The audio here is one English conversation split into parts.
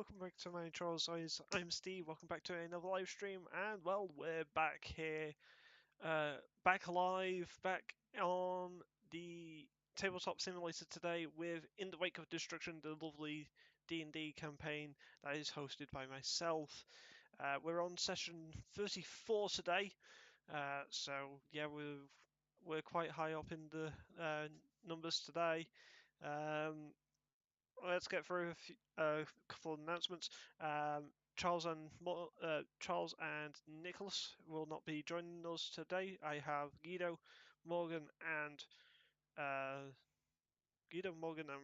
welcome back to my Charles Eyes. I'm Steve. Welcome back to another live stream, and well, we're back here, back alive, back on the Tabletop Simulator today with In the Wake of Destruction, the lovely D&D campaign that is hosted by myself. We're on session 34 today, so yeah, we're quite high up in the numbers today. Let's get through a couple of announcements. Charles and Nicholas will not be joining us today. I have Morgan, and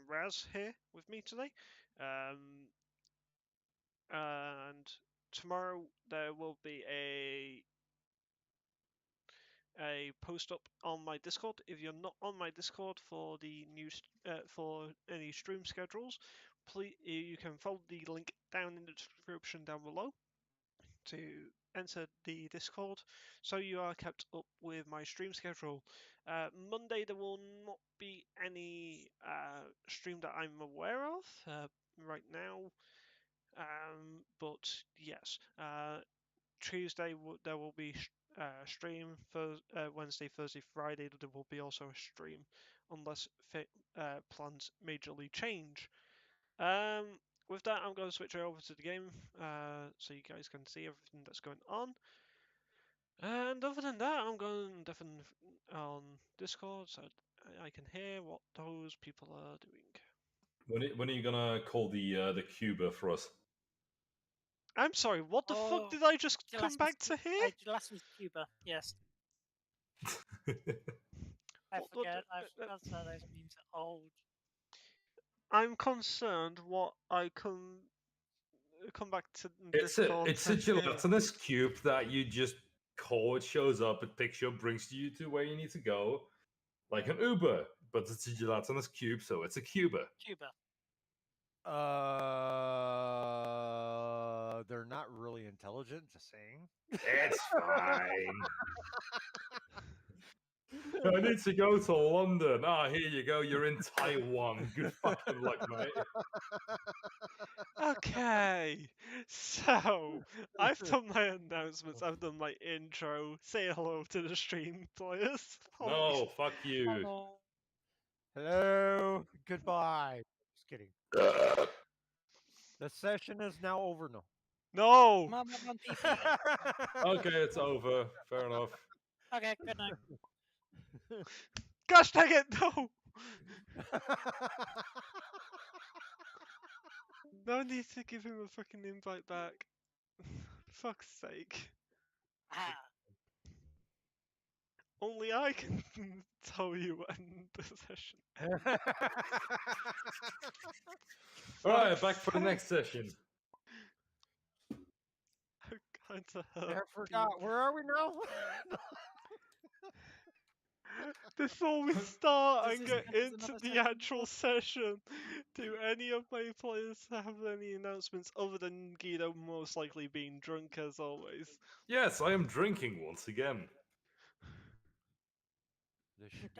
Raz here with me today. And tomorrow there will be a post up on my Discord. If you're not on my Discord for the for any stream schedules, please you can follow the link down in the description down below to enter the Discord, so you are kept up with my stream schedule. Monday there will not be any stream that I'm aware of right now, but yes. Tuesday there will be stream. For Wednesday, Thursday, Friday there will be also a stream, unless plans majorly change. With that, I'm going to switch over to the game so you guys can see everything that's going on. And other than that, I'm going definitely on Discord so I can hear what those people are doing. When are you gonna call the Cuba for us? I'm sorry, what the fuck did I just come back to here? The last one's Cuba, yes. I forgot that those memes are old. I'm concerned what I come back to Discord. It's a gelatinous cube that you just call, it shows up, it picks you up, brings you to where you need to go. Like an Uber, but it's a gelatinous cube, so it's a Cuba. Cuba. They're not really intelligent, just saying. It's fine. I need to go to London. Here you go. You're in Taiwan. Good fucking luck, mate. Okay, so I've done my announcements. I've done my intro. Say hello to the stream players. No, fuck you. Hello. Hello. Goodbye. Just kidding. The session is now over. No. Okay, it's over. Fair enough. Okay, good night. Gosh dang it, no! No need to give him a fucking invite back. Fuck's sake. Only I can tell you when the session. Alright, back for the next session. I'm going to hurt. I forgot. Where are we now? Before we start and get into the actual session, do any of my players have any announcements other than Guido most likely being drunk as always? Yes, I am drinking once again.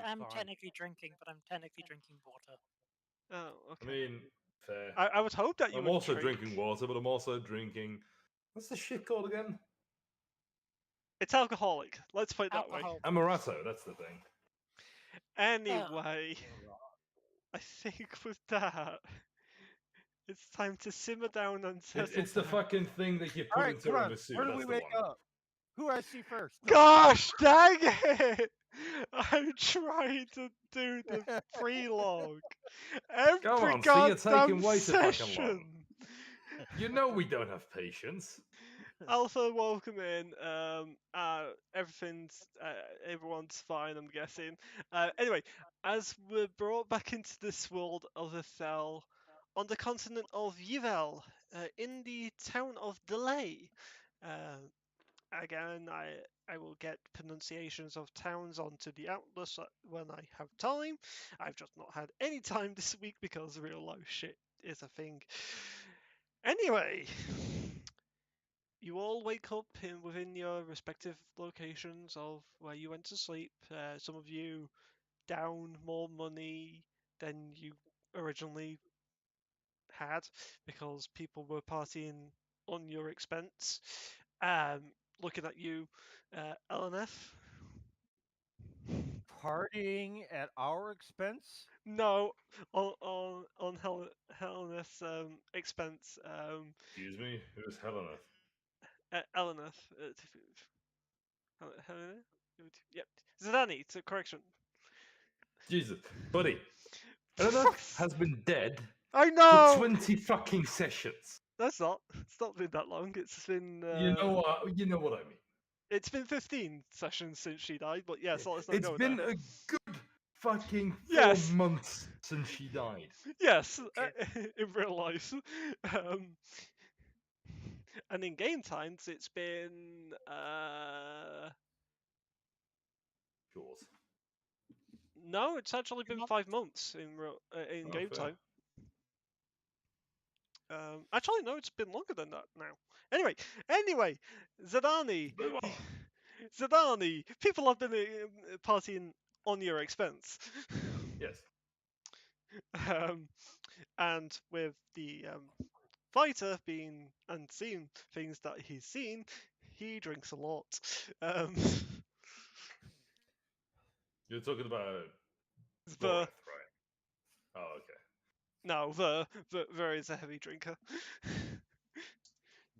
I'm technically drinking, but I'm technically drinking water. Oh, okay. I mean, fair. I would hope that you I'm would also drink. drinking water, but I'm also drinking... What's the shit called again? It's alcoholic. Let's put it that way. Amaretto, that's the thing. Anyway, I think with that, it's time to simmer down and settle It's the down. fucking thing that you put into tiramisu. Where do we wake up? Who I see first? Gosh dang it! I'm trying to do the pre-log. Come on, see, you're taking way too fucking long. You know we don't have patience. Alpha, welcome in. Everyone's fine, I'm guessing. Anyway, as we're brought back into this world of Ethel, on the continent of Yvel, in the town of Delay. Again, I will get pronunciations of towns onto the Atlas when I have time. I've just not had any time this week because real life shit is a thing. Anyway, you all wake up within your respective locations of where you went to sleep. Some of you down more money than you originally had because people were partying on your expense. Looking at you, LNF. Partying at our expense? No, on Helena's expense. Excuse me, who's Helena? Elenath. Helena. Yep. Zidane. To correction. Jesus, buddy. Helena has been dead I for know. 20 fucking sessions. That's not. It's not been that long. It's been. You know what? You know what I mean. It's been 15 sessions since she died, but yes, let's not It's go been there. a good fucking 4 Yes. months since she died. Yes, in real life. And in game times, it's been Yours. no, it's actually been 5 months in in Oh, game fair. time. Actually, no, it's been longer than that now. Anyway, Zidane, Move on. Zidane, people have been partying on your expense. Yes. And with the fighter being and seeing things that he's seen, he drinks a lot. You're talking about The Goreth, right? Oh, okay. no, the is a heavy drinker.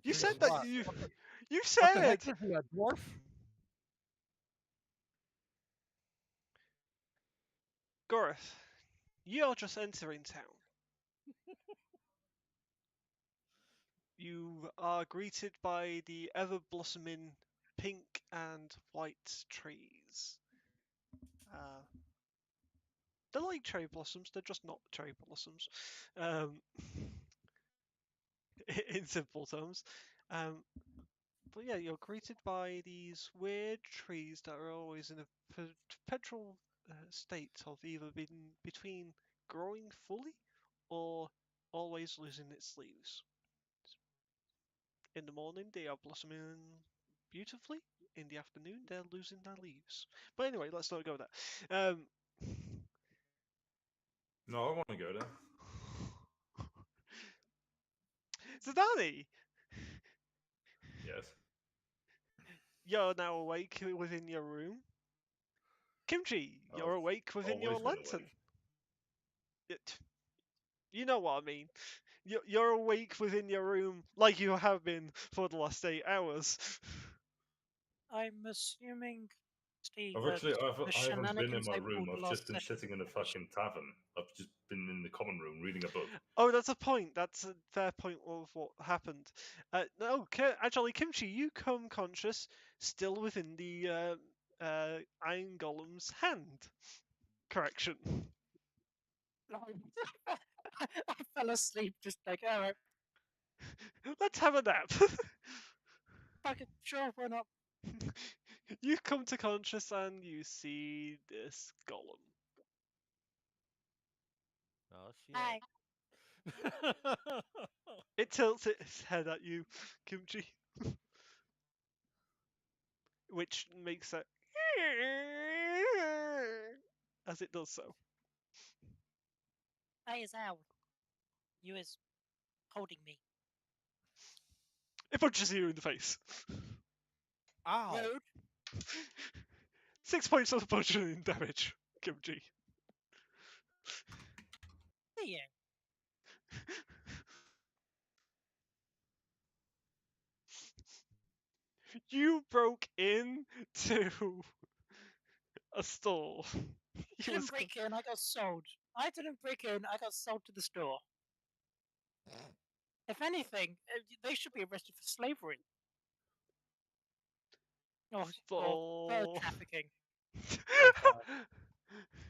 You Drinks said a that lot. you What the said heck is he, a dwarf? Goreth, you're just entering town. You are greeted by the ever-blossoming pink and white trees. They're like cherry blossoms, they're just not cherry blossoms. In simple terms. But yeah, you're greeted by these weird trees that are always in a perpetual state of either being between growing fully or always losing its leaves. In the morning, they are blossoming beautifully. In the afternoon, they're losing their leaves. But anyway, let's not go there. No, I want to go there. Zidane, Yes. you're now awake within your room. Kimchi, you're I've awake within your always been lantern. awake. You know what I mean. You're awake within your room like you have been for the last 8 hours. I'm assuming, Steve, I've that actually, the I haven't been in shenanigans my I room. pulled I've last just been session sitting in a fucking tavern. I've just been in the common room reading a book. Oh, that's a point. That's a fair point of what happened. No, actually, Kimchi, you come conscious, still within the Iron Golem's hand. Correction. I fell asleep just like, alright, Let's have a nap. fuck it, sure, why not? You come to conscious and you see this golem. Oh, shit. Hi. It tilts its head at you, Kimchi, which makes it as it does so. Hi, is out. You is holding me. It punches you in the face. Ow. Rude. 6 points of bludgeoning damage, Kimchi. See you. You broke into a store. I didn't break in, I got sold. I didn't break in, I got sold to the store. If anything, they should be arrested for slavery. Or bird trafficking.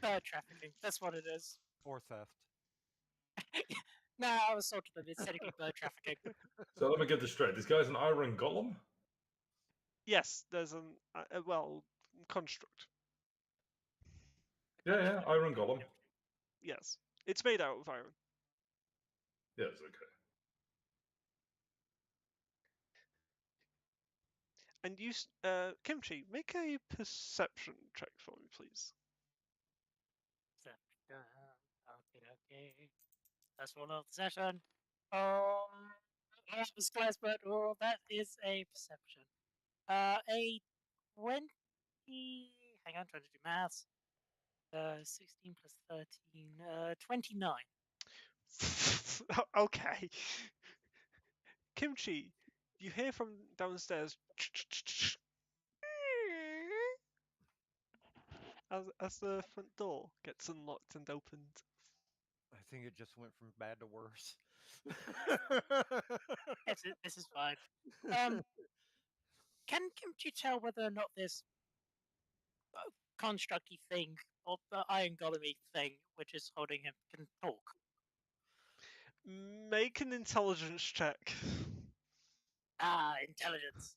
Bird trafficking, that's what it is. Or theft. No, I was sold to them, it's technically bird trafficking. So let me get this straight. This guy's an iron golem? Yes, there's construct. Yeah, iron golem. Yes, it's made out of iron. Yes, okay. And you, Kimchi, make a perception check for me, please. Okay. That's one of the session. That was close, but that is a perception. A 20. Hang on, trying to do maths. 16 plus 13. 29. Okay. Kimchi, you hear from downstairs as the front door gets unlocked and opened. I think it just went from bad to worse. This is fine. Can Kimchi tell whether or not this constructy thing, or the iron golemy thing, which is holding him, can talk? Make an intelligence check. Ah, intelligence.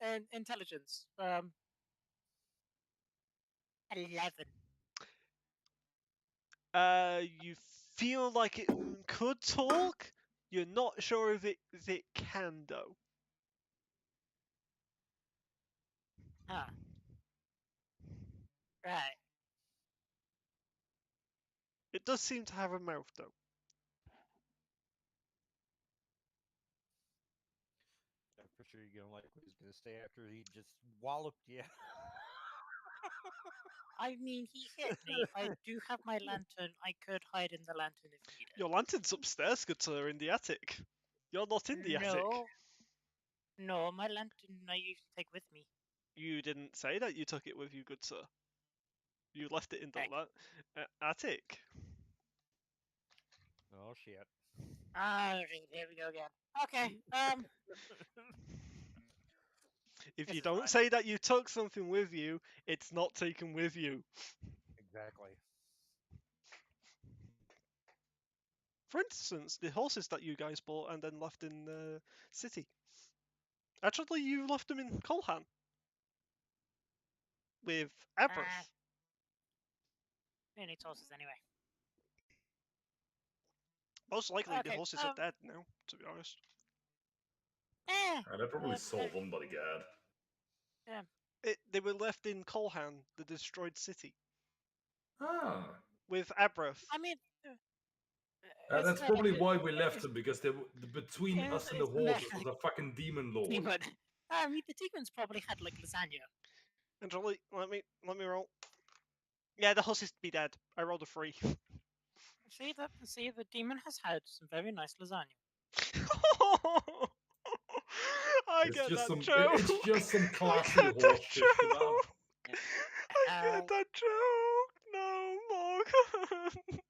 And intelligence. 11. You feel like it could talk. You're not sure if it can though. Right. It does seem to have a mouth though. I'm pretty sure you're gonna like what he's gonna say after he just walloped you. I mean, he hit me. I do have my lantern. I could hide in the lantern if needed. Your lantern's upstairs, good sir, in the attic. You're not in the attic. No, my lantern I usually take with me. You didn't say that you took it with you, good sir. You left it in the attic. Oh shit. Ah, here we go again. Okay. If This you is don't fine. say that you took something with you, it's not taken with you. Exactly. For instance, the horses that you guys bought and then left in the city. Actually, you left them in Colhan. With Abrath. Who needs horses anyway? Most likely the Okay, horses are dead now, to be honest. They probably sold them, but God. They were left in Colhan, the destroyed city. Ah. With Abrath. I mean... That's probably why we left them, because between us and the horses was a fucking demon lord. Demon. I mean, the demons probably had, like, lasagna. Angeli, let me roll. Yeah, the horses be dead. I rolled a 3. See, the demon has had some very nice lasagna. I It's get just that some, joke. It's just some classy I get that horse shit kebab. joke. I get that joke. No, Morgan.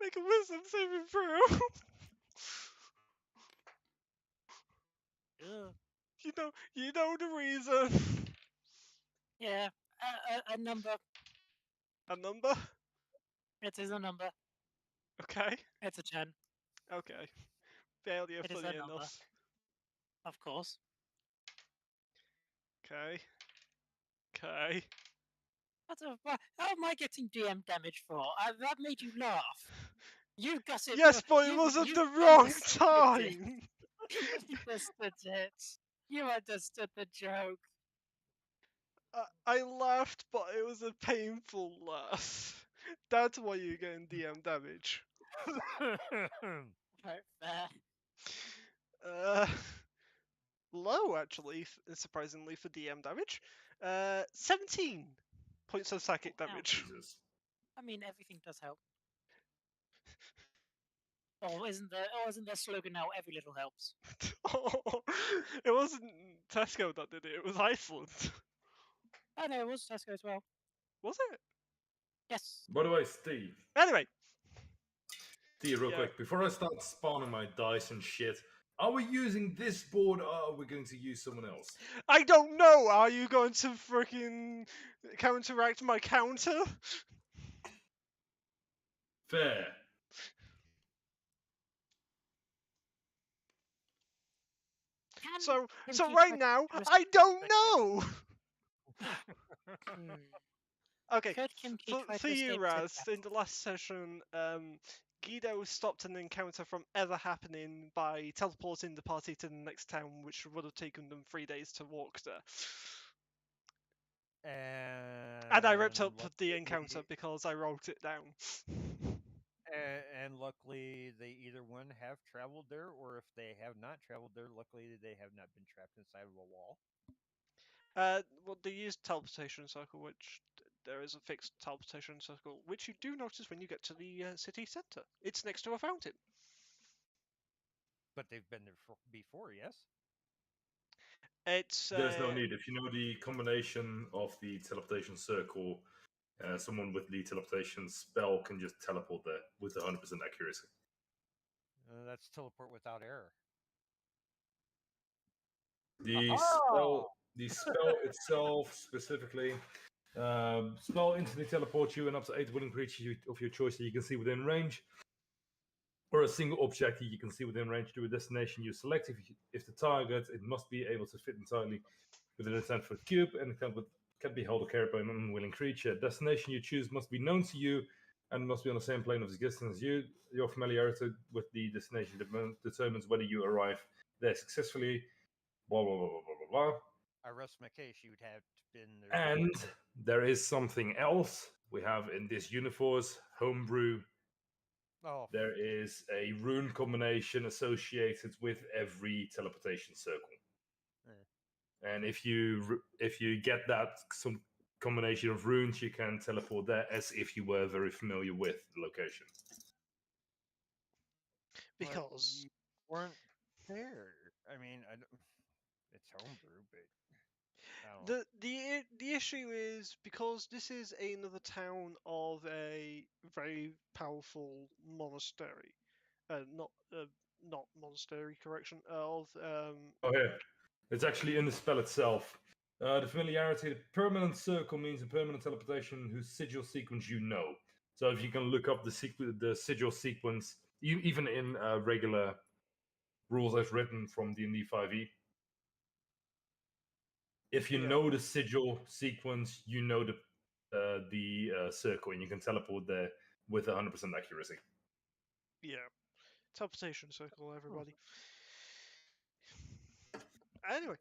Make a wisdom saving throw. You know the reason. Yeah, a number. A number? It is a number. Okay. It's a 10. Okay. Failure, It is funny a number. enough. Of course. Okay. Okay. How am I getting DM damage for? That made you laugh. You got it. Yes, but it was at the wrong time. You understood it. You understood the joke. I laughed, but it was a painful laugh. That's why you're getting DM damage. Right there. Low, actually, surprisingly, for DM damage. 17 points of psychic damage. Jesus. I mean, everything does help. Isn't their slogan now, every little helps? It wasn't Tesco that did it, it was Iceland. Oh no, it was Tesco as well. Was it? Yes. By the way, Steve. Anyway. Steve, real quick, before I start spawning my dice and shit, are we using this board or are we going to use someone else? I don't know! Are you going to freaking counteract my counter? Fair. So right now, I don't know! Okay, for you, Raz, in the last session, Guido stopped an encounter from ever happening by teleporting the party to the next town, which would have taken them 3 days to walk there. And I ripped up the luckily- encounter because I wrote it down. And luckily, they either one have traveled there, or if they have not traveled there, luckily they have not been trapped inside of a wall. Well, they use teleportation circle, which there is a fixed teleportation circle, which you do notice when you get to the city centre. It's next to a fountain. But they've been there before, yes. It's There's no need. If you know the combination of the teleportation circle, someone with the teleportation spell can just teleport there with 100% accuracy. That's teleport without error. The spell itself specifically, spell instantly teleports you and up to 8 willing creatures of your choice that you can see within range, or a single object that you can see within range to a destination you select. If the target, it must be able to fit entirely within a 10-foot cube, and it can be held or carried by an unwilling creature. Destination you choose must be known to you and must be on the same plane of existence as you. Your familiarity with the destination determines whether you arrive there successfully. Blah blah blah blah blah blah. I rest my case. You would have been there. And there is something else we have in this universe, homebrew. Oh, There is a rune combination associated with every teleportation circle. And if you get that some combination of runes, you can teleport there as if you were very familiar with the location. but because you weren't there. I mean, it's homebrew, but I don't know. the issue is because this is another town of a very powerful monastery, not monastery, correction, of Oh, here. It's actually in the spell itself. The familiarity, the permanent circle means a permanent teleportation whose sigil sequence you know. So if you can look up the sigil sequence, even in regular rules as written from D&D 5e, if you Yeah. know the sigil sequence, you know the circle, and you can teleport there with 100% accuracy. yeah, teleportation circle, everybody. Anyway,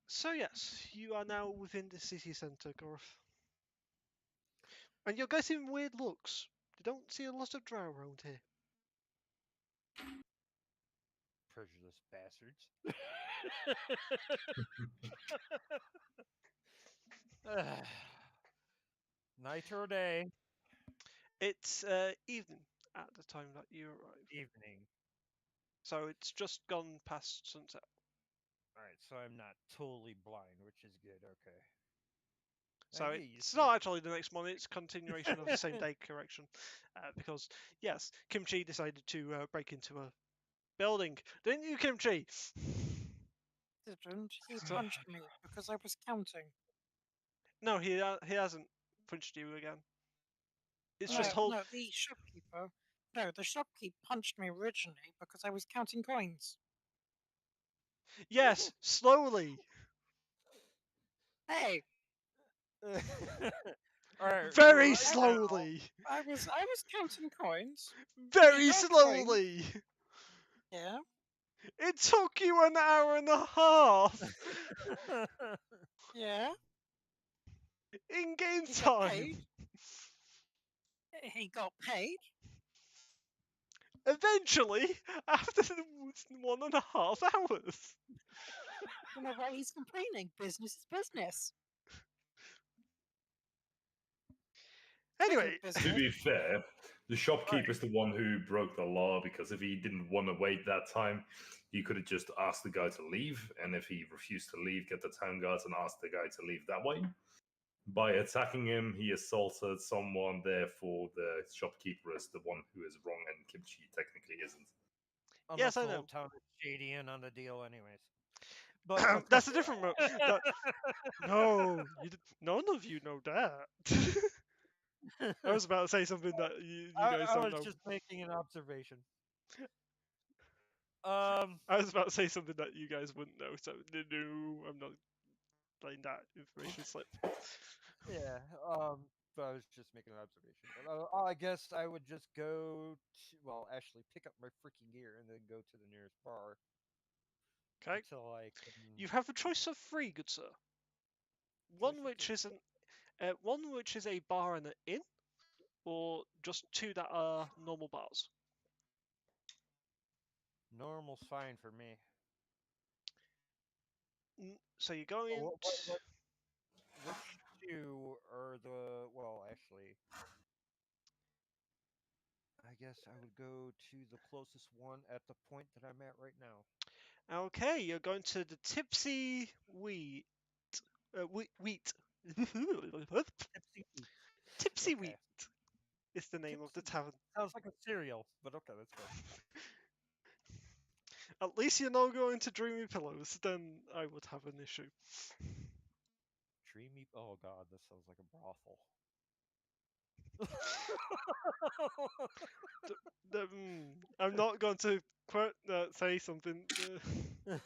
so yes, you are now within the city centre, Gorth. And you're getting weird looks. You don't see a lot of drow around here. Prejudiced bastards. Night or day? It's evening at the time that you arrive. Evening. So it's just gone past sunset. Alright, so I'm not totally blind, which is good, okay. So I get used it's to not it. actually the next morning, it's a continuation of the same day correction. Because, yes, Kimchi decided to break into a building. Didn't you, Kimchi? Didn't he So- punched me because I was counting? No, he hasn't punched you again. It's no, just hold. no, the shopkeeper. No, the shopkeeper punched me originally because I was counting coins. Yes, slowly. Hey, Alright, Very so right now- slowly. I was counting coins. Very got slowly. Yeah. It took you an hour and a half Yeah. in game He got time. paid. He got paid. Eventually, after 1.5 hours. You know why he's complaining? Business is business. Speaking of Anyway, To business, be fair, the shopkeeper is the one who broke the law, because if he didn't want to wait that time, he could have just asked the guy to leave, and if he refused to leave, get the town guards and ask the guy to leave that way. By attacking him, he assaulted someone, therefore the shopkeeper is the one who is wrong, and Kimchi technically isn't. Yes, Unless I the know. whole town is shady in on the deal, anyways. But that's a different No, none of you know that. I was about to say something that you guys I don't was know. just making an observation. I was about to say something that you guys wouldn't know, so no, I'm not letting that information slip. Yeah, but I was just making an observation. But I guess I would just go actually pick up my freaking gear and then go to the nearest bar Okay, until I can. you have a choice of three, good sir. one which is a bar and an inn, or just two that are normal bars. Normal's fine for me. So you're going. Which two are the? Well, actually, I guess I would go to the closest one at the point that I'm at right now. Okay, you're going to the Tipsy Wheat. Wheat. Tipsy Wheat. Tipsy Okay. Wheat is the name of the Tipsy tavern. Sounds like a cereal, but okay, that's fine. At least you're not going to Dreamy Pillows, then I would have an issue. Dreamy. Oh god, this sounds like a brothel. I'm not going to say something. But,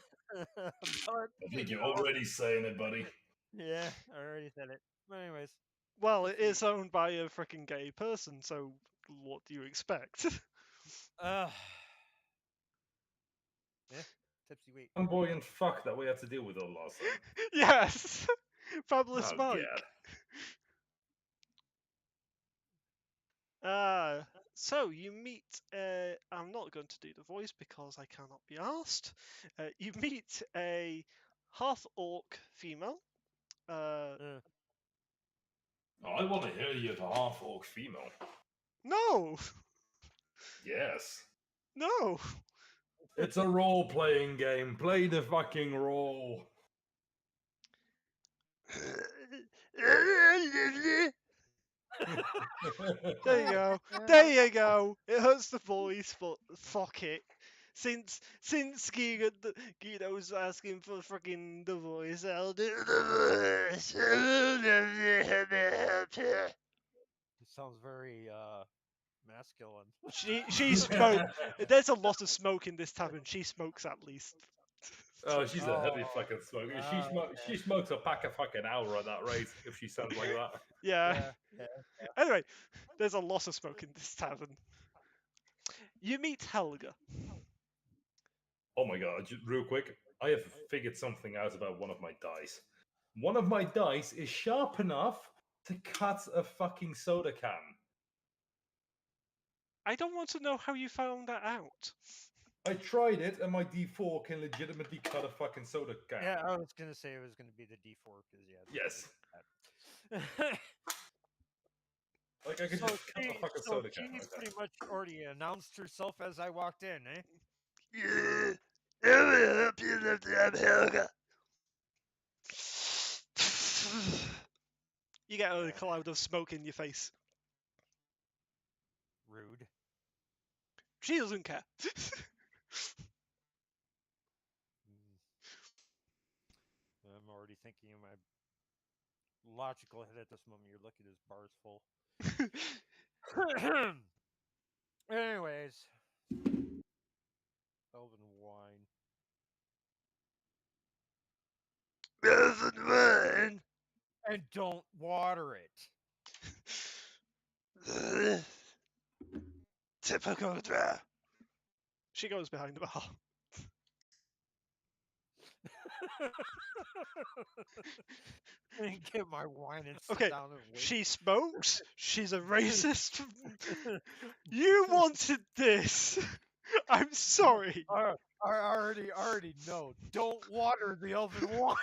I think you're already saying it, buddy. yeah, I already said it. But anyways, Well, it Tipsy is owned by a freaking gay person, so what do you expect? yeah, Tipsy Wheat. Flamboyant fuck that we had to deal with all last time. Yes! Fabulous Oh, Mike. God. So you meet. I'm not going to do the voice because I cannot be asked. You meet a half orc female. Oh, I want to hear you, the half orc female. No! Yes. No! It's a role playing game. Play the fucking role. There you go. There you go. It hurts the voice, but fuck it. Since Guido's asking for freaking the voice, I'll do the voice. It sounds very masculine. She smoked. There's a lot of smoke in this tavern. She smokes at least. Oh, she's a heavy Oh. fucking smoker. Oh, She smokes a pack a fucking hour at that rate if she sounds like that. Yeah. yeah. Anyway, there's a lot of smoke in this tavern. You meet Helga. Oh my god, real quick, I have figured something out about one of my dice. One of my dice is sharp enough to cut a fucking soda can. I don't want to know how you found that out. I tried it, and my D4 can legitimately cut a fucking soda can. Yeah, I was gonna say it was gonna be the D4 because Yes. Yeah. Like I could So just cut a fucking soda she can. Like that. pretty much already announced herself as I walked in, eh? Yeah, I'm help you lift up Helga. You get a cloud of smoke in your face. Rude. She doesn't care. I'm already thinking in my logical head at this moment. You're lucky this bar's full. Anyways, Elven wine. Elven wine. And don't water it. Typical drow. She goes behind the bar. And get my wine and sit Okay, down and wait. she smokes. She's a racist. You wanted this. I'm sorry. I already know. Don't water the elven wine.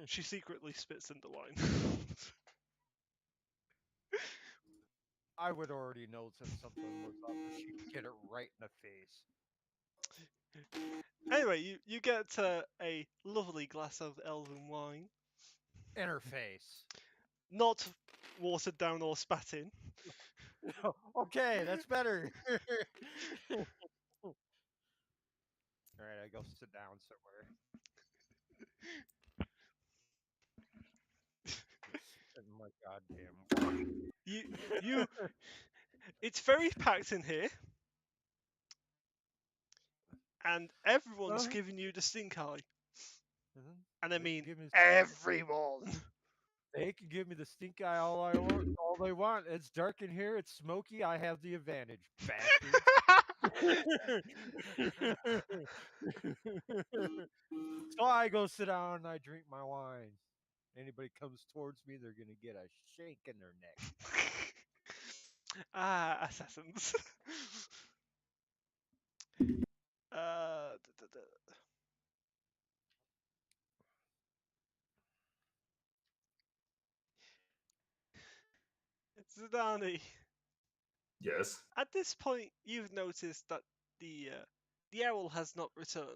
She secretly spits in the wine. I would already know since something was up. She could get it right in the face. Anyway, you get a lovely glass of elven wine. In her face. Not watered down or spat in. Okay, that's better. Alright, I go sit down somewhere. Sit in my goddamn. You. It's very packed in here, and everyone's Uh-huh. giving you the stink eye. Mhm. And I They mean can give me- everyone. They can give me the stink eye all they want. It's dark in here. It's smoky. I have the advantage, bastards. So I go sit down and I drink my wine. Anybody comes towards me, they're gonna get a shake in their neck. Assassins. uh, d- d- d- Zidane. Yes. At this point, you've noticed that the owl has not returned.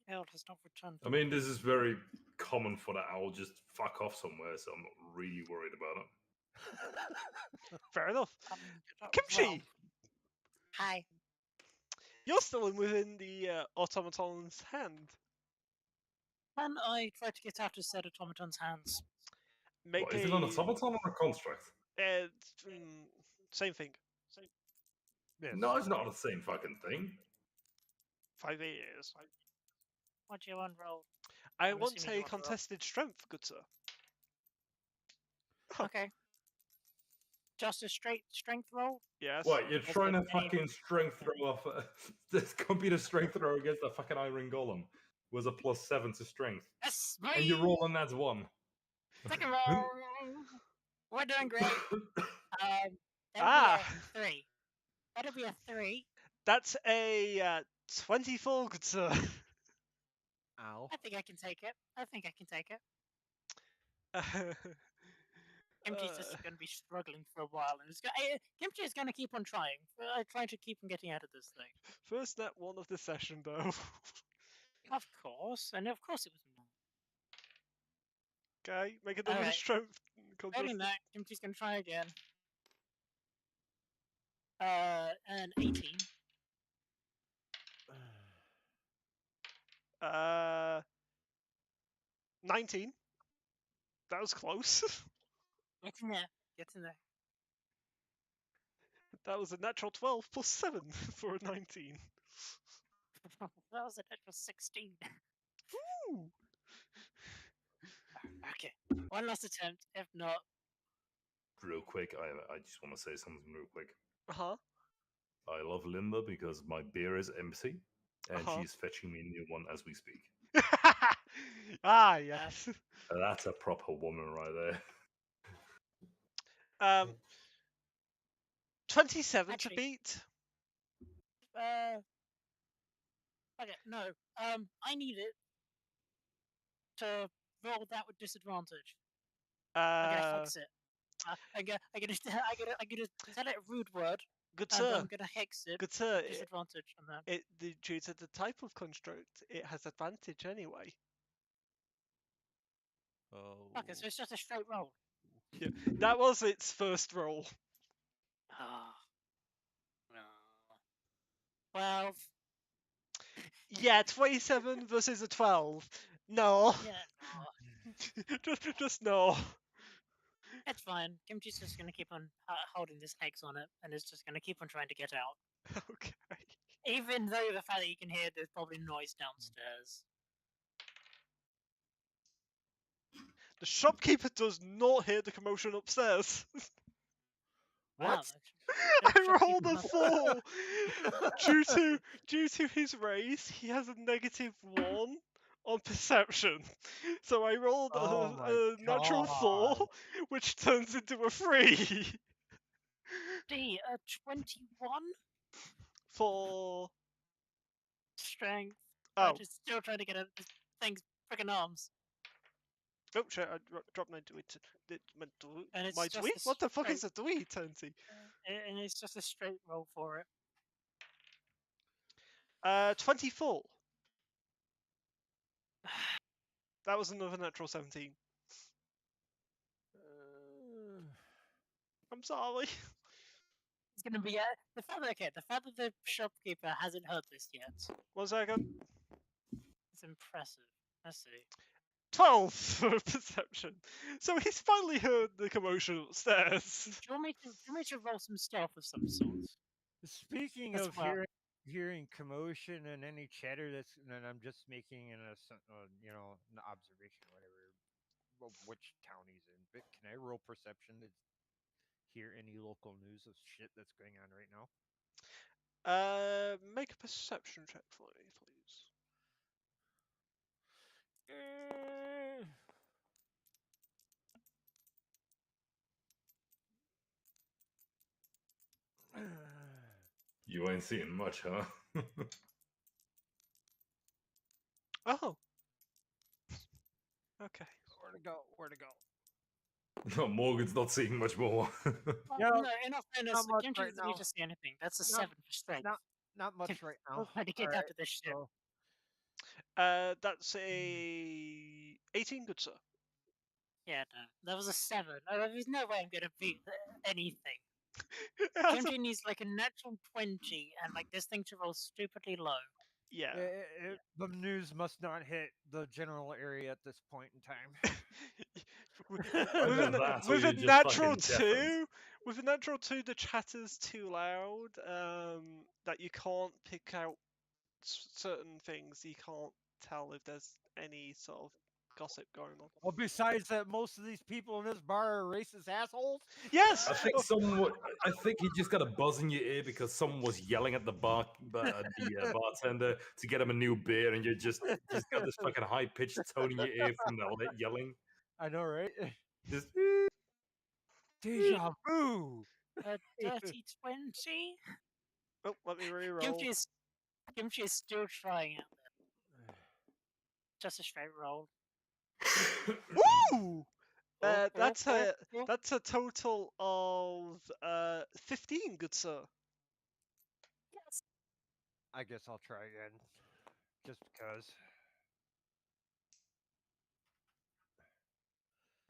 Harold has not returned. I mean, this is very common for the owl just fuck off somewhere, so I'm not really worried about it. Fair enough. Well, Kimchi, hi. you're still within the automaton's hand. Can I try to get out of said automaton's hands? Make What, is it an automaton or a construct? Same thing. Yes. No, it's not the same fucking thing. 5 years. What do you want, roll? I I'm want assuming you a want to roll. contested strength, good sir. Okay. Just a straight strength roll? Yes. What, you're Yes, trying to but any- fucking strength throw off this computer strength throw against a fucking iron golem was a +7 to strength. Yes, And you roll on that 1. Second roll. We're doing great. That'll Ah! be a 3. That'll be a 3. That's a 24, good sir. Ow. I think I can take it. I think I can take it. Kimchi's just going to be struggling for a while, and Kimchi is going to keep on trying to keep on getting out of this thing. First net 1 of the session, though. Of course, and of course it was not. Okay, make another Alright. strength. Failing contested. that, Kimchi's going to try again. An 18. 19. That was close. Get in there. Get in there. That was a natural 12 plus 7 for a 19. That was a natural 16. Ooh. Okay. One last attempt. If not, Real quick, I just want to say something real quick. Uh-huh. I love Linda because my beer is empty, and Uh-huh. she's fetching me a new one as we speak. Ah, yes. That's a proper woman right there. 27 to Actually- beat. okay, no. I need it to roll that with disadvantage. I'm gonna hex it. I'm gonna tell it a rude word, Good and sir. I'm gonna hex it. Good sir. Disadvantage on that. Due to the type of construct, it has advantage anyway. Oh. Okay, so it's just a straight roll. That was its first roll. Ah. No. 12. Yeah, 27 versus a 12. No. Yeah. No. just no. It's fine. Kimchi's just gonna keep on holding this hex on it, and it's just gonna keep on trying to get out. Okay. Even though the fact that you can hear there's probably noise downstairs. The shopkeeper does not hear the commotion upstairs. Wow, What? the I rolled a shopkeeper- 4. due to his race, he has a -1 on perception. So I rolled Oh my a natural 4, God. which turns into a 3 D, 21 for. strength. Oh, But it's still trying to get out of this thing's freaking arms. oh shit! I dropped my tweet. And it's My just tweet? a What the fuck is straight- a tweet, Tenty? And it's just a straight roll for it. 24. That was another natural 17. I'm sorry. It's gonna be the fact that the shopkeeper hasn't heard this yet. 1 second. It's impressive. Let's see. 12 for perception. So he's finally heard the commotion upstairs. Do you want me to roll some stealth of some sort? Speaking As of well. hearing commotion and any chatter and I'm just making an observation, whatever, which town he's in. But can I roll perception to hear any local news of shit that's going on right now? Make a perception check for me, please. You ain't seeing much, huh? Oh. Okay. Where to go? Where to go? No, Morgan's not seeing much more. Yeah, No, in all fairness, not much Kimchi right doesn't need now. to see anything. That's a Not- 7 for strength. Not much right now. We're trying to get out of this ship. So, That's a 18, good sir. Yeah, no, that was a 7. There's no way I'm gonna beat anything. That's a- Kimchi needs like a natural 20, and like this thing to roll stupidly low. yeah. the news must not hit the general area at this point in time. Either that or with you're a just natural fucking deafened. 2, with a natural 2, the chatter's too loud. That you can't pick out certain things. You can't tell if there's any sort of gossip going on. Well, besides that, most of these people in this bar are racist assholes. Yes. I think I think you just got a buzz in your ear because someone was yelling at the bartender to get him a new beer, and you just got this fucking high pitched tone in your ear from the yelling. I know, right? Just, Deja vu. A dirty 20. Oh, let me re-roll. Kimchi is still trying out there. Just a straight roll. Woo! That's a total of 15, good sir. Yes. I guess I'll try again, just because.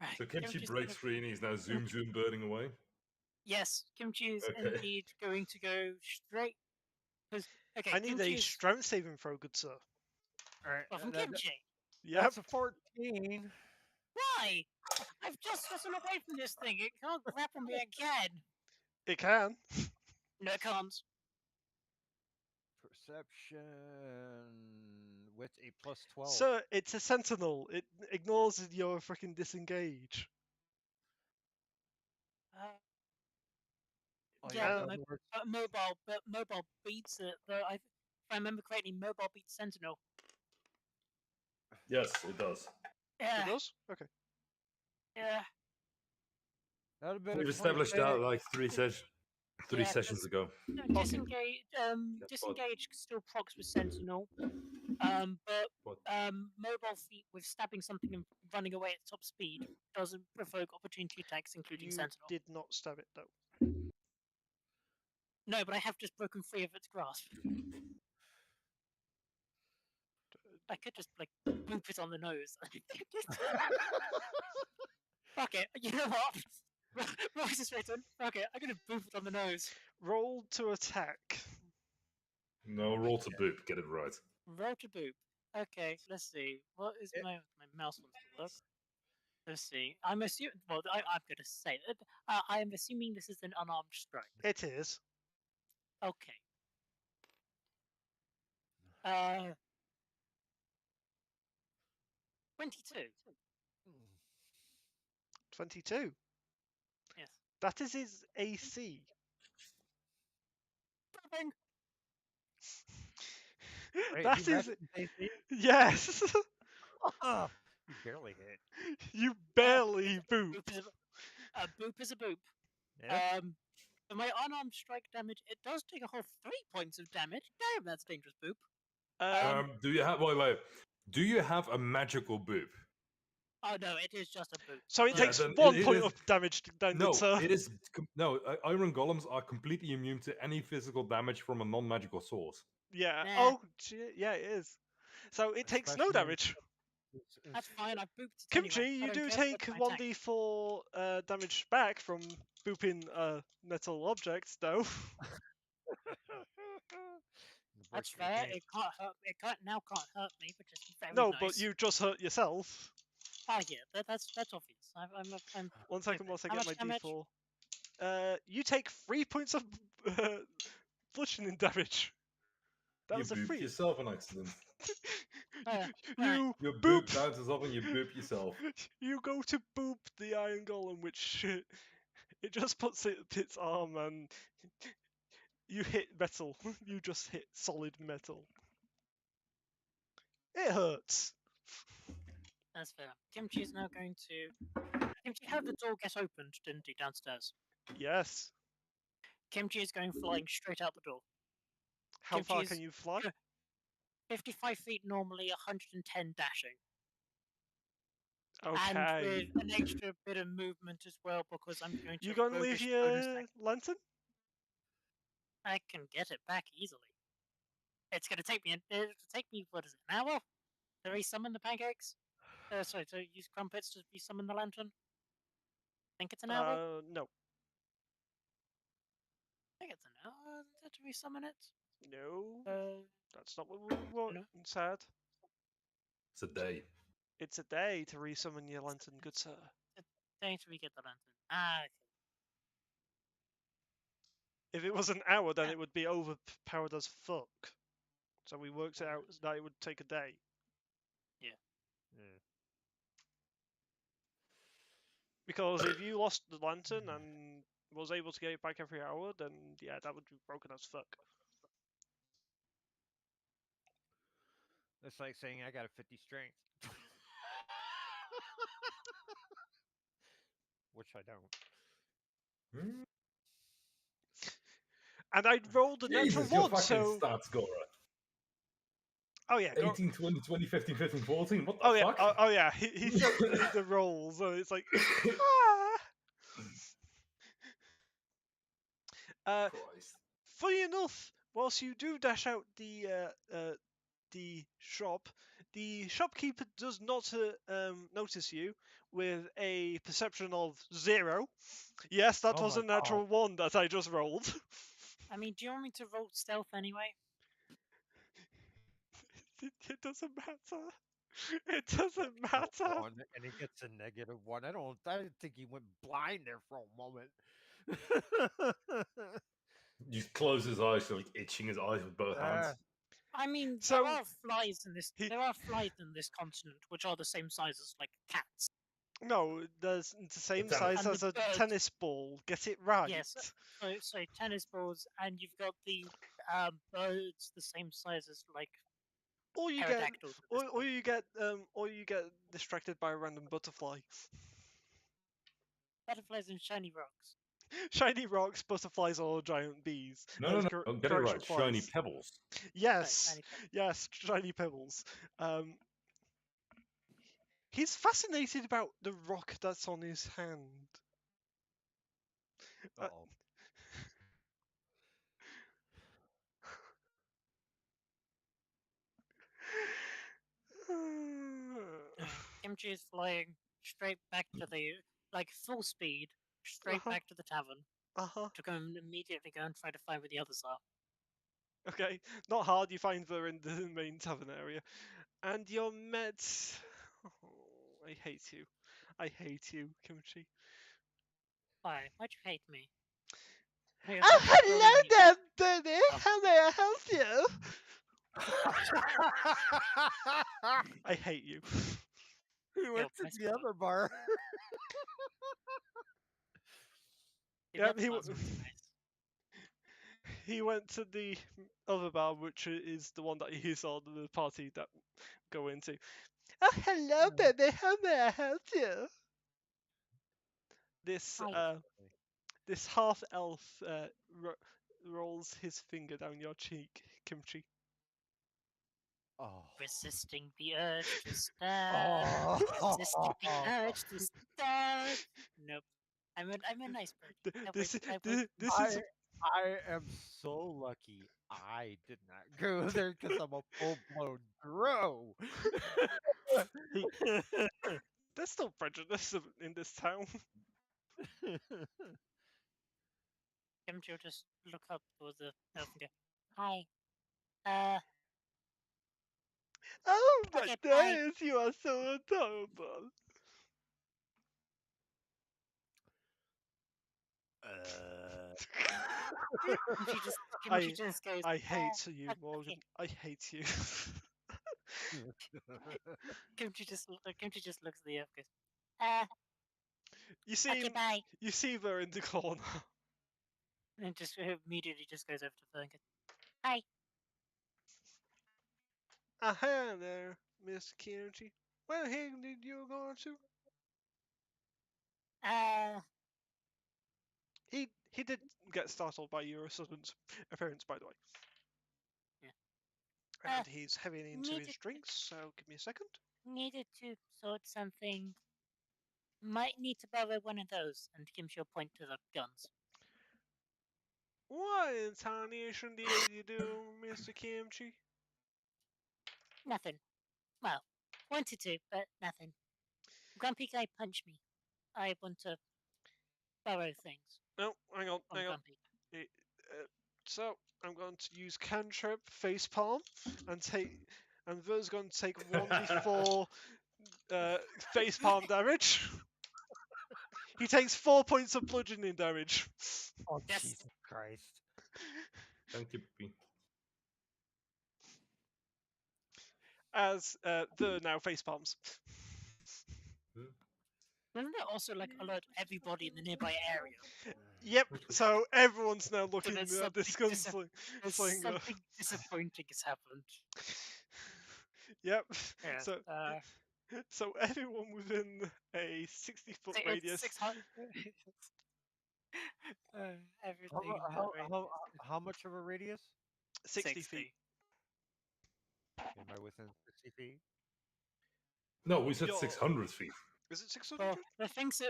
Right, so Kimchi Kimchi's breaks gonna- free and he's now zoom burning away. Yes, Kimchi is Okay. indeed going to go straight. Okay, I need Kimchi a is strength saving throw, good sir. All right, from Kimchi. Yep. that's a 14. Why? I've just gotten away from this thing. It can't grapple me again. It can. No, it can't. Perception with a plus 12. Sir, it's a sentinel. It ignores your freaking disengage. Oh, Yeah, in but, other words, but mobile beats it. Though if I remember correctly, mobile beats Sentinel. Yes, it does. Yeah, It does? Okay. yeah. that'd have been We've a established 26. that like three Yeah, sessions ago. Disengage. Disengage still procs with Sentinel. But What? mobile feat with stabbing something and running away at top speed doesn't provoke opportunity attacks, including You Sentinel. did not stab it, though. No, but I have just broken free of its grasp. I could just like boop it on the nose. Fuck it. You know what? Royce is written. Fuck it. I'm gonna boop it on the nose. Roll to attack. No, roll to boop. Get it right. Roll to boop. Okay, let's see. What is my mouse wants to look? Let's see. I'm assuming. Well, I'm gonna say that. I am assuming this is an unarmed strike. It is. Okay. 22. 22. Yes. That is his AC. Booping. Wait, That he is. read AC? Yes! You barely hit. You barely boop. A boop is a boop. Yeah. For my unarmed strike damage, it does take a whole 3 points of damage. Damn, that's dangerous boop. Do you have wait? Do you have a magical boop? Oh no, it is just a boop. So it Yeah, takes then 1 it point is- of damage down, No, good sir. it is no. Iron golems are completely immune to any physical damage from a non-magical source. Yeah. Nah. Oh, yeah, it is. So it takes no Especially- damage. That's fine, I booped it Kimchi, anyway. I you don't do care, take that's my attack. 1d4 damage back from booping a metal object, though. That's fair. It can't hurt. It can't hurt me, which is very No, nice. but you just hurt yourself. Oh yeah, that's obvious. I'm 1 second whilst I How get much my damage? d4. You take 3 points of bludgeoning damage. That you was a boop 3. yourself an accident. You Your boop. boop bounces off and you boop yourself. You go to boop the iron golem, which it just puts its arm and You hit metal. You just hit solid metal. It hurts. That's fair. Kimchi's now going to. Kimchi had the door get opened, didn't he, downstairs? Yes. Kimchi is going flying straight out the door. How far Kimchi's can you fly? 55 feet normally, 110 dashing. Okay. And with an extra bit of movement as well, because I'm going to. You gonna leave roguish bonus your action. lantern? I can get it back easily. It's going to take me. It'll take me, what is it, an hour to resummon the pancakes? Sorry, to use crumpets to resummon the lantern. Think it's an hour? No. I think it's an hour to resummon it. No. That's not what we want. No. Sad. It's a day. It's a day to resummon your lantern, good sir. Day to re-get the lantern. Ah, okay. If it was an hour, then Yeah. it would be overpowered as fuck. So we worked it out that it would take a day. Yeah. Because if you lost the lantern and was able to get it back every hour, then yeah, that would be broken as fuck. It's like saying I got a 50 strength. Which I don't. And I rolled a natural Jesus, you're one, fucking so stats, Gora. oh yeah, 18, 20, 20, 15, 15, 14. What the oh yeah, fuck? oh yeah. He sent me the rolls, so it's like ah. Christ. Funny enough, whilst you do dash out the shop, the shopkeeper does not notice you with a perception of 0. Yes, that Oh was my a natural 1 that I just rolled. I mean, do you want me to roll stealth anyway? It doesn't matter. It doesn't Oh, matter. one, and he gets a -1. I didn't think he went blind there for a moment. He just closes his eyes, so like itching his eyes with both hands. I mean, So, there are flies in this. There are flies in this continent which are the same size as like cats. No, there's the same tennis. size And as the a bird- tennis ball. Get it right. Yes. So tennis balls, and you've got the birds the same size as like Or you get, pterodactyls. at this or point. you get distracted by a random butterfly. Butterflies and shiny rocks. Shiny rocks, butterflies, or giant bees. No, That no, is no. cor- Oh, get it correction right. Shiny twice. pebbles. Yes, Shiny pebbles. yes, shiny pebbles. He's fascinated about the rock that's on his hand. Uh-oh. Kimchi is flying straight back to the full speed, straight Uh-huh. back to the tavern Uh-huh. to go and immediately go and try to find where the others are. Okay, not hard. You find her in the main tavern area, and you're met. Oh, I hate you. I hate you, Kimchi. Why? Why'd you hate me? Oh, hello there, Benny. Oh. How may I help you? I hate you. He went to nice the one. other bar. Yeah, That he sounds really nice. He went to the other bar, which is the one that he saw the party that go into. Oh, hello, baby. How may I help you? This Hi. this half elf rolls his finger down your cheek, Kimchi. Oh. Resisting the urge to stab. Resisting the urge to stab. Nope. I'm a nice bird. This is I am so lucky I did not go there because I'm a full-blown grow. there's still prejudice in this town. Kimchi will just look up towards the elf and go, "Hi. Oh my Okay, bye. days, you are so adorable. Kimchi just goes. I hate you, okay." Morgan. I hate you. Kimchi just looks at the elf and goes, You see, okay, bye. you see her in the corner. And just immediately just goes over to Fern. Hi. Aha there, Mr. Kinergy. Where the heck did you go to? He did get startled by your assistant's appearance, by the way. Yeah. And he's heaving into his needed- drinks, so give me a second. Needed to sort something. Might need to borrow one of those. And gives you a point to the guns. What in tarnation did you do, Mr. Kimchi? Nothing. Well, wanted to, but nothing. Grumpy guy punched me. I want to borrow things No, hang on, from hang on. Grumpy. So I'm going to use cantrip facepalm and Ver's going to take 1d4 facepalm damage. He takes 4 points of bludgeoning damage. Oh, Yes. Jesus Christ. Thank you, P. As Ver now facepalms. Doesn't that also like alert everybody in the nearby area? Yep, so everyone's now looking there's at this something gunslinger. Something disappointing has happened. Yep. Yeah. So everyone within a 60-foot radius. 600. Everything. How much of a radius? 60 feet. Am I within 60 feet? No, we said You're- 600 feet. Is it 600? Well, the things.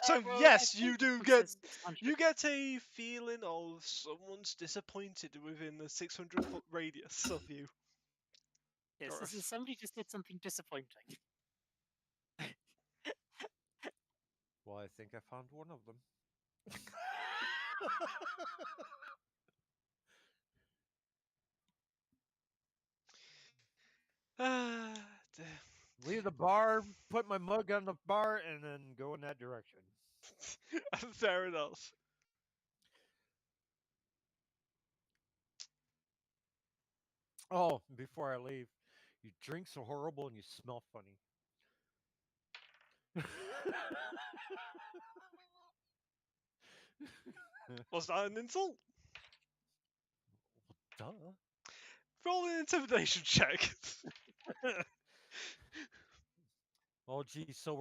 So well, yes, I you think do it get says 600. you get a feeling of someone's disappointed within the 600-foot radius of you. Yes, this Gareth. is somebody just did something disappointing. Well, I think I found one of them. Ah, Leave the bar, put my mug on the bar, and then go in that direction. fair enough. Oh, before I leave, you drink so horrible and you smell funny. Was that an insult? Duh. Roll an intimidation check. Oh, gee, so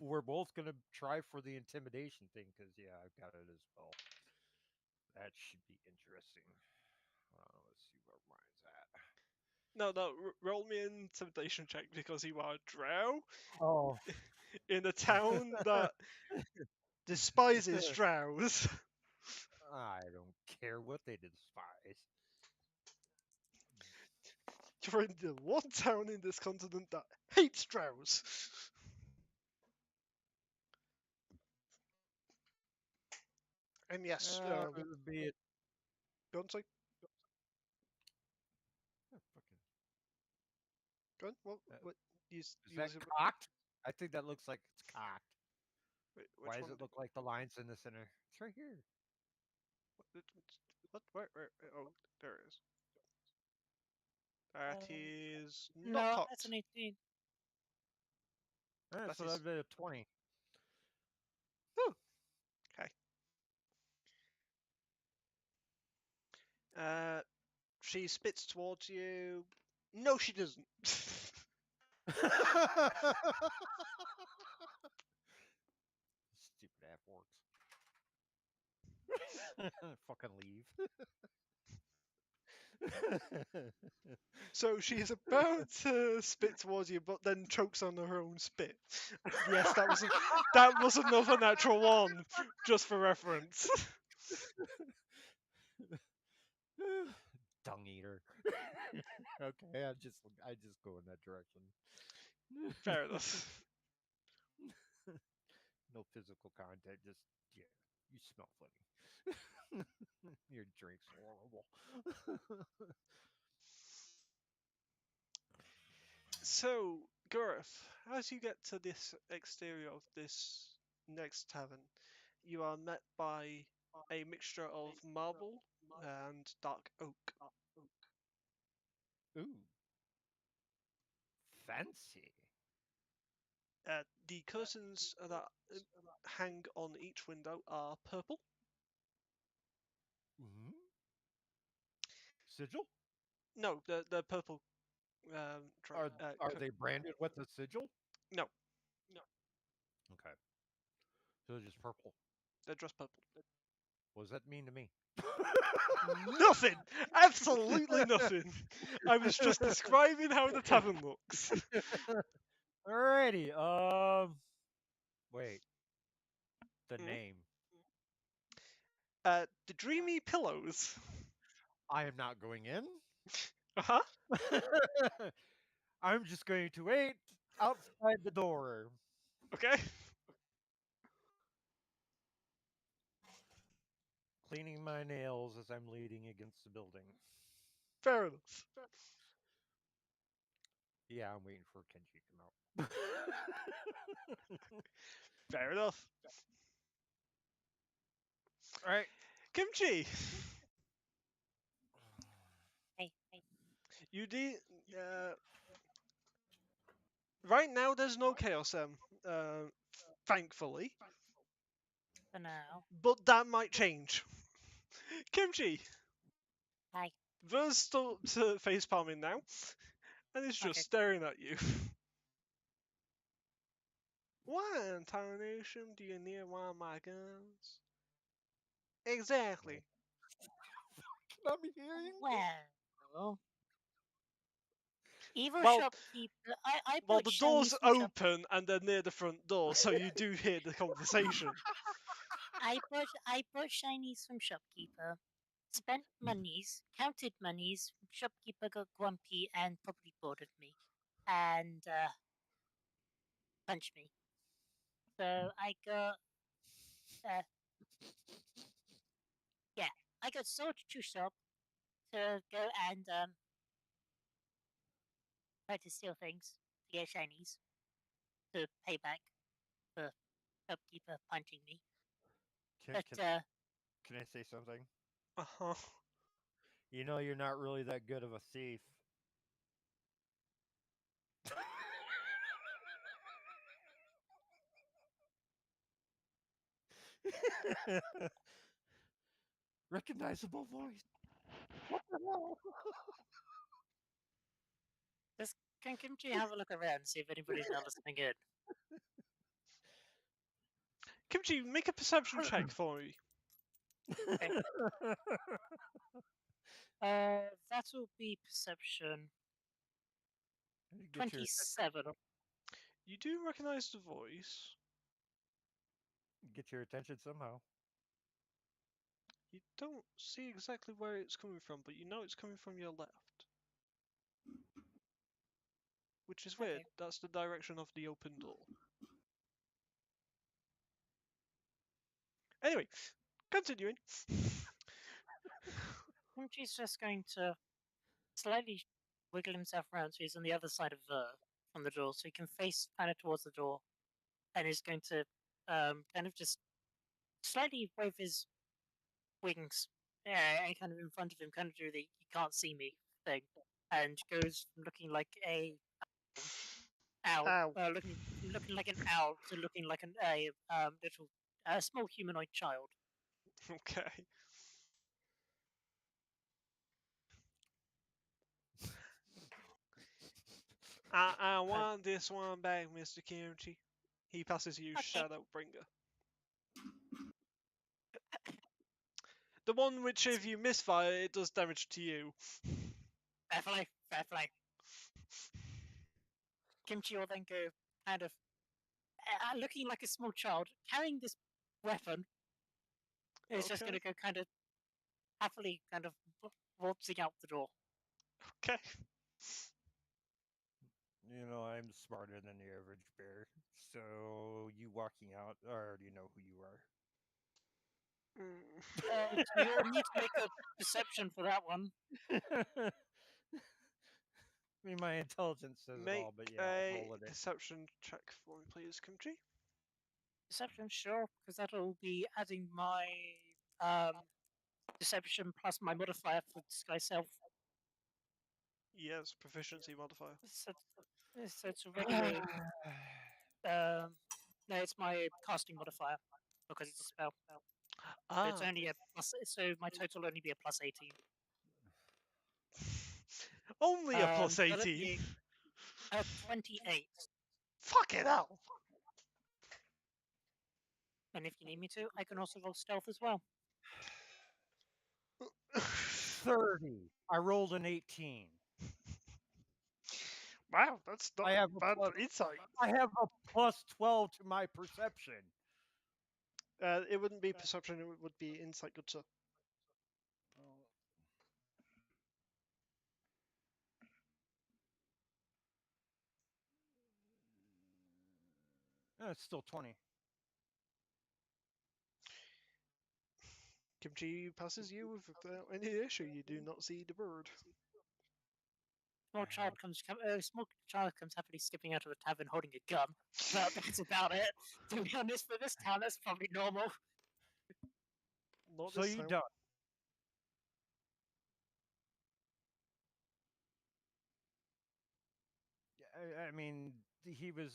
we're both gonna try for the intimidation thing, because yeah, I've got it as well. That should be interesting. Let's see where mine's at. No, roll me an intimidation check because you are a drow Oh, in a town that despises drows. I don't care what they despise. You're in the one town in this continent that hates drows. And yes, Be it. go on, sorry. Oh, fucking- Go on. What Is that cocked? I think that looks like it's cocked. Why does it look like the lines in the center? It's right here. What? Where? Oh, there it is. That is not No, cocked. that's an 18. That So is- that'd be a 20. Okay. She spits towards you. No, she doesn't. Stupid ass works. Fucking leave. So she is about to spit towards you, but then chokes on her own spit. Yes, that was another natural one, just for reference. Dung eater. Okay, I just go in that direction. Fair enough. No physical contact, just yeah. You smell funny. Your drink's horrible. So, Gareth, as you get to this exterior of this next tavern, you are met by a mixture of marble and dark oak. Ooh, fancy. The curtains that hang on each window are purple. sigil? No, the purple. Are they branded with the sigil? No, Okay. So they're just purple. they're just purple. What does that mean to me? Nothing. Absolutely nothing. I was just describing how the tavern looks. Alrighty. Wait. The Hmm? name. The Dreamy Pillows. I am not going in. Uh huh. I'm just going to wait outside the door. Okay. Cleaning my nails as I'm leading against the building. Fair enough. Yeah, I'm waiting for Kenji to come out. Fair enough. Alright. Kimchi, Hey. you did. Right now, there's no Chaos M. Thankfully, For now. but that might change. Kimchi. Hi. Ver's still face palming now, and it's just Okay. staring at you. What intonation do you need one of my guns? Exactly. Can I be hearing? Well. Evil Well- shopkeeper. I Well, bought the shinies door's from shop- open and they're near the front door, so you do hear the conversation. I bought shinies from shopkeeper. Spent monies, counted monies. Shopkeeper got grumpy and probably bored of me, and punched me. So I got I got sold to shop to go and try to steal things to get shinies to pay back for shopkeeper punching me. But Can I say something? Uh huh. You know you're not really that good of a thief. Recognizable voice. What the hell? can Kimchi have a look around and see if anybody's not listening in? Kimchi, make a perception check for me. That will be perception Get your 27. You do recognize the voice. get your attention somehow. You don't see exactly where it's coming from, but you know it's coming from your left. Which is weird. Okay. That's the direction of the open door. Anyway, continuing. Kimchi's just going to slightly wiggle himself around so he's on the other side of from the door, so he can face kind of towards the door, and he's going to kind of just slightly wave his wings, kind of in front of him, kind of do the "you can't see me" thing, and goes from looking like a owl, Ow. looking like an owl to looking like a little small humanoid child. Okay. I want this one back, Mr. Kimchi. He passes you Okay. Shadowbringer. The one which, if you misfire, it does damage to you. Fair play. Kimchi will then go kind of looking like a small child, carrying this weapon. Is just going to go kind of happily kind of waltzing out the door. Okay. You know, I'm smarter than the average bear. So you walking out, I already know who you are. You'll need to make a perception for that one. I mean, my intelligence says it Make all, but yeah, a roll it in. perception check for me, please, Kimchi. Deception, sure, because that'll be adding my deception plus my modifier for disguise self. Yes, proficiency modifier. So it's a regular. No, it's my casting modifier because it's a spell. So Ah, it's only a plus. So my total will only be a plus 18. Only a plus so that'd 18. be 28. Fucking hell. And if you need me to, I can also roll stealth as well. 30. I rolled an 18. Wow, that's not I have a bad plus- insight. I have a plus 12 to my perception. It wouldn't be perception, it would be insight, good sir. It's still 20. Kimchi passes you without any issue. You do not see the bird. Small child comes happily skipping out of a tavern holding a gun. But that's about it. To be honest, for this town, that's probably normal. Not So this you time. done. I mean, he was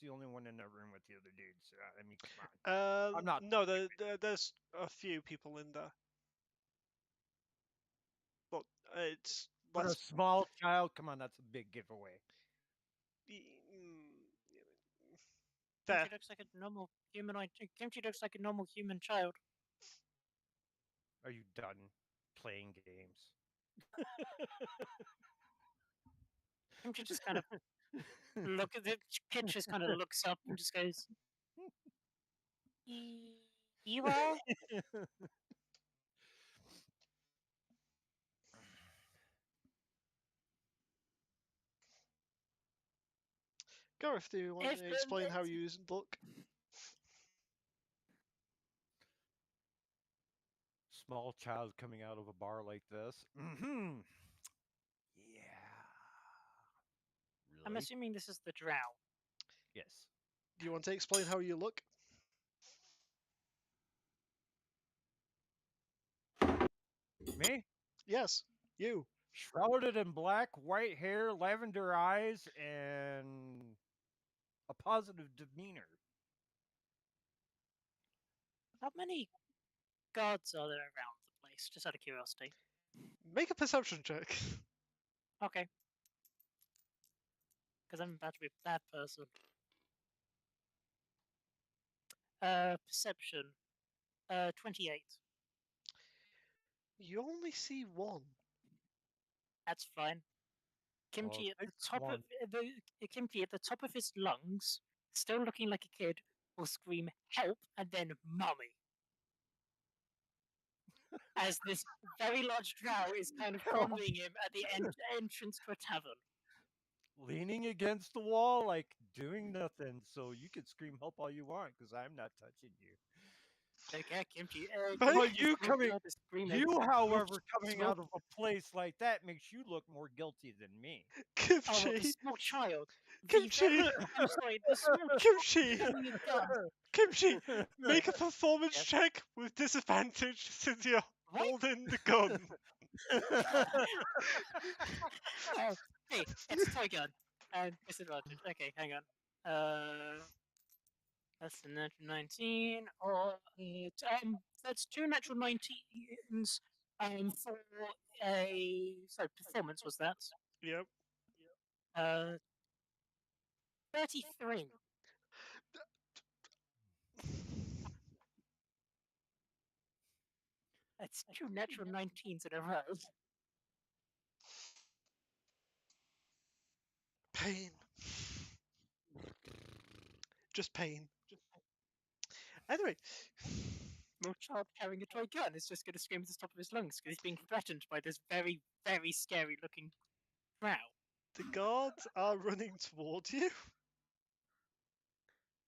the only one in that room with the other dudes. I mean, come on. I'm not- No, there's a few people in there. But it's But a less. small child, come on, that's a big giveaway. Fair. Kimchi looks like a normal humanoid. Kimchi looks like a normal human child. Are you done playing games? Kimchi just kind of look at the kid. Just kind of looks up and just goes, "You are." Gareth, do you want If to explain how you look? Small child coming out of a bar like this. Mm-hmm. Yeah. I'm Really? assuming this is the drow. Yes. Do you want to explain how you look? Me? Yes, you. Shrouded in black, white hair, lavender eyes, and a positive demeanor. How many guards are there around the place? Just out of curiosity. Make a perception check. Okay. Because I'm about to be that person. Perception. 28. You only see one. That's fine. Kimchi at the takes top one. of Kimchi at the top of his lungs, still looking like a kid, will scream "Help!" and then "Mummy!" as this very large drow is kind of Help. following him at the entrance to a tavern. Leaning against the wall, like doing nothing. So you can scream help all you want, because I'm not touching you. Okay, Kimchi. But Kimchi's you walking coming- out and screaming. You, however, coming small- out of a place like that makes you look more guilty than me. Oh, well, the Kimchi. small child. Kimchi. I'm sorry, the small Kimchi. child carrying a gun. Kimchi. Make a performance Yes. check with disadvantage since you're What? holding the gun. Oh, hey, it's a toy gun. Disadvantage. Okay, hang on. That's a natural 19, or that's two natural 19s. For a performance was that? Yep. 33. That's two natural 19s in a row. Pain. Just pain. Anyway. No child carrying a toy gun is just going to scream at the top of his lungs because he's being threatened by this very, very scary looking drow. The guards are running towards you.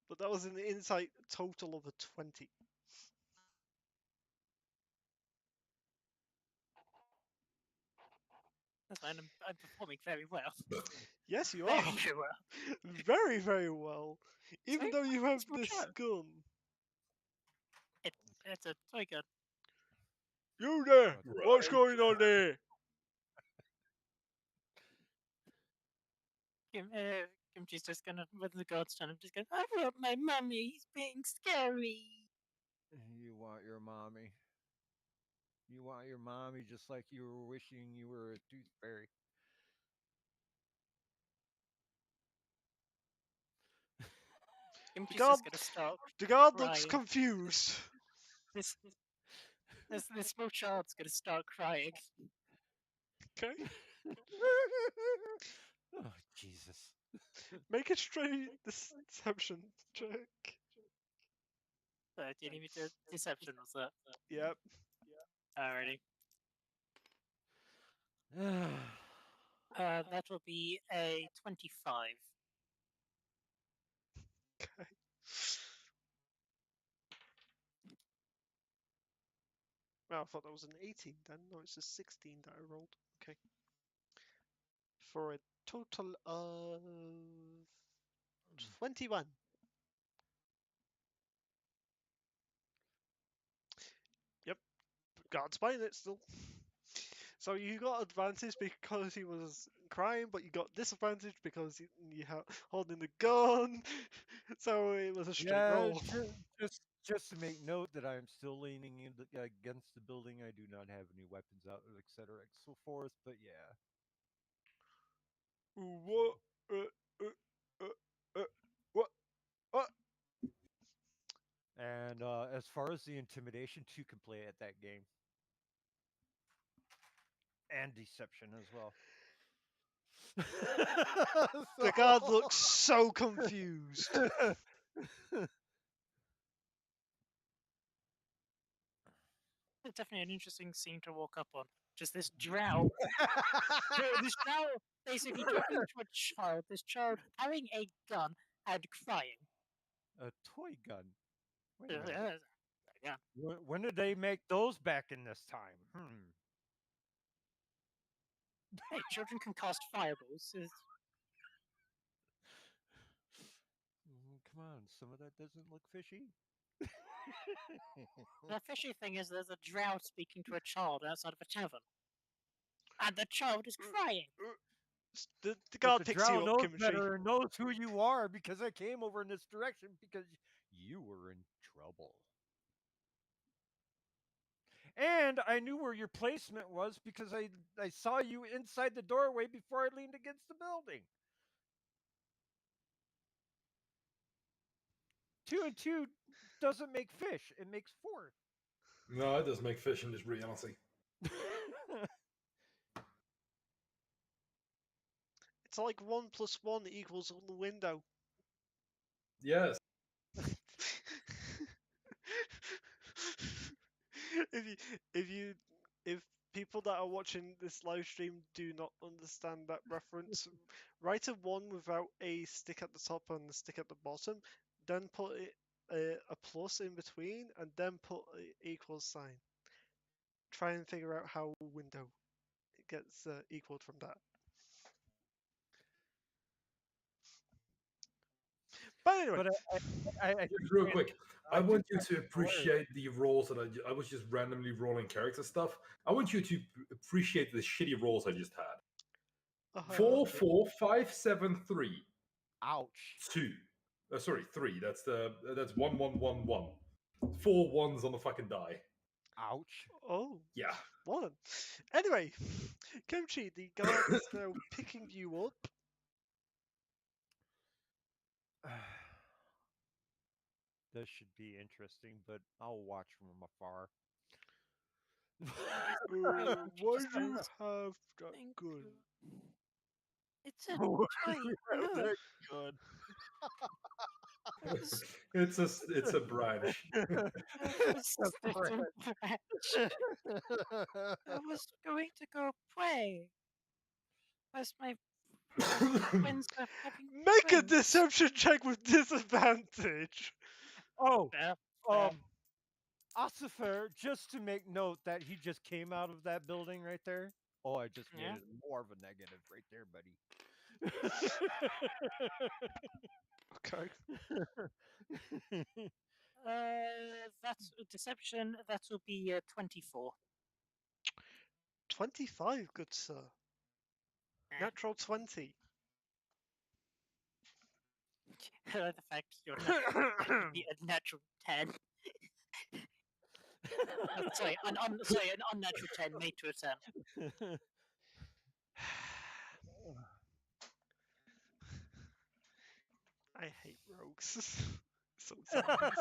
But that was an insight total of a 20. That's fine, I'm performing very well. Yes, you Very, are. very well. Very, very well. Even See? though you have It's my this child. gun. It's a toy gun. You there! Right. What's going on there? Kimchi's just gonna, with the guards turn, I'm just going, I want my mummy, he's being scary. You want your mommy. You want your mommy just like you were wishing you were a tooth fairy. Kimchi's God- just gonna start. The guard looks Crying. confused. This small child's gonna start crying. Okay. Oh, Jesus. Make a straight deception check. Do you need me to deception? Was that? Yep. Alrighty. That will be a 25. Okay. Well, I thought that was an 18 then. No, it's a 16 that I rolled. Okay. For a total of 21. Yep. Guard's buying it still. So you got advantage because he was crying, but you got disadvantage because you have holding the gun. So it was a straight roll. Just to make note that I am still leaning against the building. I do not have any weapons out, etc., and so forth. But yeah. What? What? What? And as far as the intimidation, 2 can play at that game, and deception as well. The guard looks so confused. It's definitely an interesting scene to walk up on. Just this drow. This drow basically talking to a child. This child having a gun and crying. A toy gun. Wait a minute. Yeah. When did they make those back in this time? Hey, children can cast fireballs. Come on, some of that doesn't look fishy. The fishy thing is there's a drow speaking to a child outside of a tavern. And the child is crying. The But guard the picks drow you up, knows Kimchi. better and knows who you are because I came over in this direction because you were in trouble. And I knew where your placement was because I saw you inside the doorway before I leaned against the building. 2 and 2 doesn't make fish; it makes 4. No, it does make fish in this reality. It's like 1 + 1 equals on the window. Yes. if people that are watching this live stream do not understand that reference, write a 1 without a stick at the top and a stick at the bottom, then put a plus in between, and then put an equals sign. Try and figure out how window gets equaled from that. But anyway, But Just real quick, I want you to hilarious. appreciate the rolls that I was just randomly rolling character stuff. I want you to appreciate the shitty rolls I just had. 4, 4, 5, 7, 3, Ouch. 2. Sorry, 3. That's 1, 1, 1, 1. 4 ones on the fucking die. Ouch. Oh, Yeah. 1. Anyway, Kimchi, the guard is now picking you up. This should be interesting, but I'll watch from afar. Why do you have that Thank gun? you. It's a toy. Look. Good. It's a branch. I was going to go pray. As my friends are having Make a friends. deception check with disadvantage. Oh, Yeah, Ossifer, just to make note that he just came out of that building right there. Oh, I just made Yeah. it more of a negative right there, buddy. Okay. That's a deception. That will be 24. 25, good sir. Natural 20. The fact you're not be a natural 10. Sorry, an unnatural 10 made to a 10. I hate rogues. sometimes.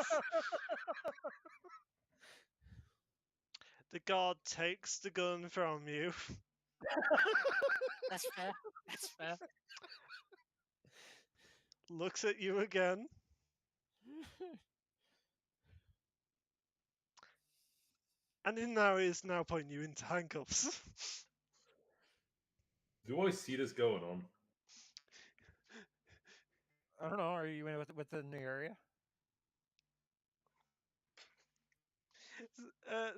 The guard takes the gun from you. That's fair. That's fair. Looks at you again. And is now putting you into handcuffs. Do I see this going on? I don't know. Are you within the area?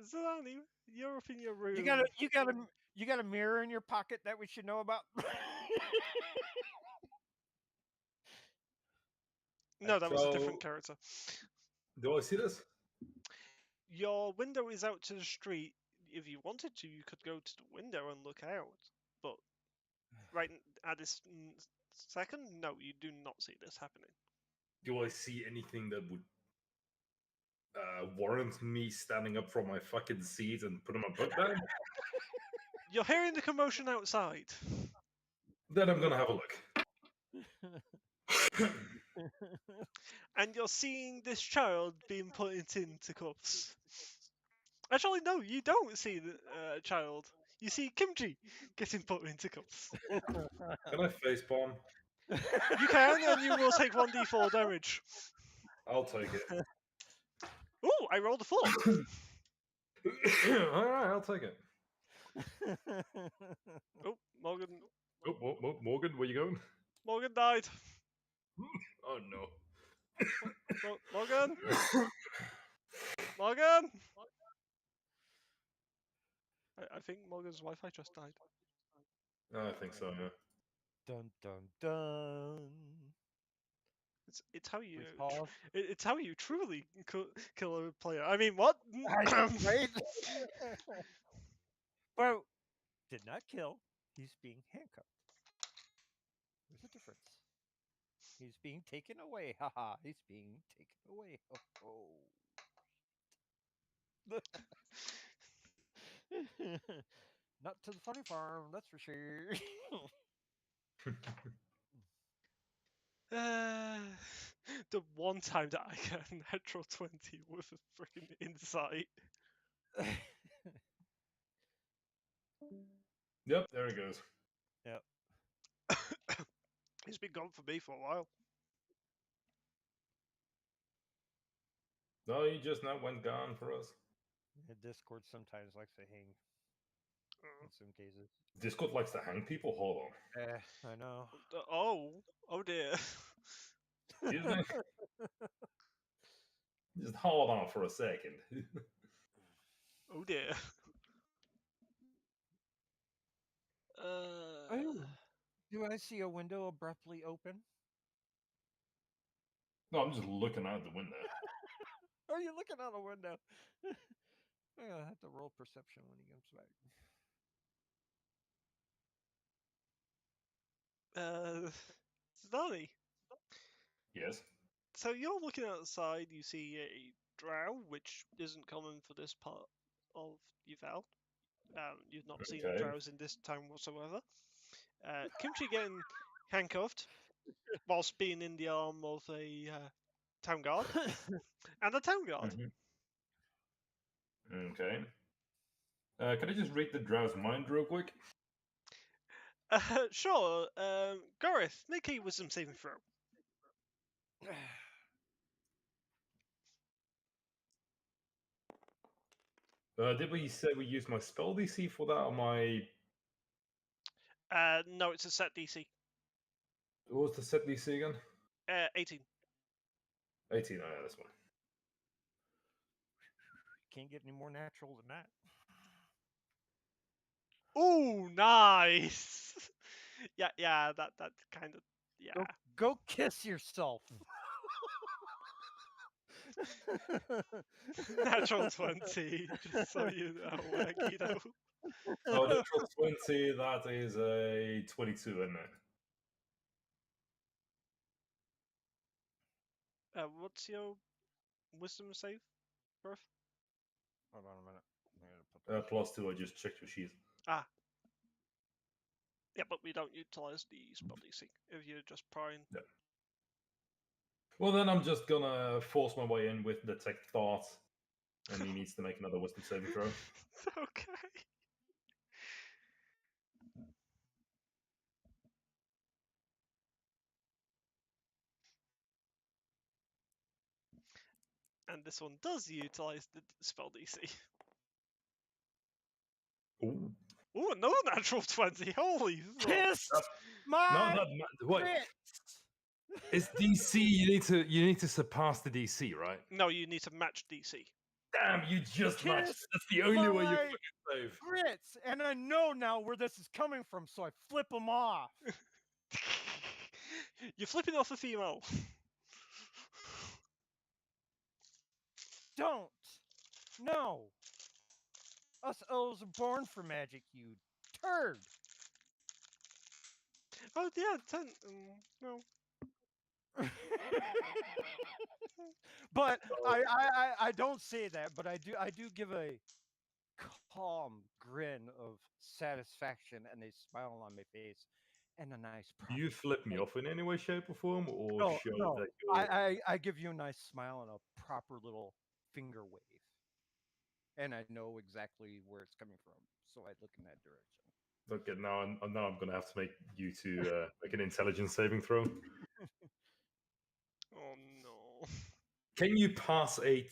Zelani, you're up in your room. You got a mirror in your pocket that we should know about? No, that was a So- different character. Do I see this? Your window is out to the street. If you wanted to, you could go to the window and look out. But at this second, no, you do not see this happening. Do I see anything that would warrant me standing up from my fucking seat and putting my book down? You're hearing the commotion outside. Then I'm gonna have a look. And you're seeing this child being put into cuffs. Actually, no, you don't see the child. You see Kimchi getting put into cuffs. Can I facepalm? You can, and you will take 1d4 damage. I'll take it. Ooh, I rolled a 4. Alright, I'll take it. Oh, Morgan Morgan, where you going? Morgan died. Oh no. Morgan? Morgan? I think Morgan's Wi-Fi just died. I think so, yeah. Dun dun dun. It's how you Please pause. it's how you truly kill a player. I mean, what? Right? Well, did not kill. He's being handcuffed. There's a difference. He's being taken away. Haha. He's being taken away. Oh. Not to the funny farm, that's for sure. The one time that I get a natural 20 with a freaking insight. Yep, there it goes. Yep. He's been gone for me for a while. No, he just now went gone for us. Discord sometimes likes to hang in some cases. Discord likes to hang people? Hold on. I know. Oh dear. Excuse me? Just hold on for a second. Oh dear. Oh, do I see a window abruptly open? No, I'm just looking out the window. Are you looking out a window? I'm gonna have to roll perception when he comes back. Znani. Yes. So you're looking outside, you see a drow, which isn't common for this part of Yvel. You've not seen Okay. drows in this town whatsoever. Kimchi getting handcuffed whilst being in the arm of a town guard. And a town guard. Mm-hmm. Okay. Can I just read the drow's mind real quick? Sure. Gareth, make a wisdom saving throw. Did we say we used my spell DC for that, or my... No, it's a set DC. What was the set DC again? 18. 18, oh yeah, that's one. Can't get any more natural than that. Ooh, nice. yeah, that kind of, yeah. Go kiss yourself. Natural 20, just so you know, Guido. Oh, natural 20, that is a 22, isn't it? What's your wisdom save, Gareth? Hold on a minute. I'm gonna put +2, I just checked your sheet. Ah. Yeah, but we don't utilize the spell DC if you're just prying. Yep. Well, then I'm just gonna force my way in with detect thought, and he needs to make another wisdom saving throw. Okay. And this one does utilize the spell DC. Ooh. Ooh, another natural 20. Holy fuck. Kiss No, my wait. crit. It's DC. You need to surpass the DC, right? No, you need to match DC. Damn, you just matched. Kiss That's the only way you my fucking save. crits, and I know now where this is coming from, so I flip them off. You're flipping off a female. Don't. No. Us elves are born for magic, you turd. Oh yeah, 10. No. But I don't say that, but I do give a calm grin of satisfaction and a smile on my face and a nice Do you flip me off in any way, shape, or form, or No, show no. that you're? I give you a nice smile and a proper little finger wave. And I know exactly where it's coming from, so I look in that direction. Okay, now I'm gonna have to make you two make an intelligence saving throw. Oh no. Can you pass a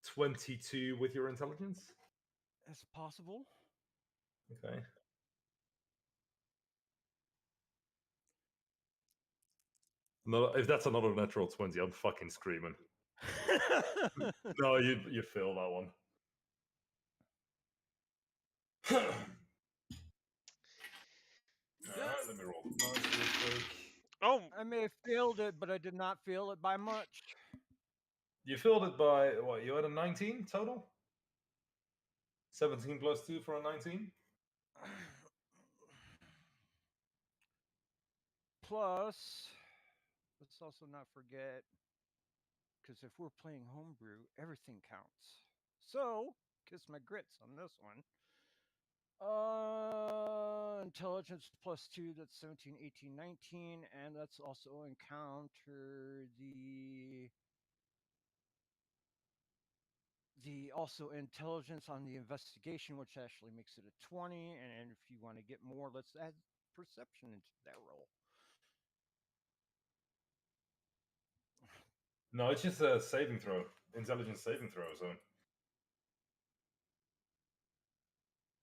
22 with your intelligence? It's possible. Okay. No, if that's another natural 20, I'm fucking screaming. No, you fail that one. Alright, let me roll the dice real quick. Oh, I may have failed it, but I did not fail it by much. You failed it by what? You had a 19 total? 17 plus 2 for a 19? Plus, let's also not forget, because if we're playing homebrew, everything counts. So, kiss my grits on this one. Intelligence plus 2, that's 17, 18, 19, and let's also encounter the also intelligence on the investigation, which actually makes it a 20, and if you want to get more, let's add perception into that roll. No, it's just a saving throw. Intelligence saving throw, so.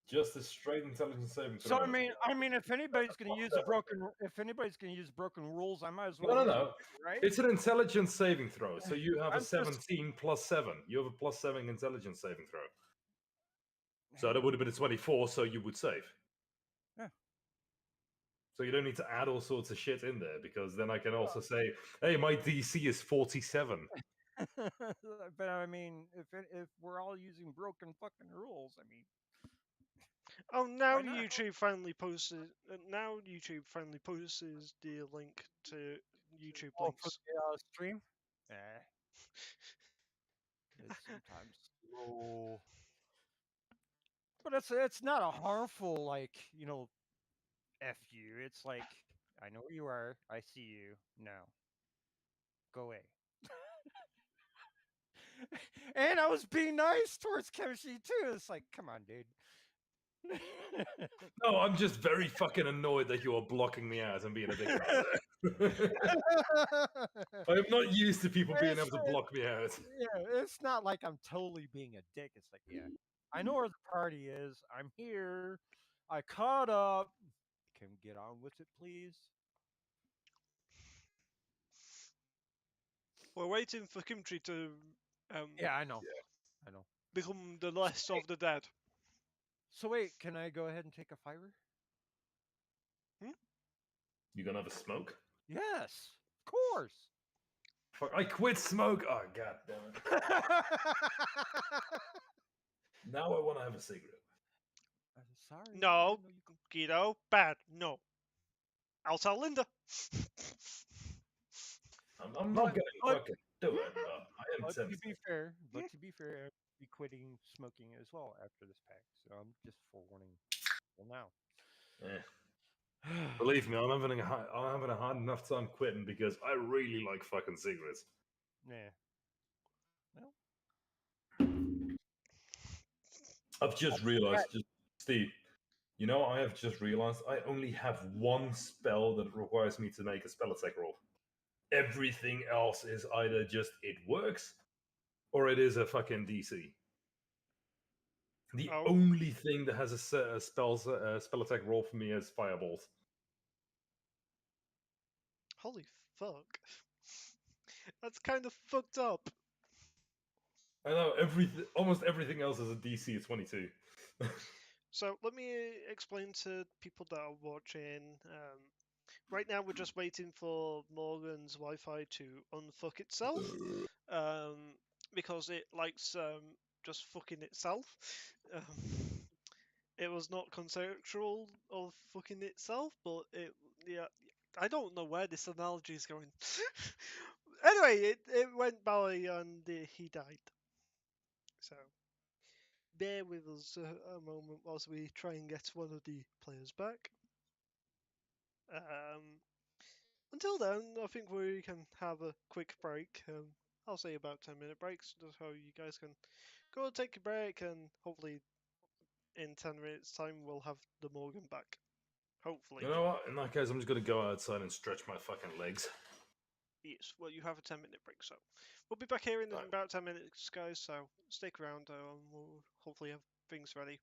Just a straight intelligence saving throw. So I mean, if anybody's going to use broken rules, I might as well. No, use no. it, right? It's an intelligence saving throw. So you have I'm a just- 17 plus 7. You have a plus 7 intelligence saving throw. So that would have been a 24, so you would save. Yeah. So you don't need to add all sorts of shit in there, because then I can also say, hey, my DC is 47. But I mean, if we're all using broken fucking rules, I mean, oh! Now Why not? YouTube finally posted. Now YouTube finally posts the link to YouTube for links. the stream. It's sometimes slow, but it's not a harmful f you. It's like I know where you are. I see you. No, go away. And I was being nice towards chemistry too. It's like, come on, dude. No, I'm just very fucking annoyed that you are blocking me out and being a dick about it. I am not used to people being able to block me out. Yeah, it's not like I'm totally being a dick. It's like, yeah, I know where the party is. I'm here. I caught up. Can we get on with it, please? We're waiting for Kimchi to Yeah, I know. I know. become the last of the dead. So wait, can I go ahead and take a fiver? You gonna have a smoke? Yes, of course. Fuck, I quit smoke. Oh, god damn it. Now I want to have a cigarette. Sorry. No, Guido, bad. No. I'll tell Linda. I'm not gonna but- fucking do it. I am But to sensitive. be fair, I'll be quitting smoking as well after this pack. So I'm just forewarning people now. Believe me, I'm having a hard enough time quitting because I really like fucking cigarettes. Nah. Well, I've just realized, Steve, you know, I have just realized I only have one spell that requires me to make a spell attack roll. Everything else is either just it works or it is a fucking DC. The Oh. only thing that has a spell attack roll for me is fireballs. Holy fuck. That's kind of fucked up. I know almost everything else is a DC of 22. So let me explain to people that are watching. Right now we're just waiting for Morgan's Wi-Fi to unfuck itself, because it likes just fucking itself. It was not conceptual of fucking itself, but yeah, I don't know where this analogy is going. Anyway, it went by and he died. So bear with us a moment whilst we try and get one of the players back. Until then, I think we can have a quick break. I'll say about 10-minute breaks, just so you guys can go take a break, and hopefully in 10 minutes time we'll have the Morgan back. Hopefully. You know what? In that case, I'm just gonna go outside and stretch my fucking legs. Yes, well, you have a 10-minute break, so we'll be back here in Right. about 10 minutes, guys, so stick around, and we'll hopefully have things ready.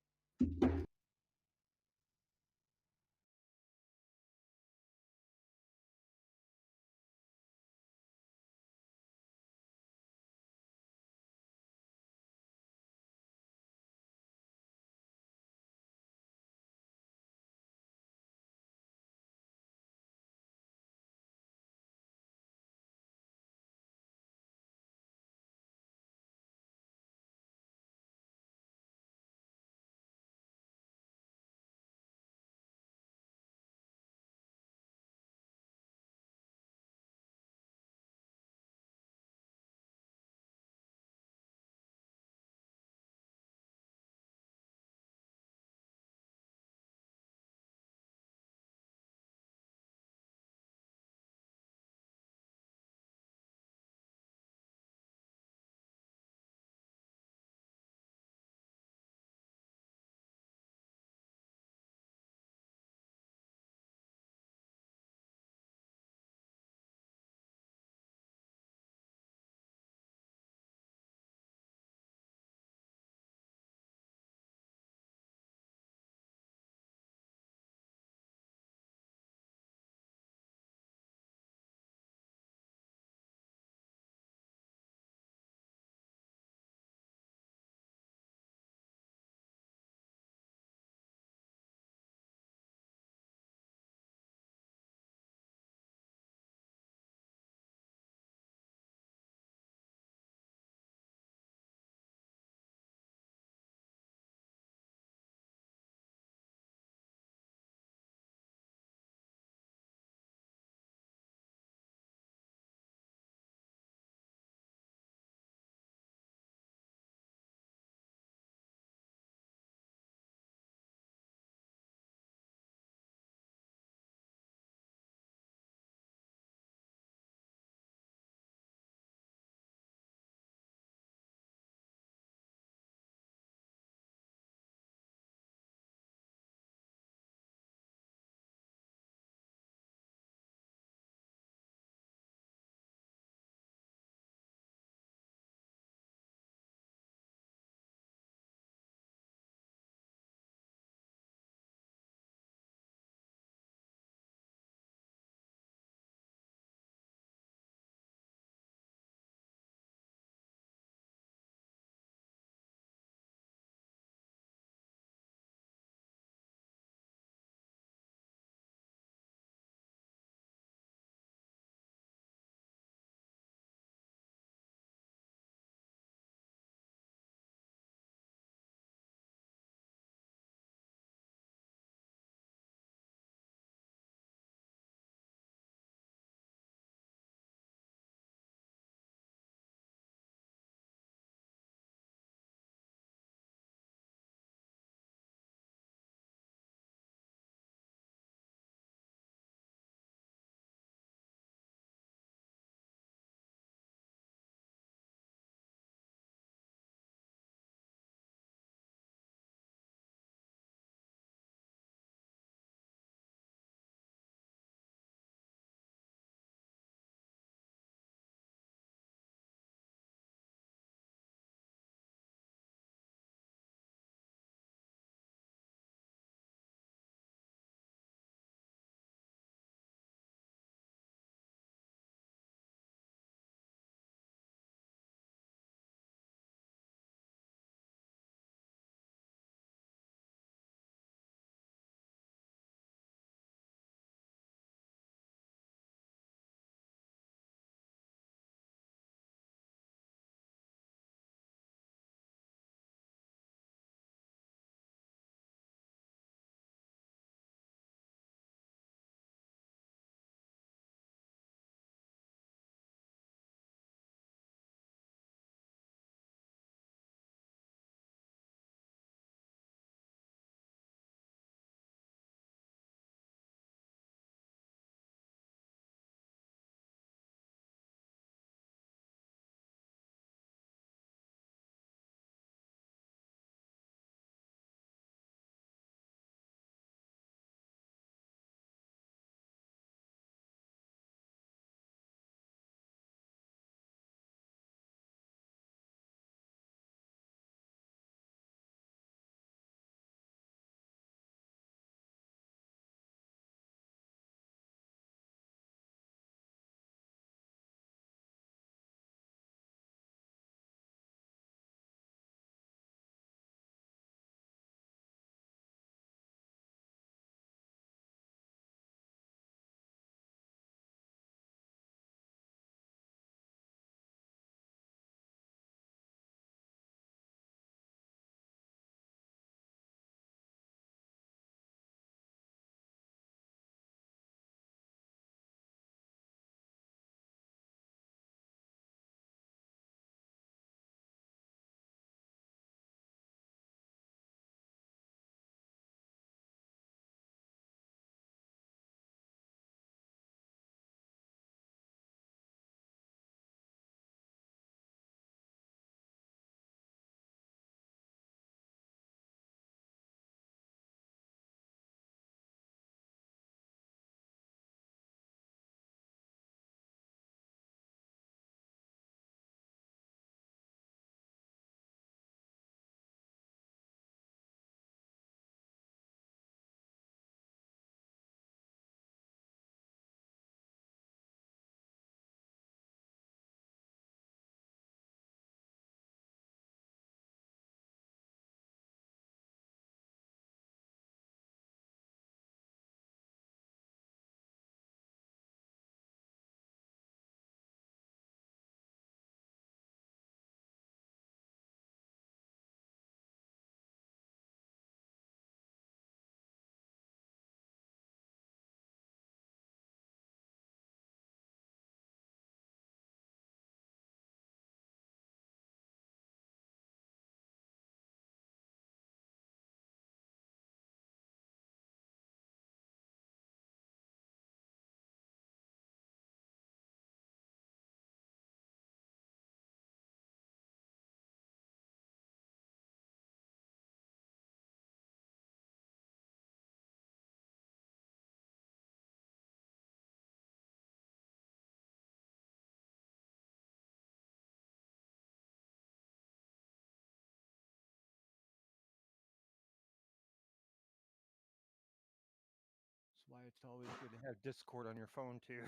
It's always good to have Discord on your phone too.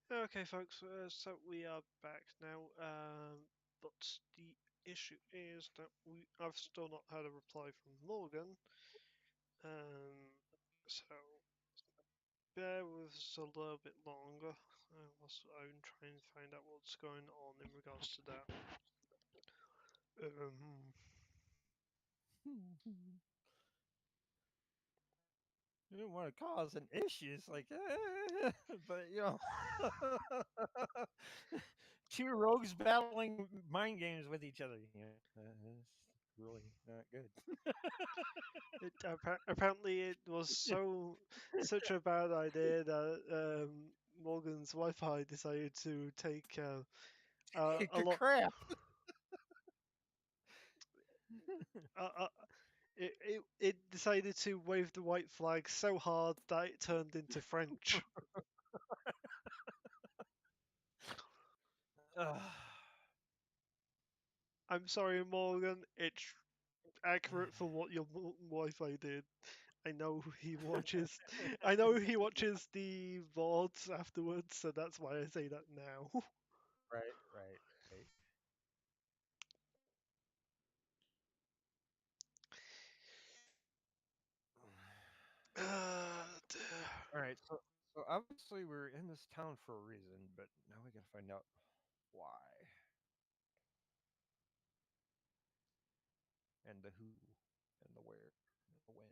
Okay, folks, so we are back now, but the issue is that I've still not had a reply from Morgan, so bear with us a little bit longer whilst I'm trying to find out what's going on in regards to that. You don't want to cause an issue. It's like, but two rogues battling mind games with each other. It's really not good. Apparently, it was such a bad idea that Morgan's Wi-Fi decided to take a Take a lot. crap. It decided to wave the white flag so hard that it turned into French. I'm sorry, Morgan. It's accurate for what your Wi-Fi did. I know he watches. I know he watches the VODs afterwards, so that's why I say that now. Right. All right. So obviously we're in this town for a reason, but now we gotta find out why and the who and the where and the when.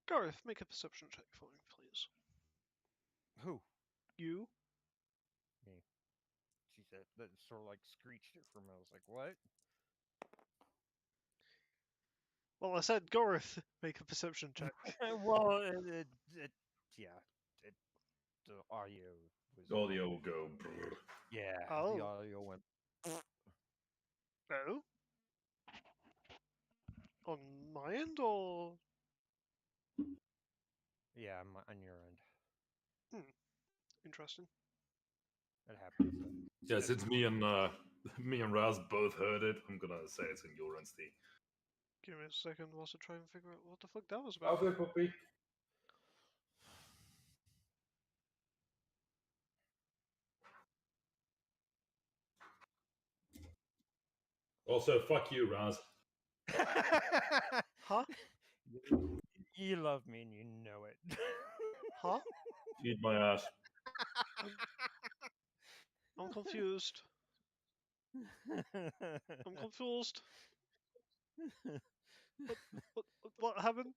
Gareth, make a perception check for me, please. Who? You? Me. She said that sort of like screeched it for me. I was like, what? Well, I said Gareth, make a perception check. Well, yeah, the audio was. Audio will go. Brr. Yeah, Oh. the audio went. No? On my end, or? Yeah, on your end. Interesting. It happens. Yeah, since me and Raz both heard it, I'm gonna say it's in your end, Steve. Give me a second whilst I try and figure out what the fuck that was about. Okay, puppy. Also, fuck you, Raz. Huh? You love me and you know it. Huh? Eat my ass. I'm confused. I'm confused. What happened?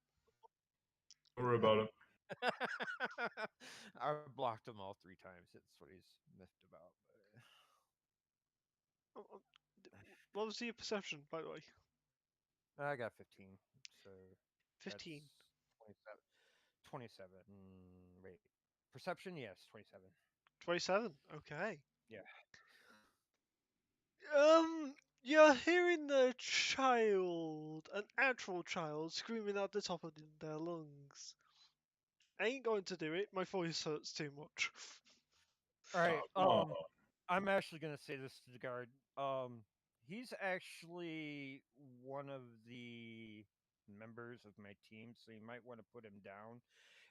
Don't worry about it. I blocked him all 3 times. That's what he's miffed about. Oh, oh, What was your perception, by the way? But I got 15, so 15. that's 27. 27. Wait, perception? Yes, 27. 27. Okay. Yeah. You're hearing the child, an actual child, screaming at the top of their lungs. I ain't going to do it. My voice hurts too much. All right. Oh, I'm actually gonna say this to the guard. He's actually one of the members of my team, so you might want to put him down.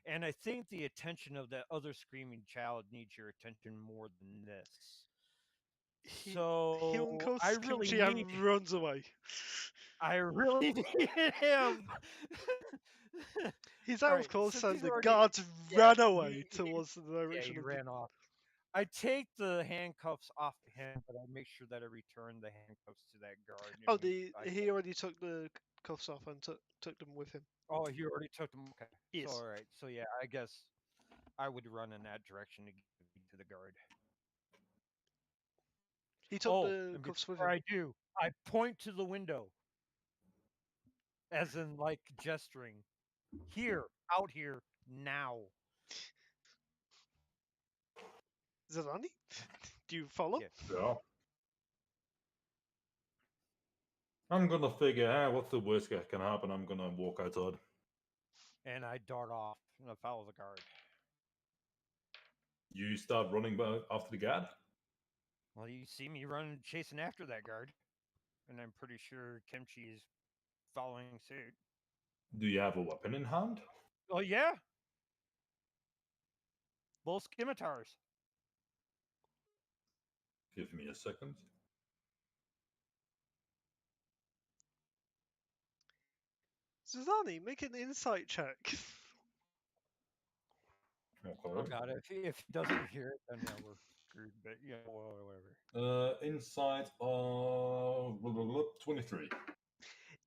And I think the attention of that other screaming child needs your attention more than this. He So uncovers Kimchi and runs away. I really need him. He's All out right, of course, since and he's the already- guards yeah, ran away he- towards the Yeah, direction he of ran off. I take the handcuffs off him, but I make sure that I return the handcuffs to that guard. Oh, I he already took the cuffs off and took them with him. Oh, you already took them. Okay. Yes. So, all right. So yeah, I guess I would run in that direction to give me to the guard. He took Oh, the and cuffs with before him. I do, I point to the window, as in like gesturing. Here, out here, now. Zidani, do you follow? Yes. yeah. I'm gonna figure out what's the worst that can happen. I'm gonna walk outside. And I dart off and I follow the guard. You start running after the guard. Well, you see me running, chasing after that guard, and I'm pretty sure Kimchi is following suit. Do you have a weapon in hand? Oh yeah, both scimitars. Give me a second. Zidani, make an insight check. Oh Okay. god, if he doesn't hear it, then yeah, we're screwed. But yeah, well, whatever. Inside of 23.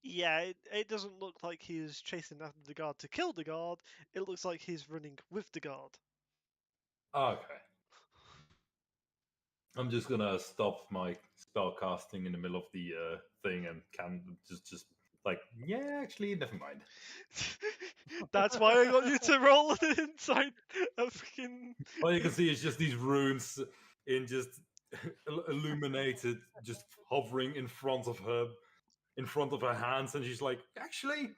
Yeah, it doesn't look like he's chasing after the guard to kill the guard. It looks like he's running with the guard. Okay. I'm just gonna stop my spell casting in the middle of the thing and can just like, yeah, actually, never mind. That's why I got you to roll inside a freaking. All you can see is just these runes in just illuminated, just hovering in front of her hands, and she's like, actually,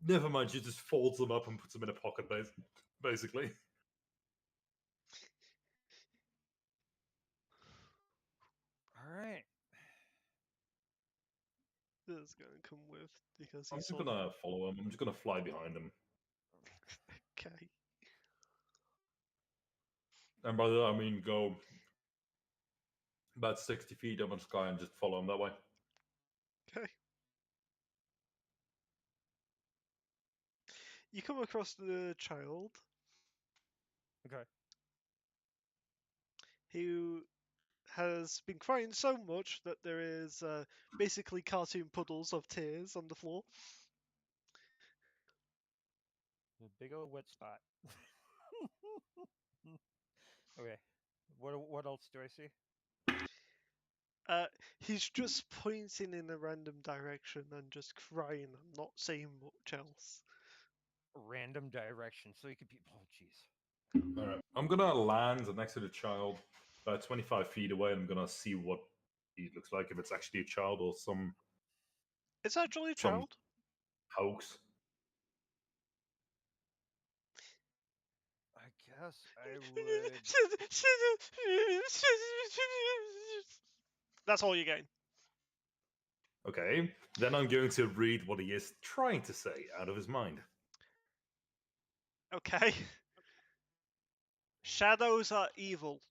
never mind. She just folds them up and puts them in a pocket, basically. All right. That's gonna come with because I'm he's just gonna follow him. I'm just gonna fly behind him. Okay. And by that I mean go about 60 feet up in the sky and just follow him that way. Okay. You come across the child Okay. who has been crying so much that there is basically cartoon puddles of tears on the floor. A big old wet spot. Okay. What else do I see? He's just pointing in a random direction and just crying and not saying much else. Random direction, so you could be. Oh, jeez. All right. I'm gonna land next to the child, about 25 feet away. And I'm gonna see what he looks like. If it's actually a child or some It's actually a Some- child. hoax. I guess I would. That's all you gain. Okay. Then I'm going to read what he is trying to say out of his mind. Okay. Shadows are evil.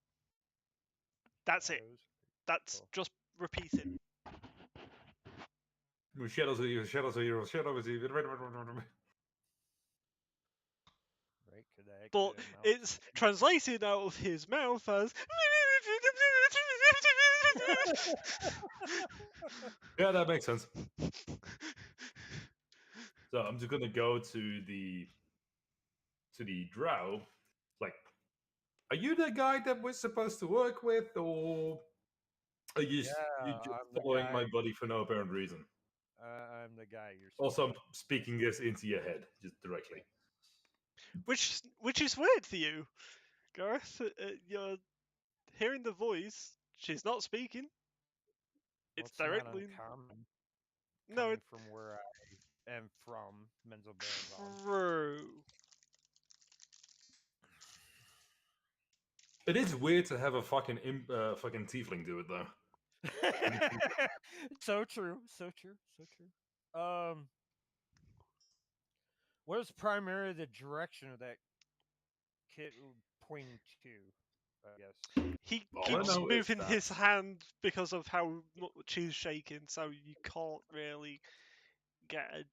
That's it. Shadows. That's Cool. just repeating. Shadows are evil, shadows are evil, shadows are evil. right? But it's translated out of his mouth as. Yeah, that makes sense. So I'm just gonna go to the drow. Like, are you the guy that we're supposed to work with, or are you Yeah, just I'm the following guy. my buddy for no apparent reason? I'm the guy you're. Also, I'm speaking this into your head just directly. Which is weird for you, Gareth. You're hearing the voice. She's not speaking. Well, It's not directly. uncommon. No, Coming it's from where I am from, Menzel Baron. true. It is weird to have a fucking fucking tiefling do it though. So true, so true, so true. What is primarily the direction of that kid pointing to? I guess. He All I keeps know is moving his that- hand because of how much he's shaking, so you can't really get a.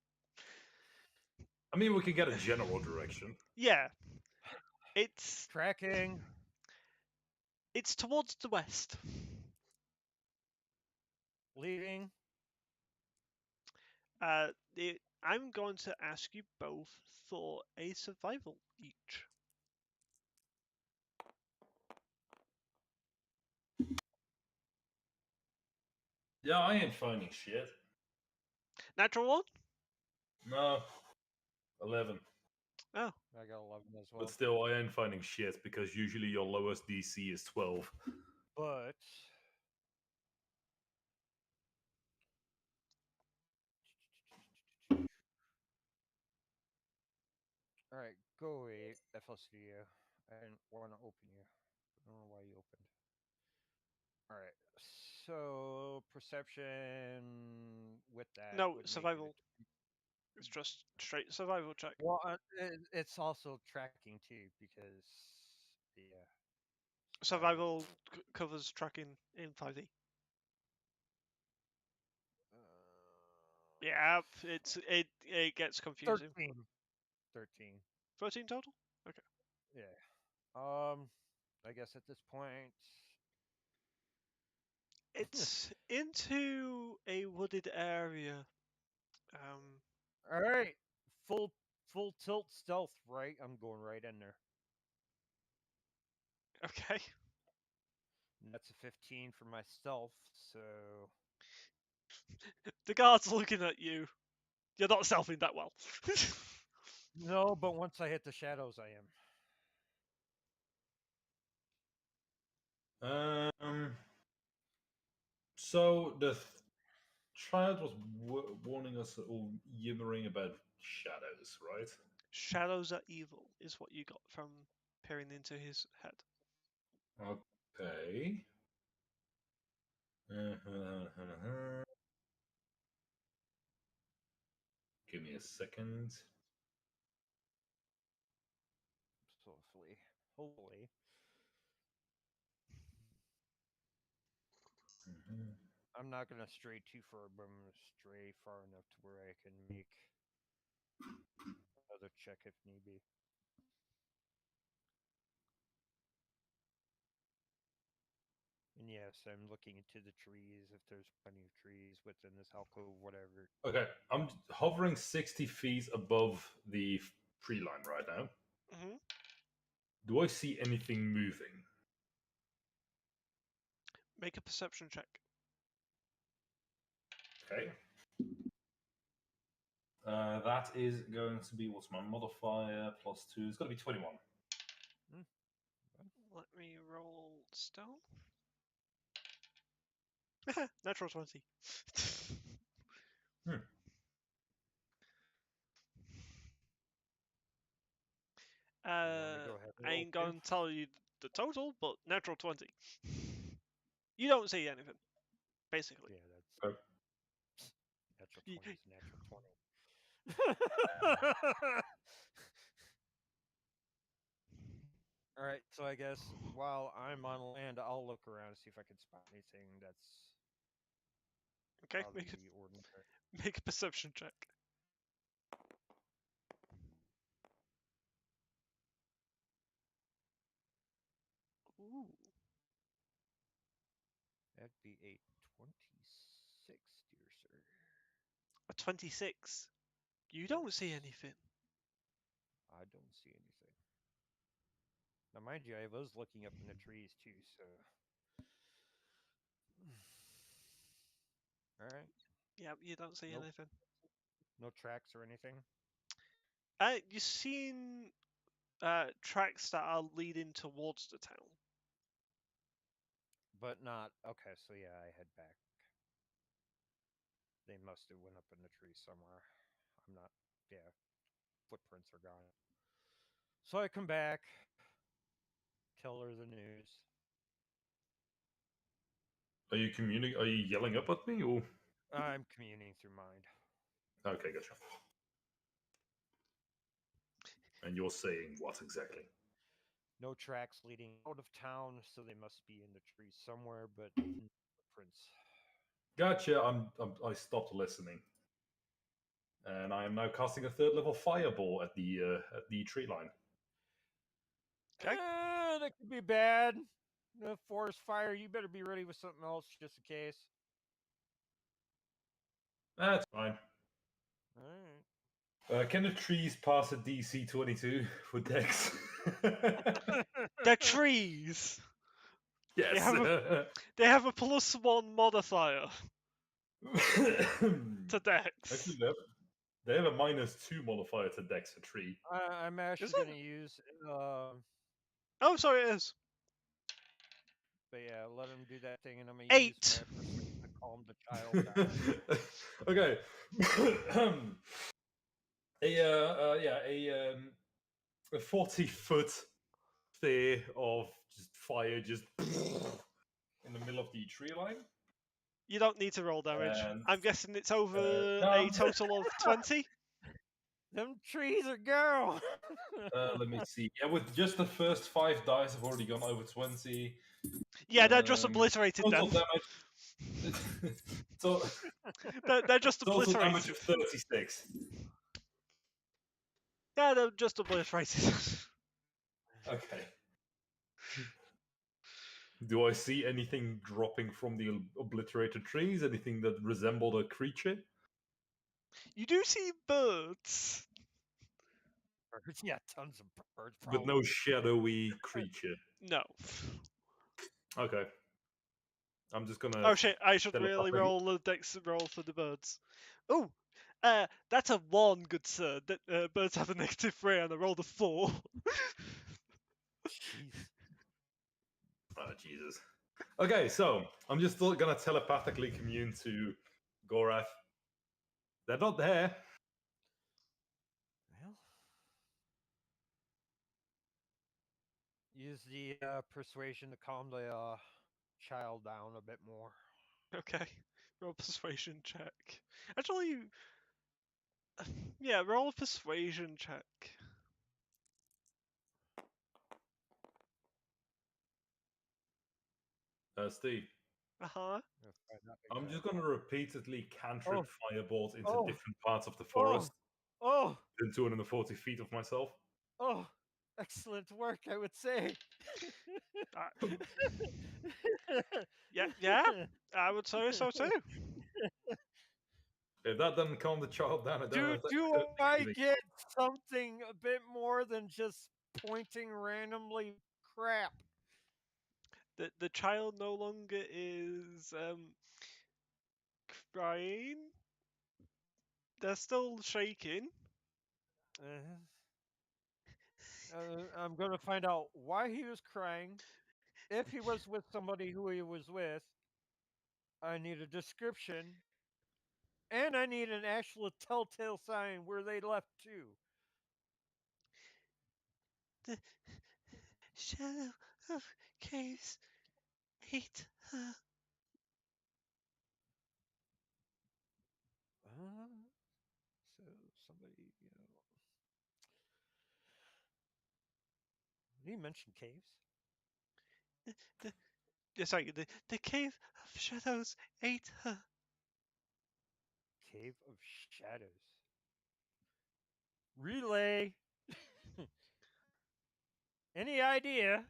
I mean, we can get a general direction. Yeah, it's Tracking. it's towards the west. Leaving. I'm going to ask you both for a survival each. Yeah, I ain't finding shit. Natural one? No, 11. Oh, I got 11 as well. But still, I ain't finding shit because usually your lowest DC is 12. But all right, go away, FL Studio. I didn't want to open you. I don't know why you opened. All right, so perception with that. no, would make it a- survival. It's just straight survival check. Well, it's also tracking too because yeah. Survival covers tracking in 5e. Yeah, it gets confusing. 13. 13. 13 total? Okay. Yeah. I guess at this point. It's into a wooded area. All right. Full tilt stealth, right? I'm going right in there. Okay. And that's a 15 for my stealth, so The guard's looking at you. You're not stealthing that well. no, but once I hit the shadows I am. So the child was warning us all yimmering about shadows, right? Shadows are evil, is what you got from peering into his head. Okay. Give me a second. Hopefully. I'm not gonna stray too far, but I'm gonna stray far enough to where I can make another check if need be. And yes, I'm looking into the trees if there's plenty of trees within this alcove, whatever. Okay, I'm hovering 60 feet above the tree line right now. Mm-hmm. Do I see anything moving? Make a perception check. Okay. That is going to be, what's my modifier? +2. It's going to be 21. Let me roll stealth. Natural 20. Go ahead and I ain't roll going to tell you the total, but natural 20. You don't see anything, basically. Yeah, that's Okay. natural 20 is natural 20. All right, so I guess while I'm on land, I'll look around and see if I can spot anything that's Okay, out of make the ordinary. make a perception check. Ooh. That'd be a 26, dear sir. A 26. You don't see anything. I don't see anything. Now, mind you, I was looking up in the trees too, so. Alright. Yeah, you don't see Nope. anything. No tracks or anything? You've seen tracks that are leading towards the town. But not. Okay, so yeah, I head back. They must have went up in the tree somewhere. I'm not. Yeah, footprints are gone. So I come back, tell her the news. Are you Are you yelling up at me, or? I'm communing through mind. Okay, gotcha. And you're saying what exactly? No tracks leading out of town, so they must be in the trees somewhere, but no footprints. Gotcha. I stopped listening, and I am now casting a 3rd level fireball at the tree line. Okay. That could be bad. The forest fire. You better be ready with something else just in case. That's fine. All right. Can the trees pass a DC 22 for Dex? They're trees. Yes. They have a +1 modifier to Dex. Actually, they have a -2 modifier to Dex for tree. I'm actually Is going it? to use. Oh, sorry, it is. But yeah, let him do that thing, and I'm going to use 8. my persuasion to calm the child down. Okay. A 40-foot sphere of just fire just in the middle of the tree line. You don't need to roll damage. And, I'm guessing it's over no. a total of 20. Them trees are go. Let me see. Yeah, with just the first 5 dice, I've already gone over 20. Yeah, they're just obliterated Total then. damage. So They're just total damage obliterated. of 36. Yeah, they're just obliterated. Okay. Do I see anything dropping from the obliterated trees? Anything that resembled a creature? You do see birds. Birds, yeah, tons of birds. But no shadowy creature. No. Okay. I'm just gonna. Oh shit, I should really telepathically- roll the dex roll for the birds. Oh, that's a 1, good sir. Birds have a -3 and I rolled a 4. Jeez. Oh, Jesus. Okay, so I'm just gonna telepathically commune to Gorath. They're not there. Well, use the persuasion to calm the child down a bit more. Okay, roll persuasion check. Actually, yeah, roll a persuasion check. Steve, Uh-huh. I'm just gonna repeatedly cantrip fireballs into Oh. different parts of the forest Oh, within 240 feet of myself. oh, excellent work, I would say. Yeah, I would say so too. If that doesn't calm the child down, I don't know. Do I get something a bit more than just pointing randomly crap? The child no longer is crying. They're still shaking. I'm going to find out why he was crying. If he was with somebody who he was with, I need a description. And I need an actual telltale sign where they left to. The shadow of caves ate her. So somebody, Did he mention caves? The cave of shadows ate her. Cave of Shadows. Relay. Any idea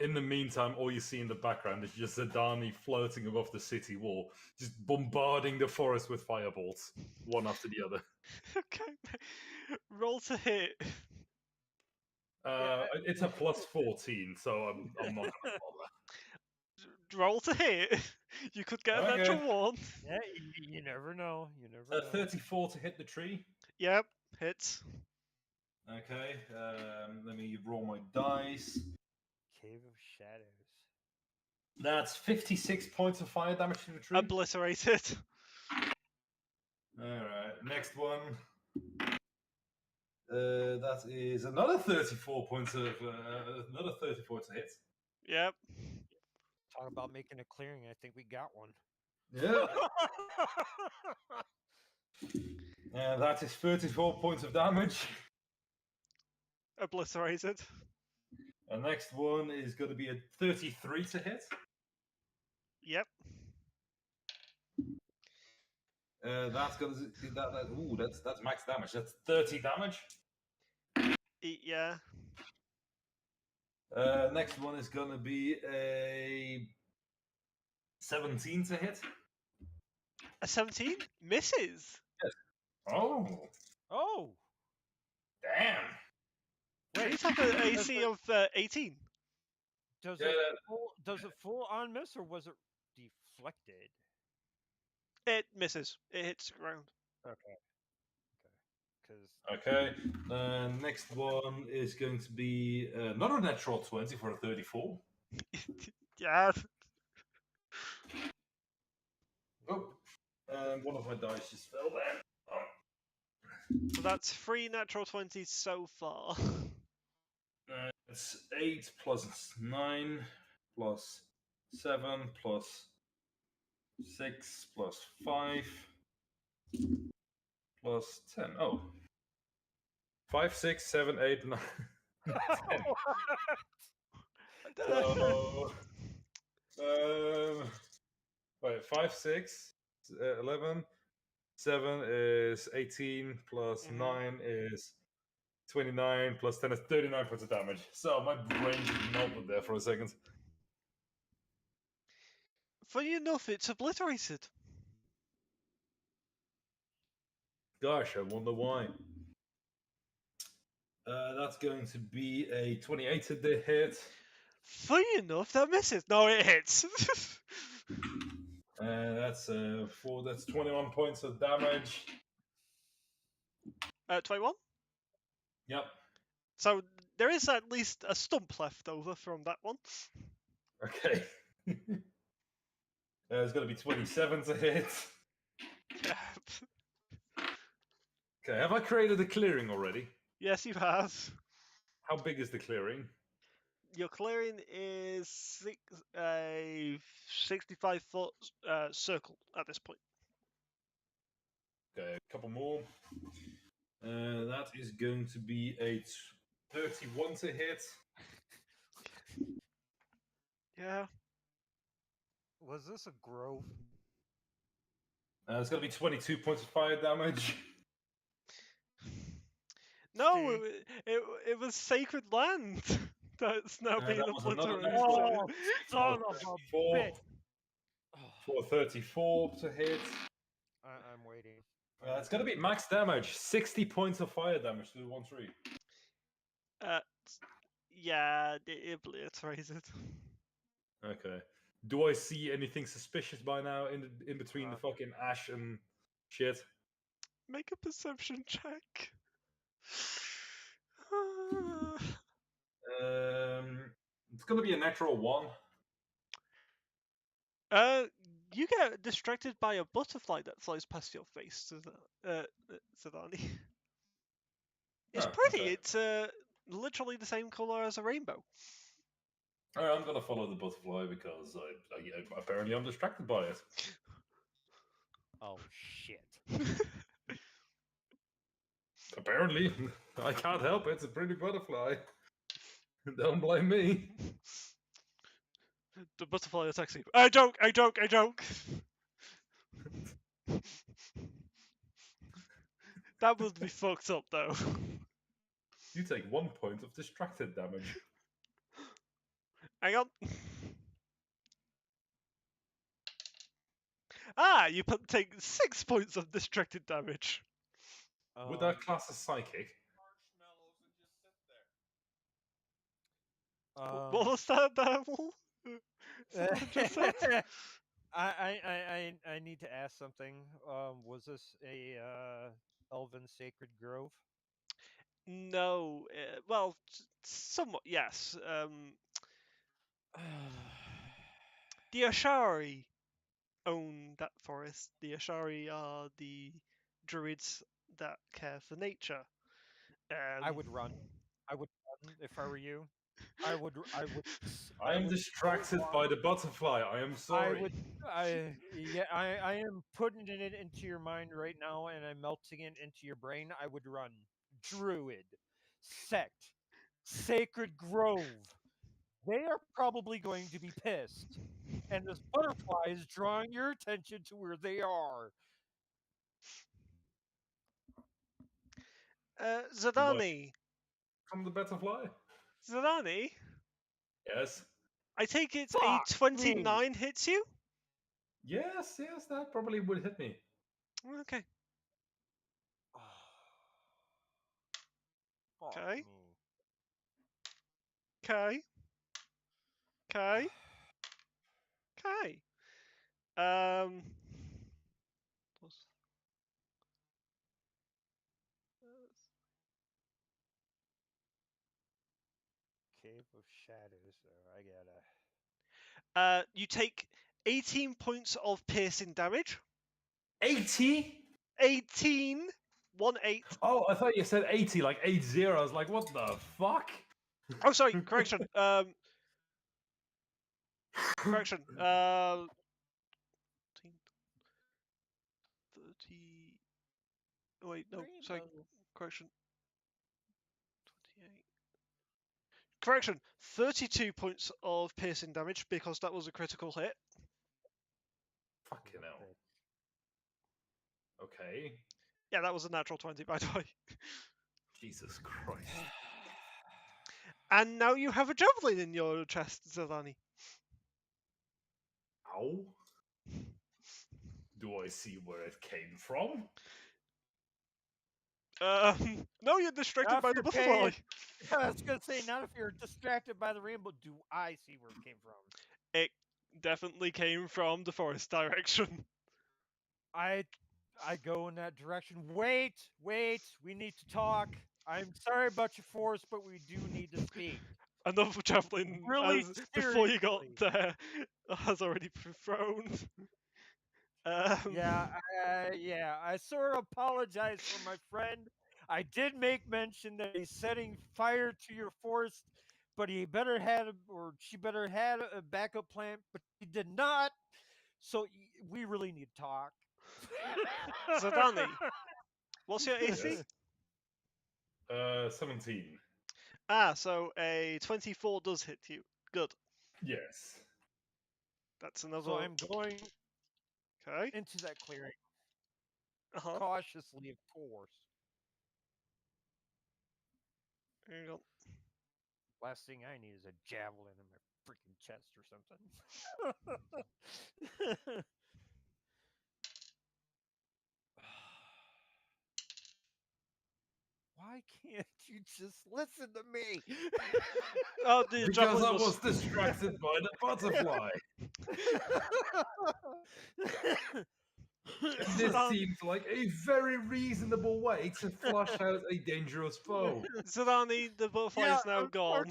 In the meantime, all you see in the background is just Zidane floating above the city wall, just bombarding the forest with firebolts, one after the other. Okay. Roll to hit. It's a plus 14, so I'm not gonna bother. Roll to hit. You could get a Okay. natural one. Yeah, you never know. You never know. 34 to hit the tree. Yep, hits. Okay, let me roll my dice. Cave of Shadows. That's 56 points of fire damage to the tree. Obliterated. Alright, next one. That is another 34 points of hit. Yep. Talk about making a clearing. I think we got one. Yeah. And that is 34 points of damage. Obliterated. And next one is going to be a 33 to hit. Yep. That's going to that's max damage. That's 30 damage. Yeah. Next one is going to be a 17 to hit. A 17 misses. Oh, Oh, damn. Please have an AC of 18. does Yeah, it full on miss or was it deflected? It misses. It hits the ground. Okay. Because Okay. Next one is going to be another natural 20 for a 34. Yeah. Oh, and one of my dice just fell there. Oh. So that's 3 natural 20s so far. It's 8 plus 9 plus 7 plus 6 plus 5 plus 10. Oh. 5, 6, 7, 8, 9, 10. So, wait, 5, 6, 11, 7 is 18, plus 9 is 29, plus 10 is 39 points of damage. So my brain just melted there for a second. Funny enough, it's obliterated. Gosh, I wonder why. That's going to be a 28 to the hit. Funny enough, that misses. No, it hits. That's 21 points of damage. 21. Yep. So there is at least a stump left over from that one. Okay. It's going to be 27 to hit. Okay, have I created a clearing already? Yes, you have. How big is the clearing? Your clearing is a 65-foot circle at this point. Okay, a couple more. That is going to be a 31 to hit. Yeah. was this a grove? It's going to be 22 points of fire damage. No, it was sacred land. That's now being that was another obliterated. natural. Oh, son of a 34 bitch! for 34 to hit. I'm waiting. It's going to be max damage. 60 points of fire damage to the 1-3. Yeah, it obliterated. Okay. Do I see anything suspicious by now in between the fucking ash and shit? Make a perception check. It's gonna be a natural 1. You get distracted by a butterfly that flies past your face, Sadani. It's pretty. Okay. It's literally the same color as a rainbow. Alright, I'm gonna follow the butterfly because I apparently I'm distracted by it. Oh shit! Apparently, I can't help it. It's a pretty butterfly. Don't blame me. The butterfly attacks you. I joke. That would be fucked up, though. You take 1 point of distracted damage. Hang on. You take 6 points of distracted damage. Would that class as psychic? What was that, Devil? Someone just said? I need to ask something. Was this a Elven Sacred Grove? No. Well, somewhat, yes. The Ashari own that forest. The Ashari are the druids that care for nature. I would run. I would run if I were you. I would. I am distracted by the butterfly. I am sorry. I am putting it into your mind right now, and I'm melting it into your brain. I would run. Druid, sect, sacred grove. They are probably going to be pissed, and this butterfly is drawing your attention to where they are. Zadani. From the butterfly? Zadani? Yes. I take it Fuck a me. 29 hits you? Yes, that probably would hit me. Okay. Fuck Okay. me. Okay. Okay. Okay. Um. Cave of Shadows. So I gotta. You take 18 points of piercing damage. 80? 18. 1-8. Oh, I thought you said 80, like 80. I was like, what the fuck? Oh, sorry. Correction. Correction. 30. Oh, wait, no. Sorry. Correction. 28. Correction. 32 points of piercing damage because that was a critical hit. Fucking hell. Okay. Yeah, that was a natural 20, by the way. Jesus Christ. And now you have a javelin in your chest, Zelani. Ow. Do I see where it came from? No, you're distracted Not by if the you're butterfly. I was gonna say, not if you're distracted by the rainbow. Do I see where it came from? It definitely came from the forest direction. I go in that direction. Wait, we need to talk. I'm sorry about your force, but we do need to speak. Another javelin, Really, before you got seriously. there, has already been thrown. Yeah, I sort of apologize for my friend. I did make mention that he's setting fire to your forest, but he better had or she better had a backup plan, but he did not. So we really need to talk. Zadani, what's your AC? Yes. 17. So a 24 does hit you. Good. Yes. That's another. So I'm going Okay. into that clearing Uh-huh. cautiously, of course. Hang on. Last thing I need is a javelin in my freaking chest or something. Why can't you just listen to me? Oh, the Because javelin I was distracted by the butterfly. This seems like a very reasonable way to flush out a dangerous foe. Zadani, the butterfly is now gone.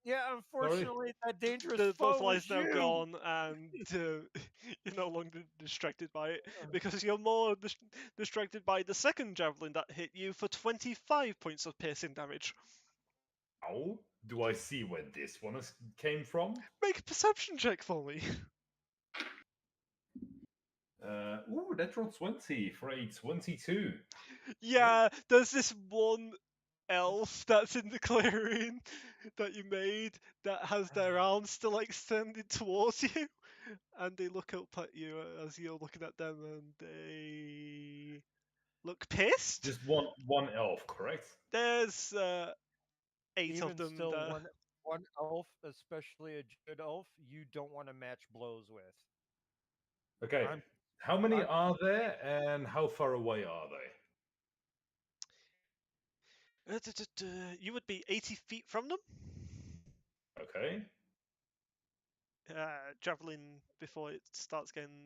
Unfortunately, that dangerous The foe butterfly is is now you. gone, and you're no longer distracted by it because you're more distracted by the second javelin that hit you for 25 points of piercing damage. How do I see where this one came from? Make a perception check for me. That's roll 20 for a 22. Yeah, there's this one elf that's in the clearing that you made that has their arms still extended towards you, and they look up at you as you're looking at them, and they look pissed. Just one elf, correct? There's 8 Even of them still, there. one elf, especially a good elf, you don't want to match blows with. Okay. I'm- How many I'm- are there, and how far away are they? You would be 80 feet from them. Okay. Javelin before it starts getting.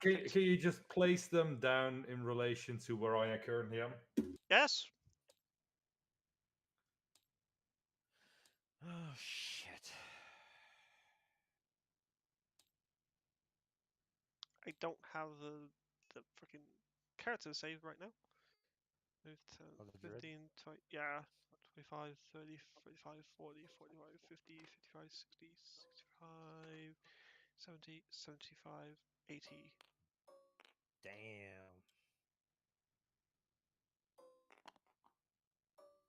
Can you just place them down in relation to where I currently am? Yes. Oh shit! I don't have the freaking character save right now. Move to Oh, the druid? 15, 20, yeah, 25, 30, 35, 40, 45, 50, 55, 60, 65, 70, 75, 80. Damn.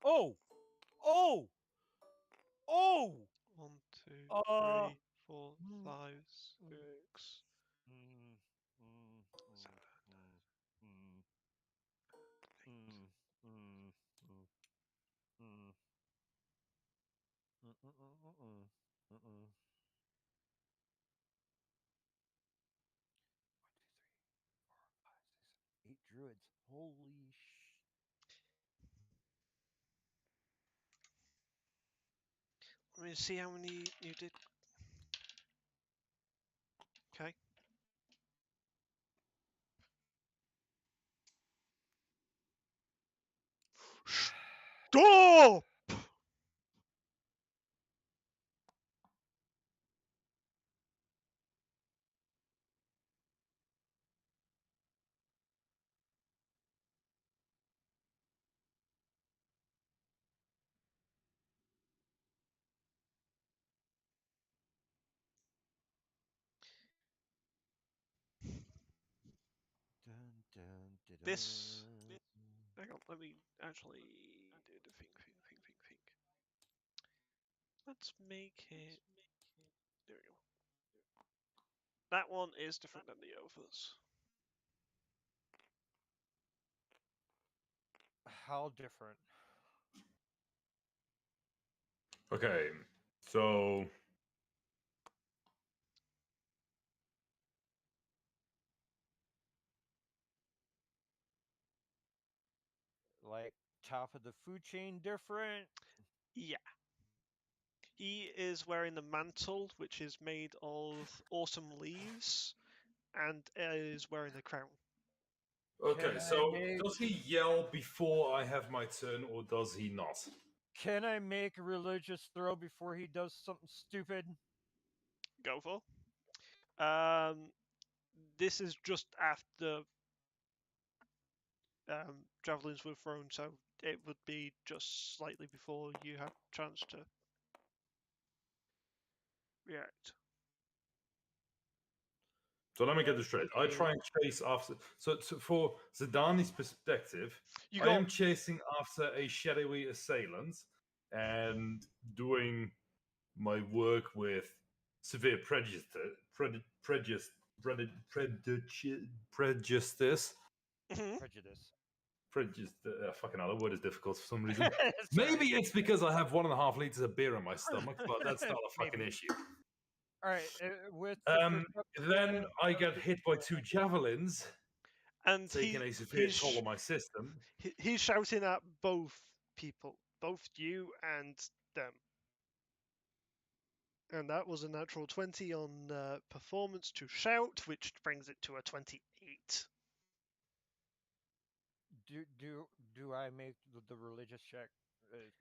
Oh! Oh! Oh! 1, 2, Uh, 3, 4, mm, 5, mm. 6, Mm, mm, 7. mm, mm, mm, mm, mm, mm. Mm-mm-mm-mm-mm. Mm-mm. 1, 2, 3, 4, 5, 6, 8 druids. Holy sh! Let me see how many you did. Okay. Stop! Dun, dun, dun, This. dun. Hang on, let me actually do the thing. Let's make it. There we go. That one is different than the others. How different? Okay. So Like top of the food chain different? Yeah. He is wearing the mantle, which is made of autumn leaves, and is wearing the crown. okay, Can I so make does he yell before I have my turn, or does he not? Can I make a religious throw before he does something stupid? Go for. This is just after javelins were thrown, so it would be just slightly before you have chance to react. So let me get this straight. I Okay. try and chase after. So for Zidani's perspective, You I got am chasing after a shadowy assailant and doing my work with severe prejudice, prejudice, prejudice, Prejudice. prejudice. Fucking hell, that word is difficult for some reason. It's Maybe alright. it's because I have 1.5 liters of beer in my stomach, but that's not a fucking Maybe. issue. All right, with the Then I get perception- hit by 2 javelins, and taking a severe toll on my system. he's shouting at both people, both you and them. And that was a natural 20 on performance to shout, which brings it to a 28. Do I make the religious check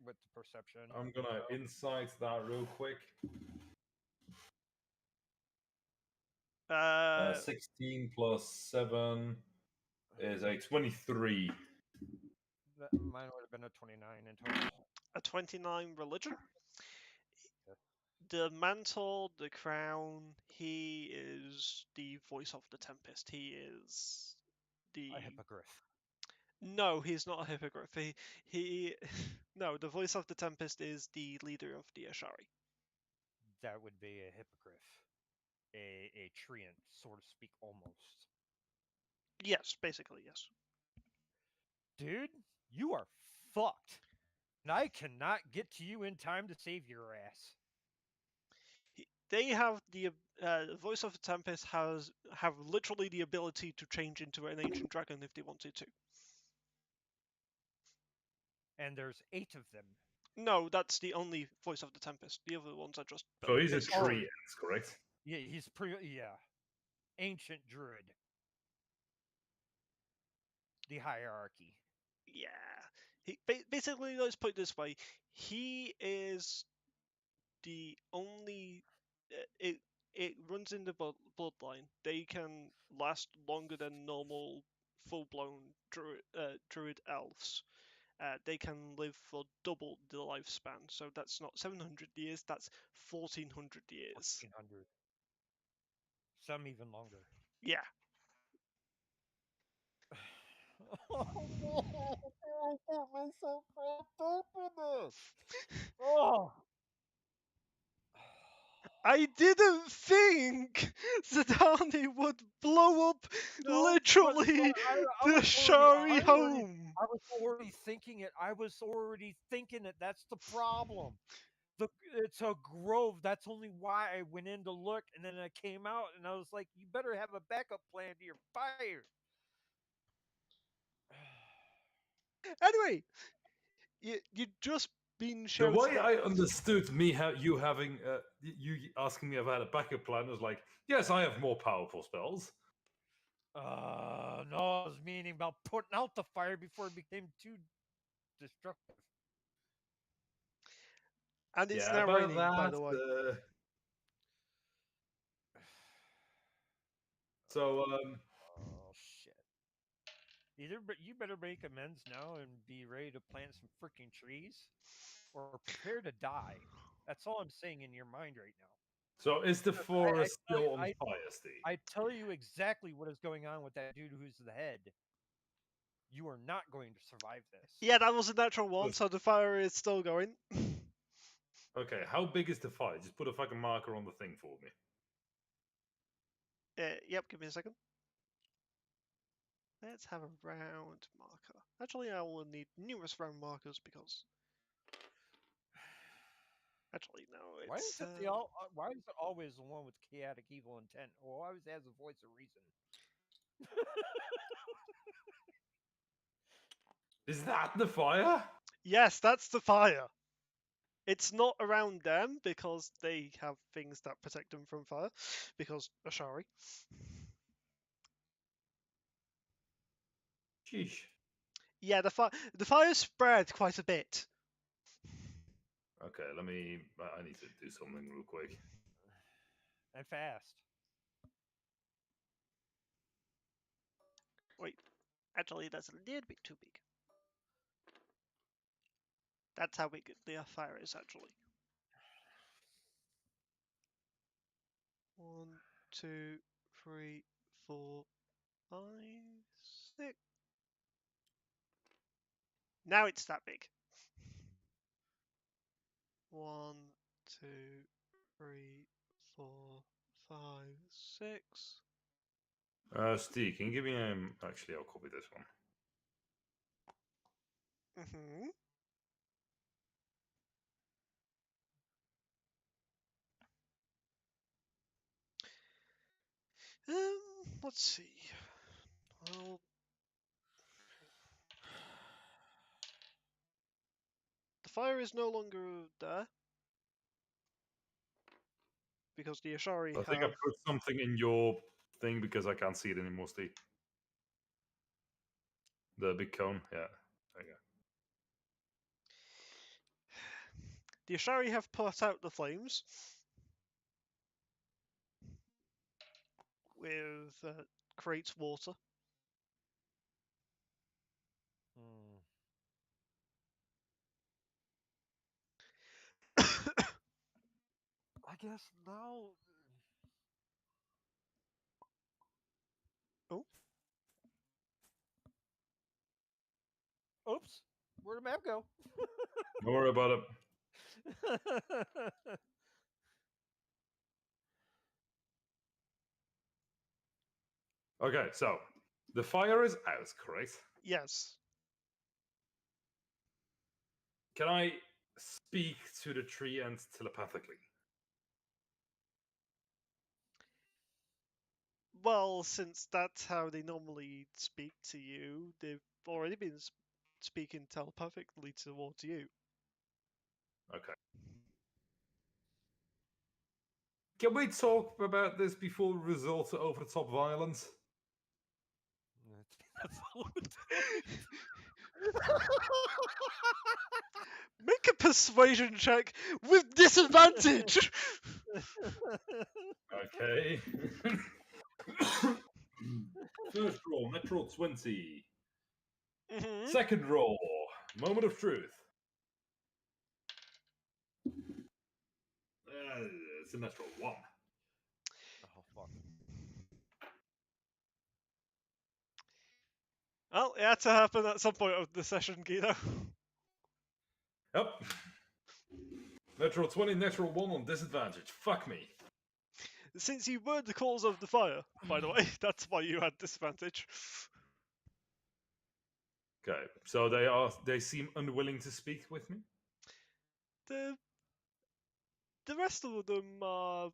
with the perception? I'm gonna insight that real quick. 16 plus 7 is a 23. Mine would have been a 29 in total. A 29 religion. Yeah. The mantle, the crown, he is the voice of the Tempest. He is the. A hippogriff. No, he's not a hippogriff. He no, the voice of the Tempest is the leader of the Ashari. That would be a hippogriff. A treant, so to speak, almost. Yes, basically, yes. Dude, you are fucked. And I cannot get to you in time to save your ass. They have the Voice of the Tempest have literally the ability to change into an ancient dragon if they wanted to. And there's 8 of them. No, that's the only Voice of the Tempest. The other ones are just. So he's a basically- tree ant, correct? Yeah, he's pretty. Yeah, ancient druid. The hierarchy. Yeah. Basically, let's put it this way: he is the only. It runs in the bloodline. They can last longer than normal full-blown druid elves. They can live for double the lifespan. So that's not 700 years. That's 1400 years. 1400. Some even longer. Yeah. Oh no! I got myself wrapped up in this. Oh. I didn't think Zidane would blow up No, literally I the was Shari already- home. I was already thinking it. I was already thinking it. That's the problem. It's a grove. That's only why I went in to look, and then I came out, and I was like, "You better have a backup plan to your fire." Anyway, you just been The shouted way at. I understood you having you asking me about a backup plan was like, yes, I have more powerful spells. No, I was meaning about putting out the fire before it became too destructive. And it's Yeah, now but raining, by the way. So Oh shit! But you better make amends now and be ready to plant some freaking trees, or prepare to die. That's all I'm saying in your mind right now. so is the forest tell you- still on fire, Steve? I tell you exactly what is going on with that dude who's the head. You are not going to survive this. Yeah, that was a natural one, so the fire is still going. Okay, how big is the fire? Just put a fucking marker on the thing for me. Yep, give me a second. Let's have a round marker. Actually, I will need numerous round markers because. Actually, no, Why it's. is it why is it always the one with chaotic evil intent? Or always has a voice of reason? Is that the fire? Yes, that's the fire. It's not around them because they have things that protect them from fire, because Ashari. Sheesh. Yeah, the fire spread quite a bit. Okay, I need to do something real quick. And fast. Wait, actually, that's a little bit too big. That's how big the fire is, actually. 1, 2, 3, 4, 5, 6. Now it's that big. 1, 2, 3, 4, 5, 6. Steve, can you give me actually I'll copy this one. Mm-hmm. Let's see. Well, the fire is no longer there because the Ashari I think I have. put something in your thing because I can't see it anymore, Steve. The big cone, yeah. There you go. The Ashari have put out the flames with creates water. Hmm. I guess now. Oh, Oops. Where'd the map go? Don't worry about it. Okay, so the fire is out, correct? yes. Can I speak to the tree ants telepathically? Well, since that's how they normally speak to you, they've already been speaking telepathically towards you. Okay. Can we talk about this before we resort to over-the-top violence? That's all. Make a persuasion check with disadvantage. Okay. First roll, natural 20. Mhm. Second roll, moment of truth. It's a natural 1. Oh fuck. Well, it had to happen at some point of the session, Guido. Yep. Natural 20, natural 1 on disadvantage. Fuck me. Since you were the cause of the fire, by the way, that's why you had disadvantage. Okay, so they seem unwilling to speak with me. The rest of them are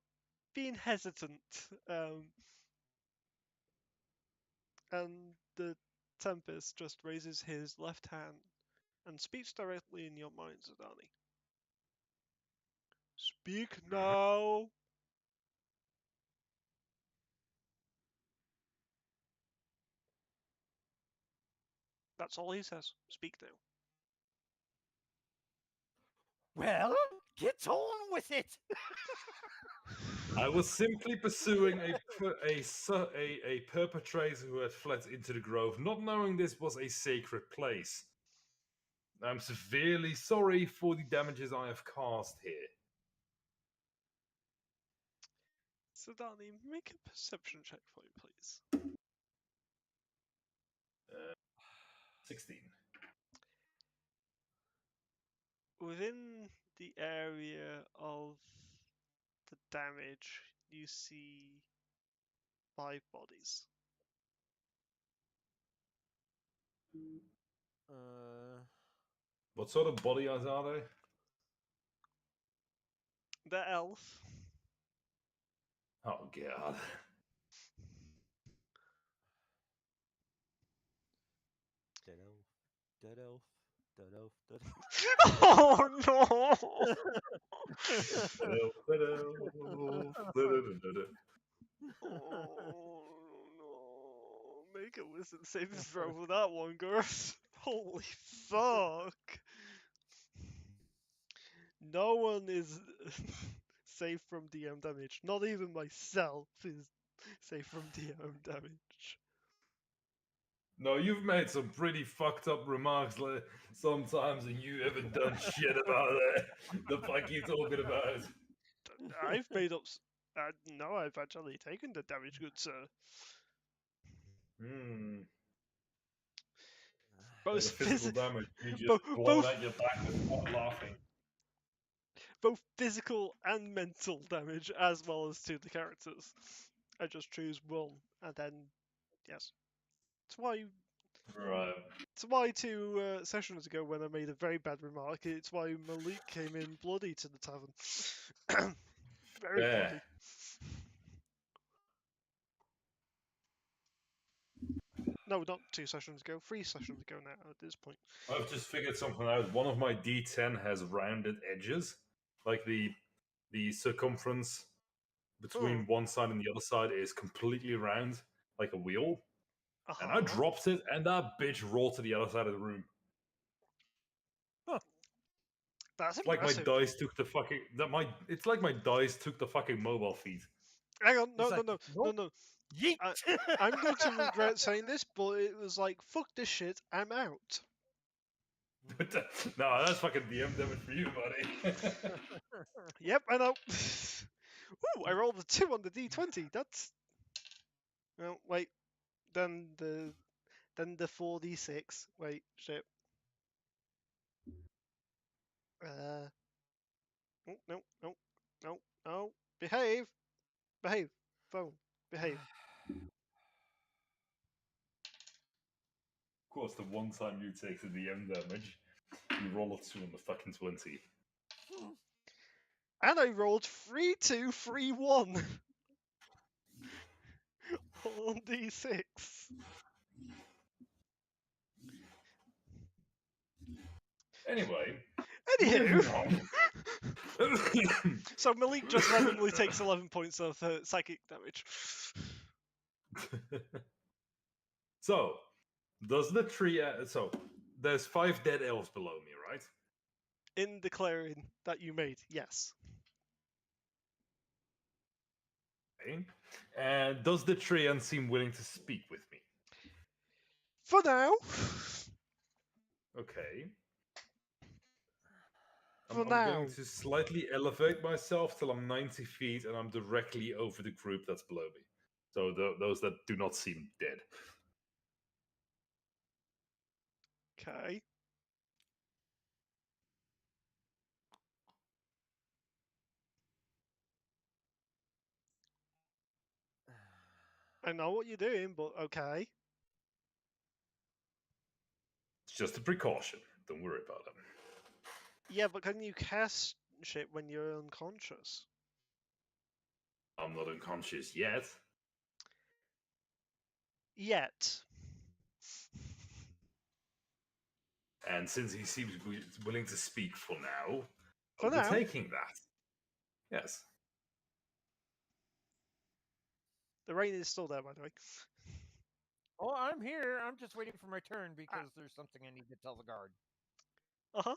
being hesitant, and the Tempest just raises his left hand and speaks directly in your mind, Zidani. Speak now. That's all he says. Speak now. Well, get on with it. I was simply pursuing a perpetrator who had fled into the grove, not knowing this was a sacred place. I'm severely sorry for the damages I have caused here. Zidani, make a perception check for me, please. 16. Within the area of the damage, you see 5 bodies. What sort of body are they? The elf, Oh god. Dead elf. Dead elf. Dead elf. Dead elf. oh no! Oh no! Make a wisdom saving throw for that one, Girth. Holy fuck! No one is safe from DM damage. Not even myself is safe from DM damage. No, you've made some pretty fucked up remarks sometimes, and you haven't done shit about it. The fuck you talking about? I've made up. No, I've actually taken the damage, good sir. Hmm. Both The physical damage, you just both, blown out your back and start laughing. both physical and mental damage, as well as to the characters. I just choose one, and then yes. Right. It's why 2 sessions ago when I made a very bad remark, it's why Malik came in bloody to the tavern. Very Yeah. bloody. No, not 2 sessions ago, 3 sessions ago now at this point. I've just figured something out. One of my D10 has rounded edges, like the circumference between one side and the other side is completely round, like a wheel. And I dropped it, and that bitch rolled to the other side of the room. That's It's like my impressive. dice took the fucking It's like my dice took the fucking mobile feed. Hang on, It's like, no. Yeet. I'm going to regret saying this, but it was like, fuck this shit, I'm out. No, that's fucking DM damage for you, buddy. Yep, I know. Ooh, I rolled a 2 on the D20. That's. No, wait. Then the 4d6. Wait, shit. No. Behave. Phone. Behave. Of course, the one time you take the DM damage, you roll a 2 on the fucking 20. And I rolled 3-2-3-1. On D6. Anyway, Anywho, moving on. so Malik just randomly takes 11 points of psychic damage. So, does the tree? So, there's 5 dead elves below me, right? In the clearing that you made, yes. Okay. And does the tree seem willing to speak with me? For now. Okay. For I'm now. going to slightly elevate myself till I'm 90 feet and I'm directly over the group that's below me. So those that do not seem dead. Okay. I know what you're doing, but okay. It's just a precaution. Don't worry about it. Yeah, but can you cast shit when you're unconscious? I'm not unconscious yet. Yet. And since he seems willing to speak for now, For I'll be now? taking that. Yes. The rain is still there, by the way. Oh, I'm here. I'm just waiting for my turn because there's something I need to tell the guard. Uh-huh.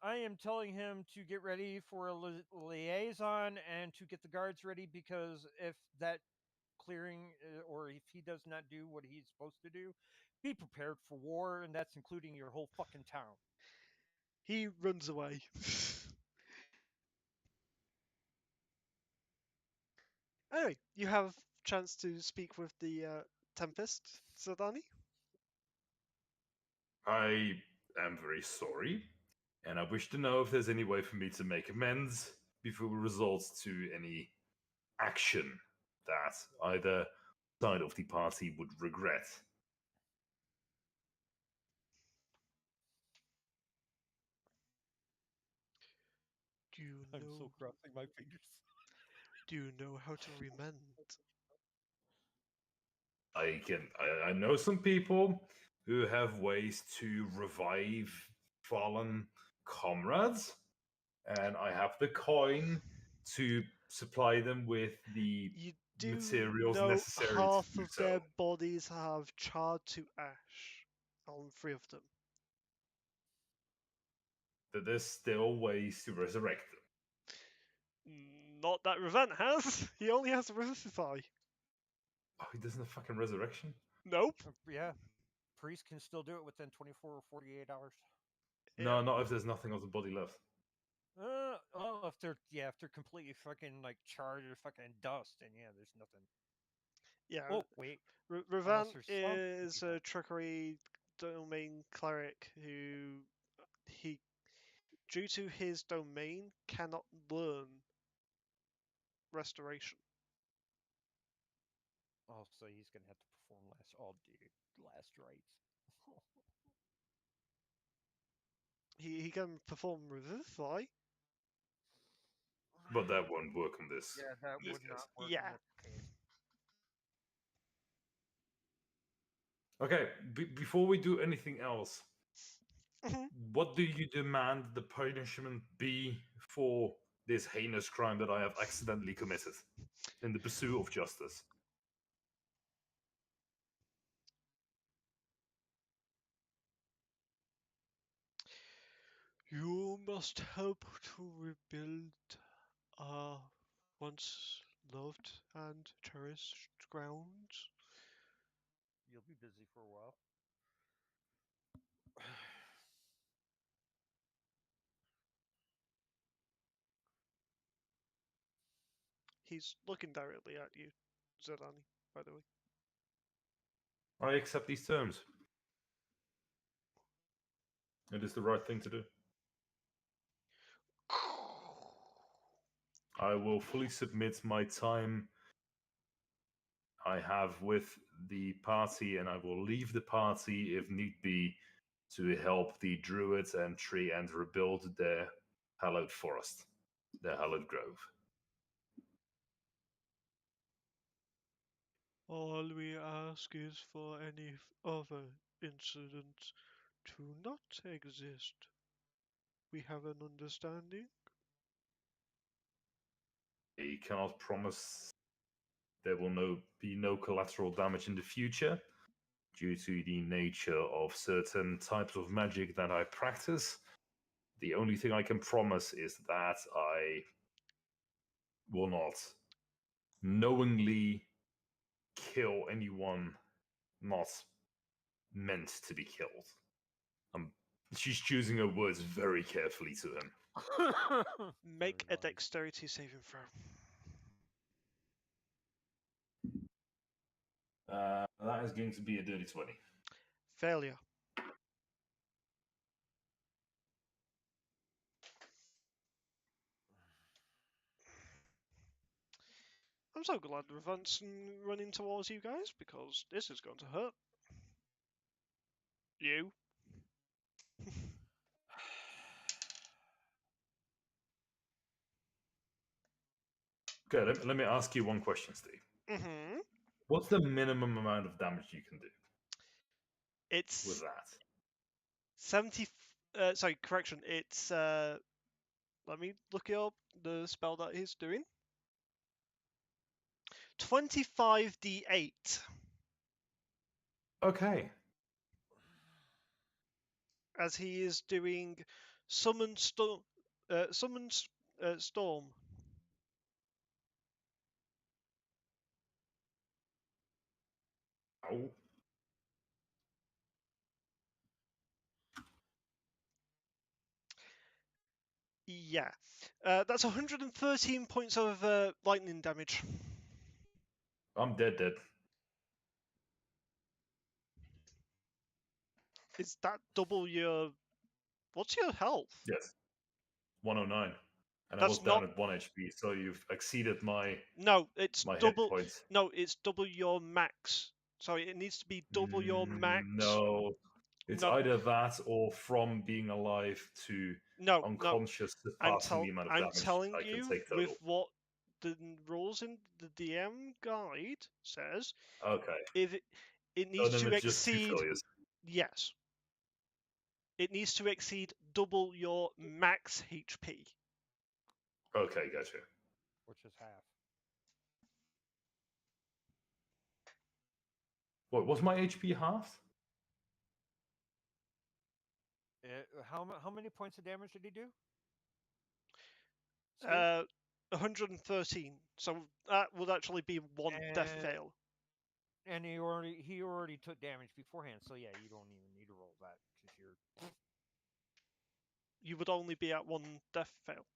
I am telling him to get ready for a liaison and to get the guards ready because if that clearing or if he does not do what he's supposed to do, be prepared for war, and that's including your whole fucking town. He runs away. Anyway, you have chance to speak with the Tempest, Zardani. I am very sorry, and I wish to know if there's any way for me to make amends before it results to any action that either side of the party would regret. Do you I'm know? so crossing my fingers. Do you know how to remend? I know some people who have ways to revive fallen comrades, and I have the coin to supply them with the You do materials know necessary half to do of so. their bodies have charred to ash. On 3 of them. That there's still ways to resurrect them. Not that Revent has. He only has Revivify. Oh, he doesn't have fucking resurrection? Nope. Yeah, priest can still do it within 24 or 48 hours. No, Yeah. not if there's nothing of the body left. Well, if they're completely fucking like charred or fucking dust, and yeah, there's nothing. Yeah. Oh wait, Revant there's some is people. a trickery domain cleric who he, due to his domain, cannot learn restoration. Oh, so he's gonna have to perform last rites. He can perform Revivify. But that won't work on this. Yeah, that in this would case. not work Yeah. in this case. Okay, before we do anything else, Mhm. what do you demand the punishment be for this heinous crime that I have accidentally committed in the pursuit of justice? You must help to rebuild our once loved and cherished grounds. You'll be busy for a while. He's looking directly at you, Zerdani, by the way. I accept these terms. It is the right thing to do. I will fully submit my time I have with the party, and I will leave the party if need be to help the druids and tree and rebuild their hallowed forest, their hallowed grove. All we ask is for any other incidents to not exist. We have an understanding? I cannot promise there will be no collateral damage in the future due to the nature of certain types of magic that I practice. The only thing I can promise is that I will not knowingly kill anyone not meant to be killed. She's choosing her words very carefully to him. Make a Very wise. dexterity saving throw. That is going to be a dirty 20. Failure. I'm so glad we're running towards you guys, because this is going to hurt. You. Okay, let me ask you one question, Steve. Mm-hmm. What's the minimum amount of damage you can do with It's that? 70. Sorry, correction. It's let me look it up. The spell that he's doing. 25d8. Okay. As he is doing summon storm. Storm. Ow. Yeah. That's 113 points of lightning damage. I'm dead. Is that double your... What's your health? Yes. 109. And I That's was down not... at 1 HP, so you've exceeded my No, it's my hit double... points. No, it's double your max. Sorry, it needs to be double your max. No. It's No. either that or from being alive to No, unconscious, I'm surpassing the amount of I'm damage telling I can you, take with total. what the rules in the DM guide says, Okay. if it So needs then to it's just 2 exceed... failures. Yes. It needs to exceed double your max HP. Okay, gotcha. Which is half. What, was my HP halved? How many points of damage did he do? Steve? 113. So that would actually be one death And- fail. And he already took damage beforehand, so yeah, you don't even need to roll that because you're You would only be at one death fail.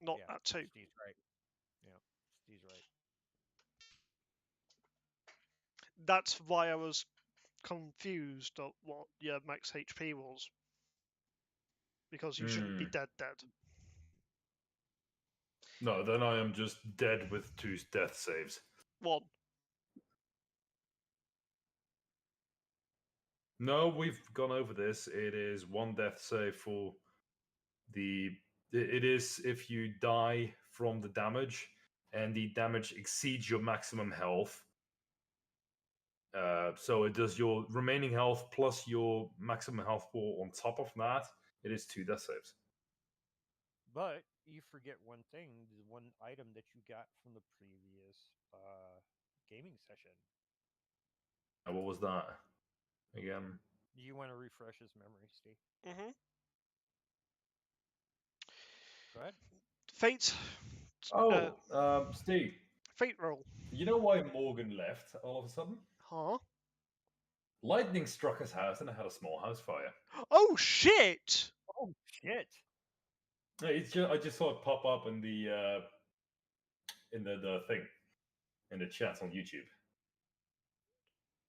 Not yeah. at two. Steve's right. Yeah, Steve's right. That's why I was confused at what your max HP was. Because you shouldn't be dead. No, then I am just dead with 2 death saves. One. No, we've gone over this. It is 1 death save for the. It is if you die from the damage and the damage exceeds your maximum health. So it does your remaining health plus your maximum health pool on top of that. It is 2 death saves. But you forget one thing: the one item that you got from the previous gaming session. What was that? Again. Do you want to refresh his memory, Steve? Mm-hmm. Go ahead. Fate. Steve. Fate roll. You know why Morgan left all of a sudden? Huh? Lightning struck his house and it had a small house fire. Oh shit! Oh shit! I just saw it pop up in the thing in the chat on YouTube.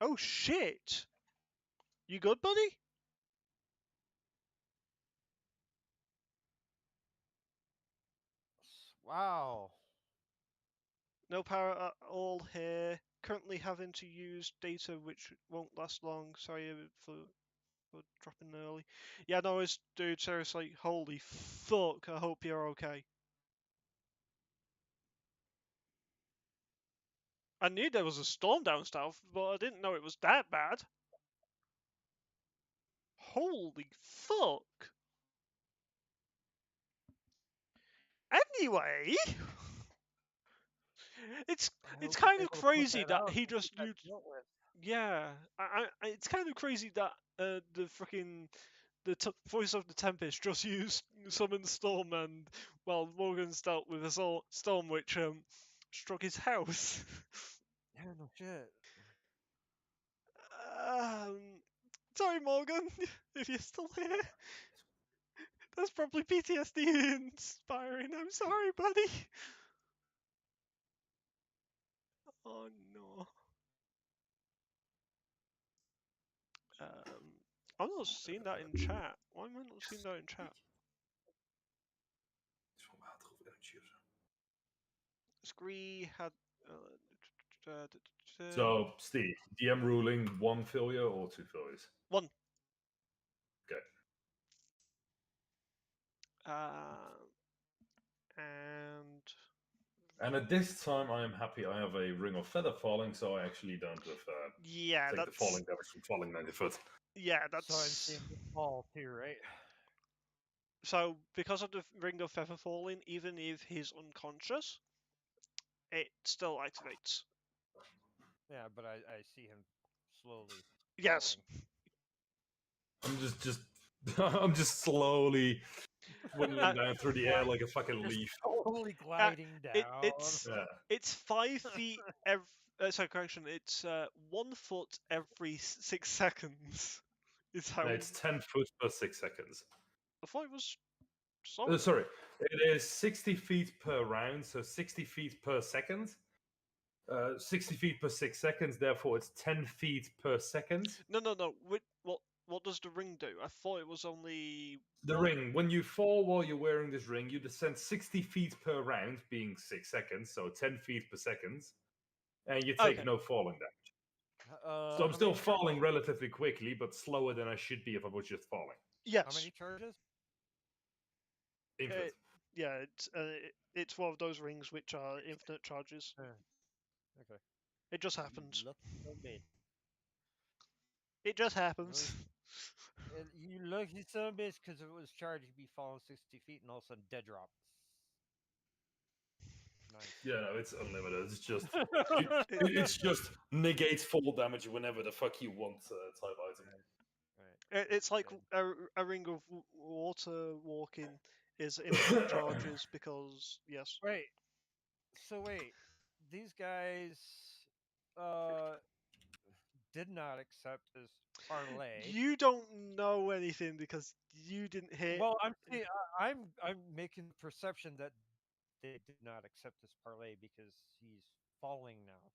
Oh shit! You good, buddy? Wow. No power at all here. Currently having to use data which won't last long. Sorry for dropping early. Yeah, no, it's dude. Seriously, holy fuck! I hope you're okay. I knew there was a storm down south, but I didn't know it was that bad. Holy fuck! Anyway, it's I it's hope he's kind of able to put crazy that out he and get just that used. dealt with. Yeah, it's kind of crazy that the freaking voice of the Tempest just used summon storm, and well, Morgan's dealt with a storm which struck his house. Yeah, no shit. um, sorry, Morgan, if you're still here. That's probably PTSD inspiring. I'm sorry, buddy. Oh no. I'm not seeing that in chat. Why am I not seeing that in chat? Iets van water of energy of zo. Scree had. So, Steve, DM ruling, 1 failure or 2 failures? 1. Okay. And And at this time, I am happy I have a ring of feather falling, so I actually don't have yeah, take the that's falling damage from falling 90 foot. yeah, So I'm that's seeing the fall too, right? so because of the ring of feather falling. Even if he's unconscious, it still activates. Yeah, but I see him slowly Yes. falling. I'm just I'm just slowly dwindling down through the air like a fucking Just leaf. slowly gliding down. Yeah. It's 5 feet every. Sorry, correction. It's 1 foot every 6 seconds. Is how. No, it's 10 foot per 6 seconds. I thought it was. Sorry. Sorry, it is 60 feet per round, so 60 feet per second. 60 feet per 6 seconds, therefore it's 10 feet per second. No. What does the ring do? I thought it was only. The ring, when you fall while you're wearing this ring, you descend 60 feet per round, being 6 seconds, so 10 feet per second, and you take Okay. no falling damage. So I'm How still many falling relatively quickly, but slower than I should be if I was just falling. Yes. How many charges? Infinite. Yeah. It's one of those rings which are infinite charges. Okay. It just happens. Lucky so bad. It just happens. You lucky son of a bitch, because if it was charged, you'd be falling 60 feet and all of a sudden dead drop. Nice. Yeah, no, it's unlimited. It's just it's just negates fall damage whenever the fuck you want type item. Right. It's like Good. a ring of water walking is infinite charges because yes. Wait. So wait, these guys did not accept this parlay. You don't know anything because you didn't hear. Well, I'm making the perception that they did not accept this parlay because he's falling now.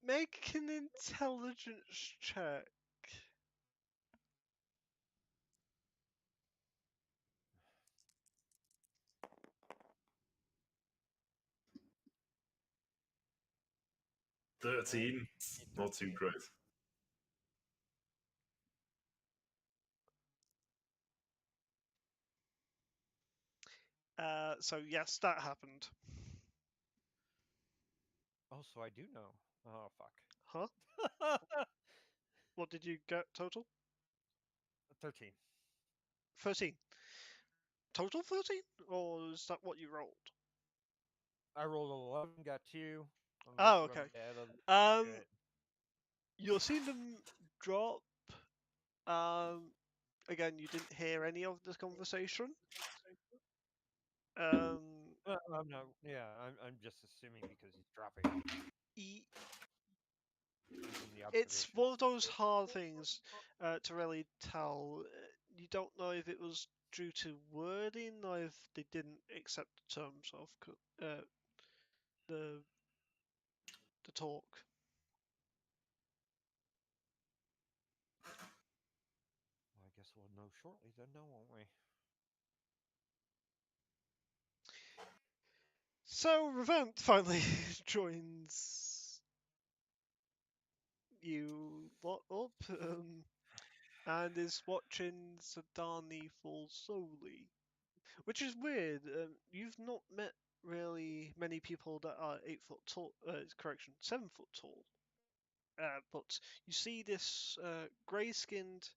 Make an intelligence check. Right? 13, not too 13. great. So yes, that happened. Oh, so I do know. Oh Huh? fuck. What did you get total? 13. 13. Total 13? Or is that what you rolled? I rolled 11, got 2. Oh, okay. You're seeing them drop. Again, you didn't hear any of this conversation. No, yeah, I'm just assuming because he's dropping. It's one of those hard things to really tell. You don't know if it was due to wording or if they didn't accept the terms of the talk. Well, I guess we'll know shortly then, no, won't we? So Revent finally joins you lot up and is watching Sadani fall slowly, which is weird. You've not met really many people that are 8 foot tall. Correction, 7 foot tall. But you see this grey-skinned,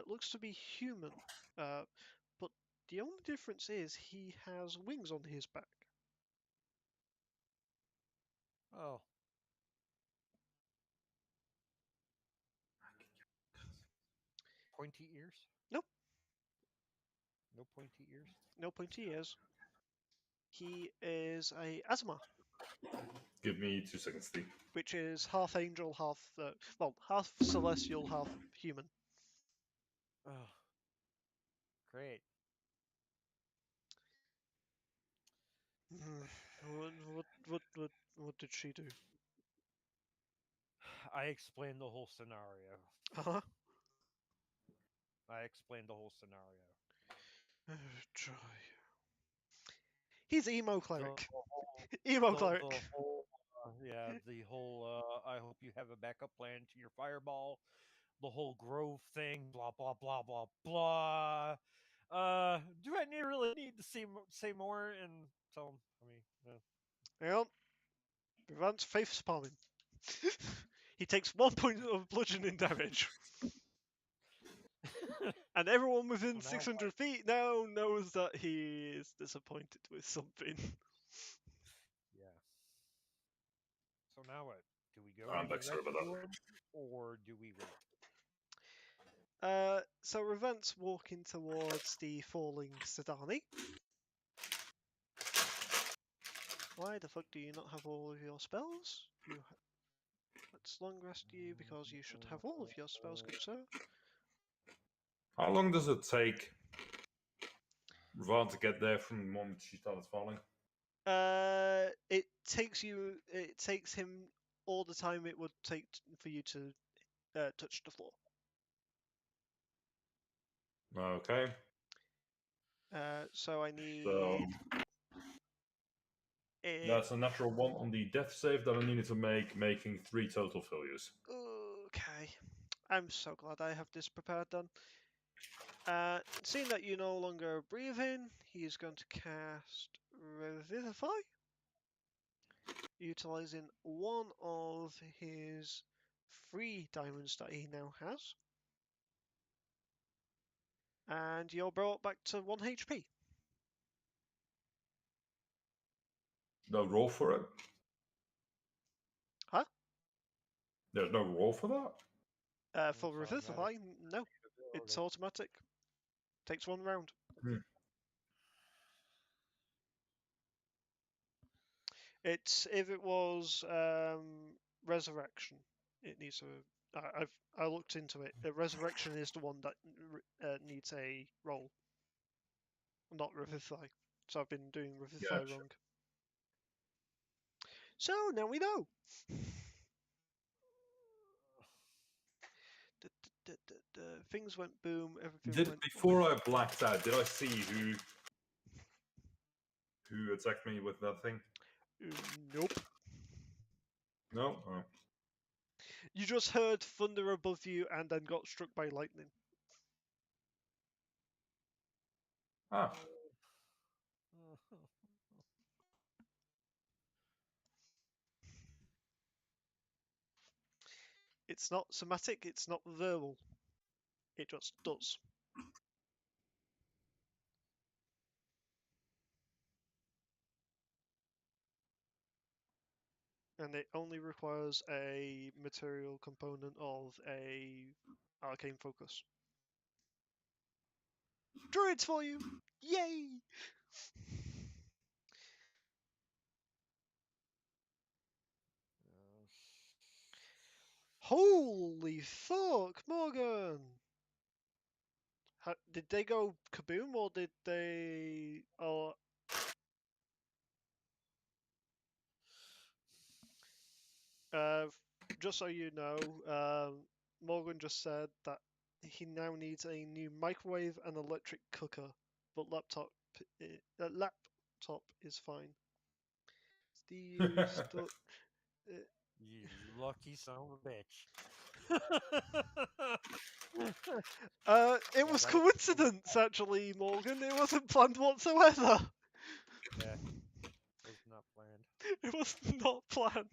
looks to be human. But the only difference is he has wings on his back. Oh. Pointy ears? Nope. No pointy ears? No pointy ears. He is a Asma, Give me 2 seconds, Steve. which is half angel, half celestial, half human. Oh. Great. What did she do? I explained the whole scenario. Uh-huh. I explained the whole scenario. Try. He's emo cleric. The Emo cleric. whole, the whole, I hope you have a backup plan to your fireball. The whole grove thing, blah, blah, blah, blah, blah. Do I really need to say more? And so, I mean, Hang on. Prevents faith spamming. He takes 1 point of bludgeoning damage. And everyone within So now 600 feet now knows that he is disappointed with something. yeah. So now what? Do we go I'm to back, sorry about that. rescue him, or do we wait? So Revent's walking towards the falling Sedani. Why the fuck do you not have all of your spells? Let's long rest you because you should have all of your spells, good sir. How long does it take Ron to get there from the moment she started falling? It takes him all the time it would take for you to touch the floor. Okay. So I need. So that's a natural 1 on the death save that I needed to make, making 3 total failures. Okay. I'm so glad I have this prepared then. Seeing that you no longer breathe in, he is going to cast Revivify, utilizing 1 of his 3 diamonds that he now has. And you're brought back to 1 HP. No roll for it? Huh? There's no roll for that? For It's Revivify, automatic. no. It's automatic. Takes 1 round. It's if it was Resurrection, it needs a. I looked into it. Resurrection is the one that needs a roll, not Revivify. So I've been doing Revivify Gotcha. wrong. So now we know. Things went boom. Everything went. Before I blacked out, did I see who attacked me with that thing? Nope. No? Oh. You just heard thunder above you and then got struck by lightning. Ah. It's not somatic, it's not verbal. It just does. And it only requires a material component of a arcane focus. Druids for you! Yay! Holy fuck, Morgan! Did they go kaboom or did they... Oh, just so you know, Morgan just said that he now needs a new microwave and electric cooker, but laptop is fine. You lucky son of a bitch. It was coincidence, actually, Morgan. It wasn't planned whatsoever. Yeah. It was not planned.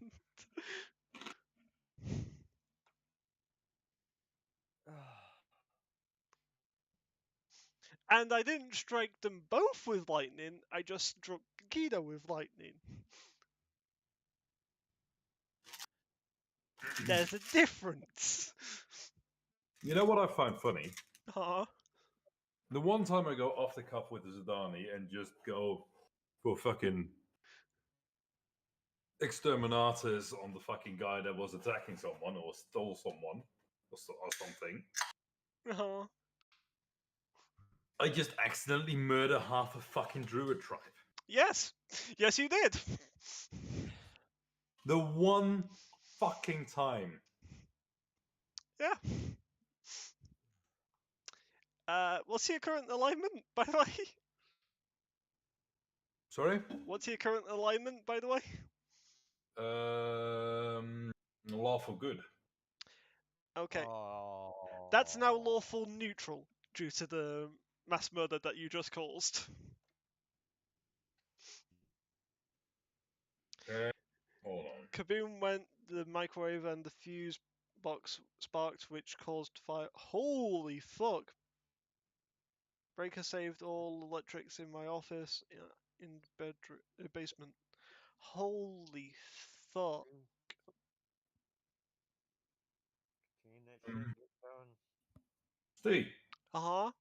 And I didn't strike them both with lightning, I just struck Gita with lightning. There's a difference. You know what I find funny? Huh? The one time I go off the cuff with the Zidani and just go for fucking exterminators on the fucking guy that was attacking someone or stole someone or something, Uh-huh. I just accidentally murder half a fucking druid tribe. Yes. Yes, you did. The one fucking time. Yeah. What's your current alignment, by the way? Sorry? What's your current alignment, by the way? Lawful good. Okay. Oh. That's now lawful neutral due to the mass murder that you just caused. Hold on. Kaboom went, the microwave and the fuse box sparked, which caused fire. Holy fuck! Breaker saved all electrics in my office in bedroom basement. Holy fuck! Contain that shit, get done. Steve, Uh huh.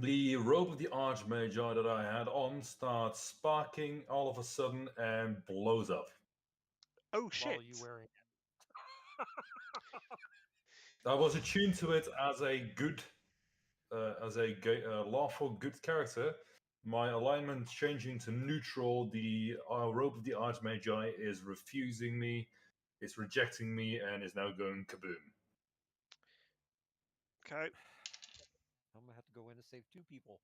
the robe of the Archmagi that I had on starts sparking all of a sudden and blows up. Oh shit! While you wearing it. I was attuned to it as a good, lawful good character. My alignment changing to neutral. The robe of the Archmagi is refusing me, is rejecting me, and is now going kaboom. Okay. I'm gonna have to go in and save 2 people.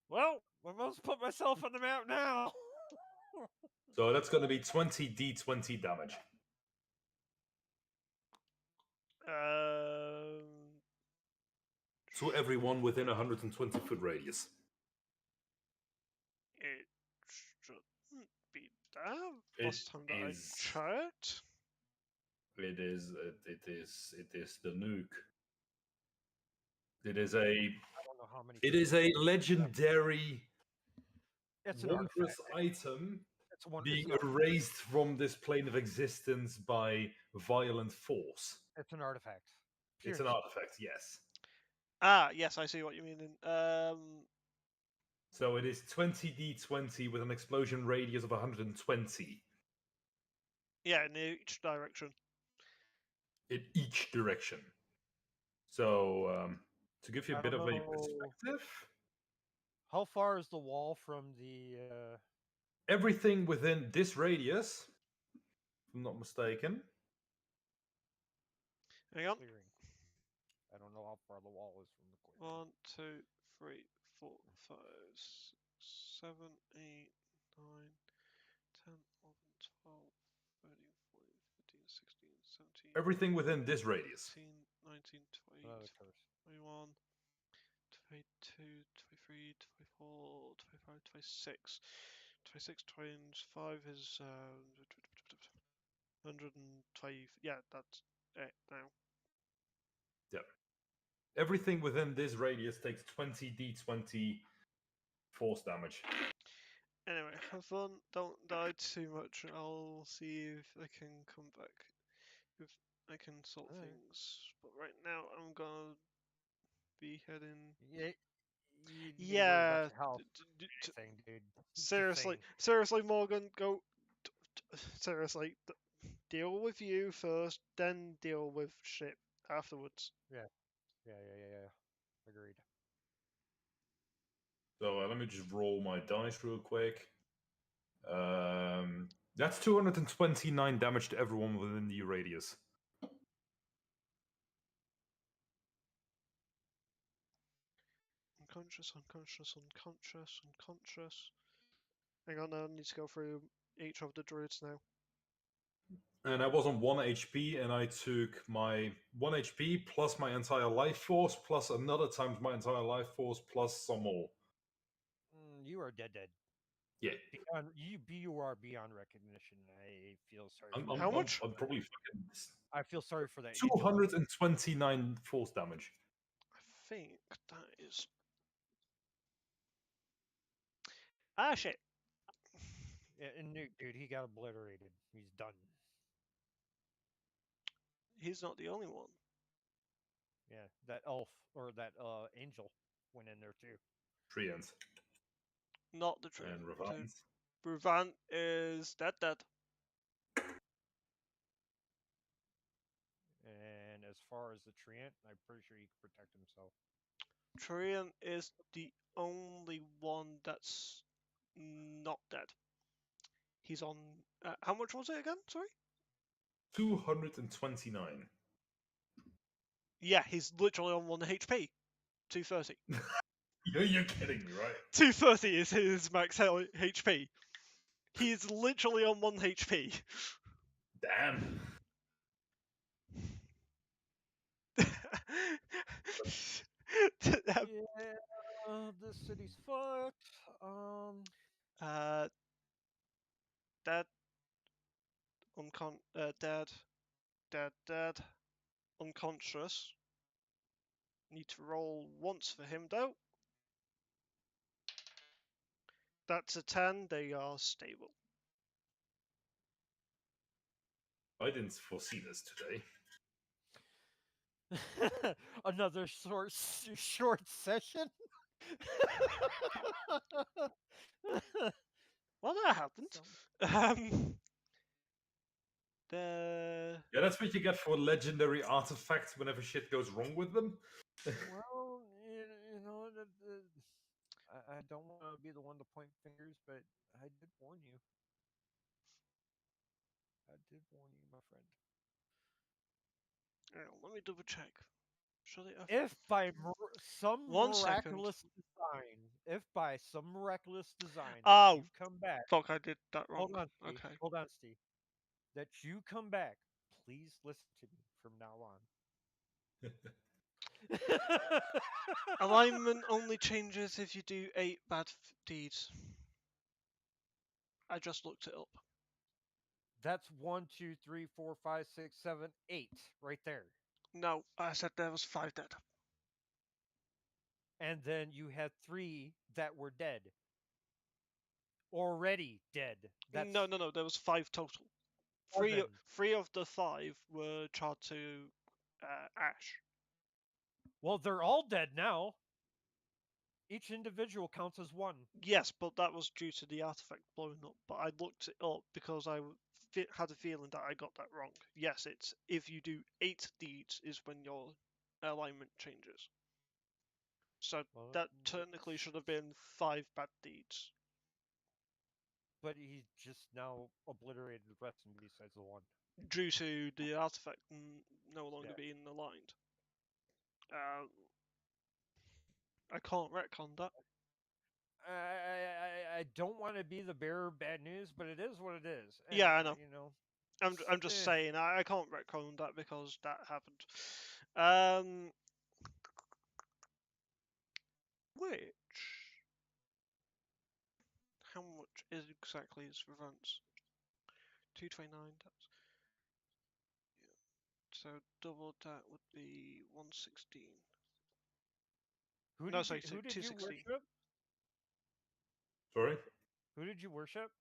Well, I must put myself on the map now. So that's going to be 20d20 damage. To everyone within 120 foot radius. It shouldn't be that. It Last time that I is- checked. It is the nuke. It is a I don't know how many. It is a legendary It's an wondrous artifact. item It's one. being erased from this plane of existence by violent force. It's an artifact. It's an artifact, yes. Ah, yes, I see what you mean. So it is 20d20 with an explosion radius of 120 Yeah, in each direction. in each direction. So to give you a I bit don't of a know. perspective, How far is the wall from the? everything within this radius, if I'm not mistaken, Hang on. Clearing. I don't know how far the wall is from the clearing. 1, 2, 3, 4, 5, 6, 7, 8, 9, 10, 11, 12, 13, 14, 15, 16, 17, everything within this radius. 18, 19, 20, Another curse. 21, 22, 23, 24, 25, 26. 26 times 5 is 120. Yeah, that's it now. Everything within this radius takes 20d20 force damage. Anyway, have fun. Don't die too much. I'll see if I can come back. If I can sort Alright. things. But right now, I'm gonna be heading. Yeah. You need to worry Yeah. about your health. Thing, dude. Just saying. Seriously, Morgan, go. Seriously, deal with you first, then deal with shit afterwards. Yeah. Agreed. So let me just roll my dice real quick. That's 229 damage to everyone within the radius. Unconscious. Hang on, I need to go through each of the druids now. and I was on 1 HP, and I took my 1 HP plus my entire life force plus another times my entire life force plus some more. You are dead. Yeah. You are beyond recognition. I feel sorry. I'm, for How I'm, much? I'm probably fucking I feel sorry for that. angel. 229 force damage. I think that is. Ah, shit. Yeah, and dude, he got obliterated. He's done. He's not the only one. Yeah, that elf or that angel went in there too. Treant Not the tree. and Ravant. Bruvant is dead. And as far as the treant, I'm pretty sure he can protect himself. Treant is the only one that's not dead. He's on. How much was it again? Sorry. 229. Yeah, he's literally on 1 HP. 230. You're kidding me, right? 230 is his max HP. He's literally on 1 HP. Damn. Yeah, this city's fucked. Dead. Dead. Unconscious. Need to roll once for him though. That's a 10. They are stable. I didn't foresee this today. Another short session. Well, that happened. Yeah, that's what you get for legendary artifacts whenever shit goes wrong with them. Well, you know, I don't want to be the one to point fingers, but I did warn you. I did warn you, my friend. Let me double check. If by some 1 second. miraculous design, that Oh, you come back, fuck! I did that wrong. hold on, Steve. Okay. Hold on, Steve. That you come back, please listen to me from now on. Alignment only changes if you do 8 bad deeds. I just looked it up. That's 1, 2, 3, 4, 5, 6, 7, 8 right there. No, I said there was 5 dead. And then you had 3 that were dead. Already dead. That's No. There was 5 total. 3 of the 5 were charged to Ash. Well, they're all dead now. Each individual counts as 1. Yes, but that was due to the artifact blowing up. But I looked it up because I had a feeling that I got that wrong. Yes, it's if you do 8 deeds is when your alignment changes. So that technically should have been 5 bad deeds. But he just now obliterated the rest of them besides the 1. Due to the artifact no longer being aligned. I can't retcon that. I don't want to be the bearer of bad news, but it is what it is. And, yeah, I know. You know. I'm just saying I can't retcon that because that happened. Which how much is exactly is Revance? 229 times. Yeah. So double that would be 116. Who No, did sorry, you 216. worship? Sorry? Who did you worship?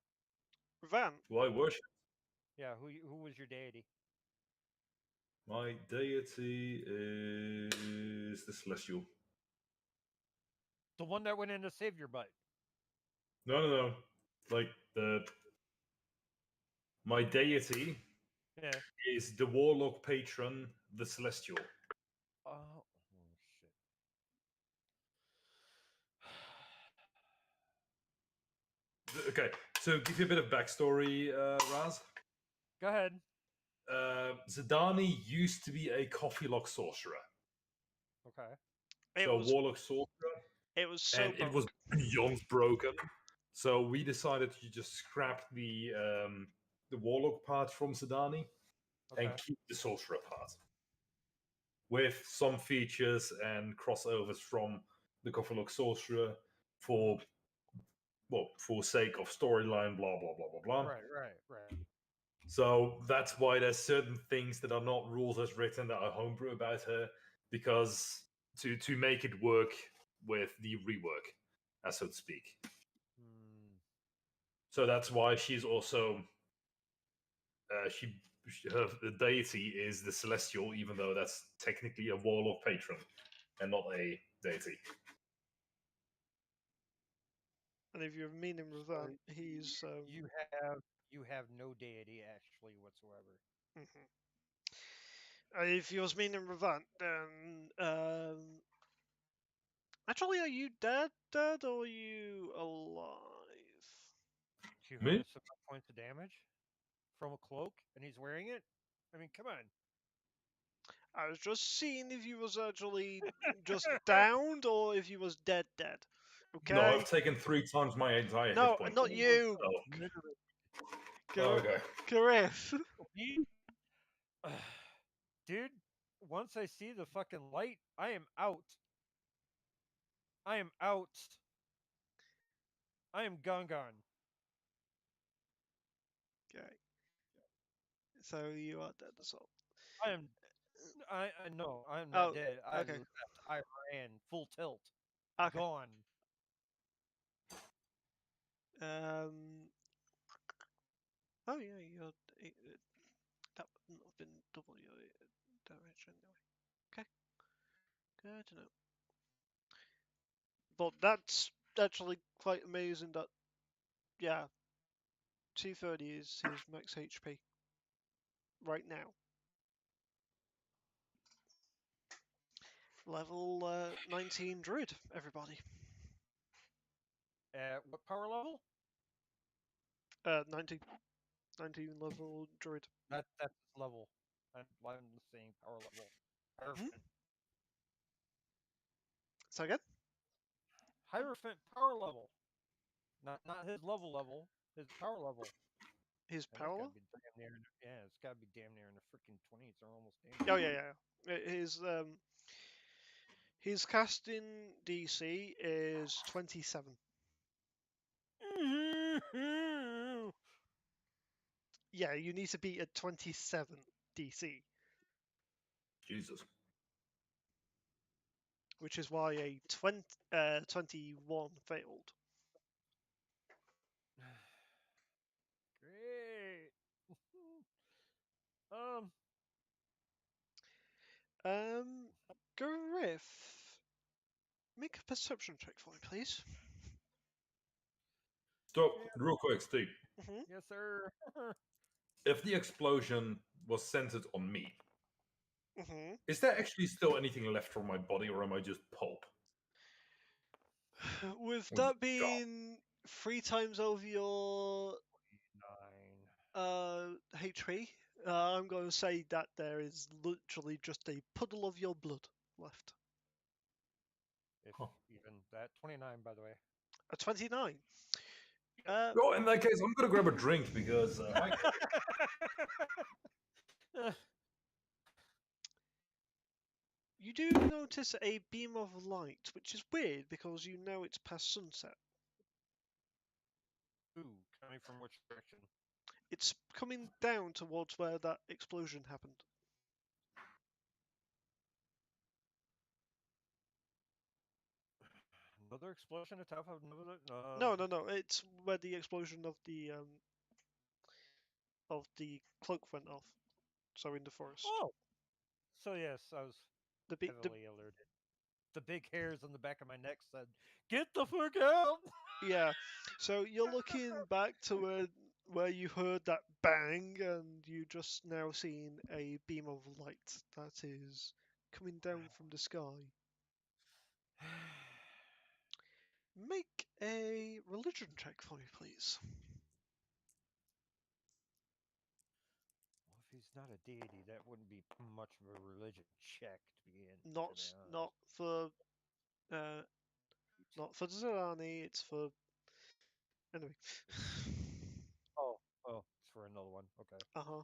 Revan. Who I worship? Yeah, who was your deity? My deity is the Celestial. The one that went in to save your butt. No. Like my deity is the warlock patron, the Celestial. Oh shit. Okay, so give you a bit of backstory, Raz. Go ahead. Zidani used to be a coffee lock sorcerer. Okay. So warlock sorcerer. It was so it was beyond broken. So we decided to just scrap the the Warlock part from Sedani Okay. and keep the Sorcerer part, with some features and crossovers from the Kofalok Sorcerer for sake of storyline, blah blah blah blah blah. Right. So that's why there's certain things that are not rules as written that are homebrew about her, because to make it work with the rework, as so to speak. Hmm. So that's why she's also her the deity is the celestial, even though that's technically a warlock patron and not a deity. And if you're meaning with that, he's You have no deity actually whatsoever. mhm. If you was meaning with that, then actually, are you dead, or are you alive? 200 some points of damage from a cloak, and he's wearing it. I mean, come on. I was just seeing if you was actually just downed or if you was dead. Okay. No, I've taken 3 times my entire No, hit points. not you. Oh, Gar- okay. Gareth. Me? Dude, once I see the fucking light, I am out. I am out. I am gone. Okay. So you are dead as well. I am. I no. I am Oh, not dead. I okay. left. I ran full tilt. Okay. Gone. Oh yeah, you're. That wouldn't have been double your damage anyway. Okay. Good to know. But that's actually quite amazing that, yeah, 230 is his max HP right now. Level 19 Druid, everybody. At what power level? 19 level Druid. That's level. I'm the same power level. Hierophant. So again? Hierophant power level. Not his level. His power level. His And that's power? gotta be damn near. Yeah, it's gotta be damn near in the freaking 20s or almost damn. Oh yeah. His casting DC is 27. Yeah, you need to be at 27 DC, Jesus. which is why a 21 failed. Great. Griff, make a perception check for me, please. Stop, real quick, Steve. Yes, sir. If the explosion was centered on me, Mm-hmm. is there actually still anything left from my body, or am I just pulp? With Or that just being 3 times over your 9. HP, I'm going to say that there is literally just a puddle of your blood left. If Huh. even that. 29, by the way. A 29. Well, in that case, I'm gonna grab a drink because You do notice a beam of light, which is weird because you know it's past sunset. Ooh, coming from which direction? It's coming down towards where that explosion happened. Another explosion at top of another. No. It's where the explosion of the cloak went off. So in the forest. Oh. So yes, I was The big, heavily alerted. The big hairs on the back of my neck said, "Get the fuck out!" yeah. So you're looking back to where you heard that bang, and you just now seen a beam of light that is coming down from the sky. Make a religion check for me, please. Well, if he's not a deity, that wouldn't be much of a religion check to begin. Not for Zerani. It's for anyway. Oh, it's for another one. Okay. Uh-huh.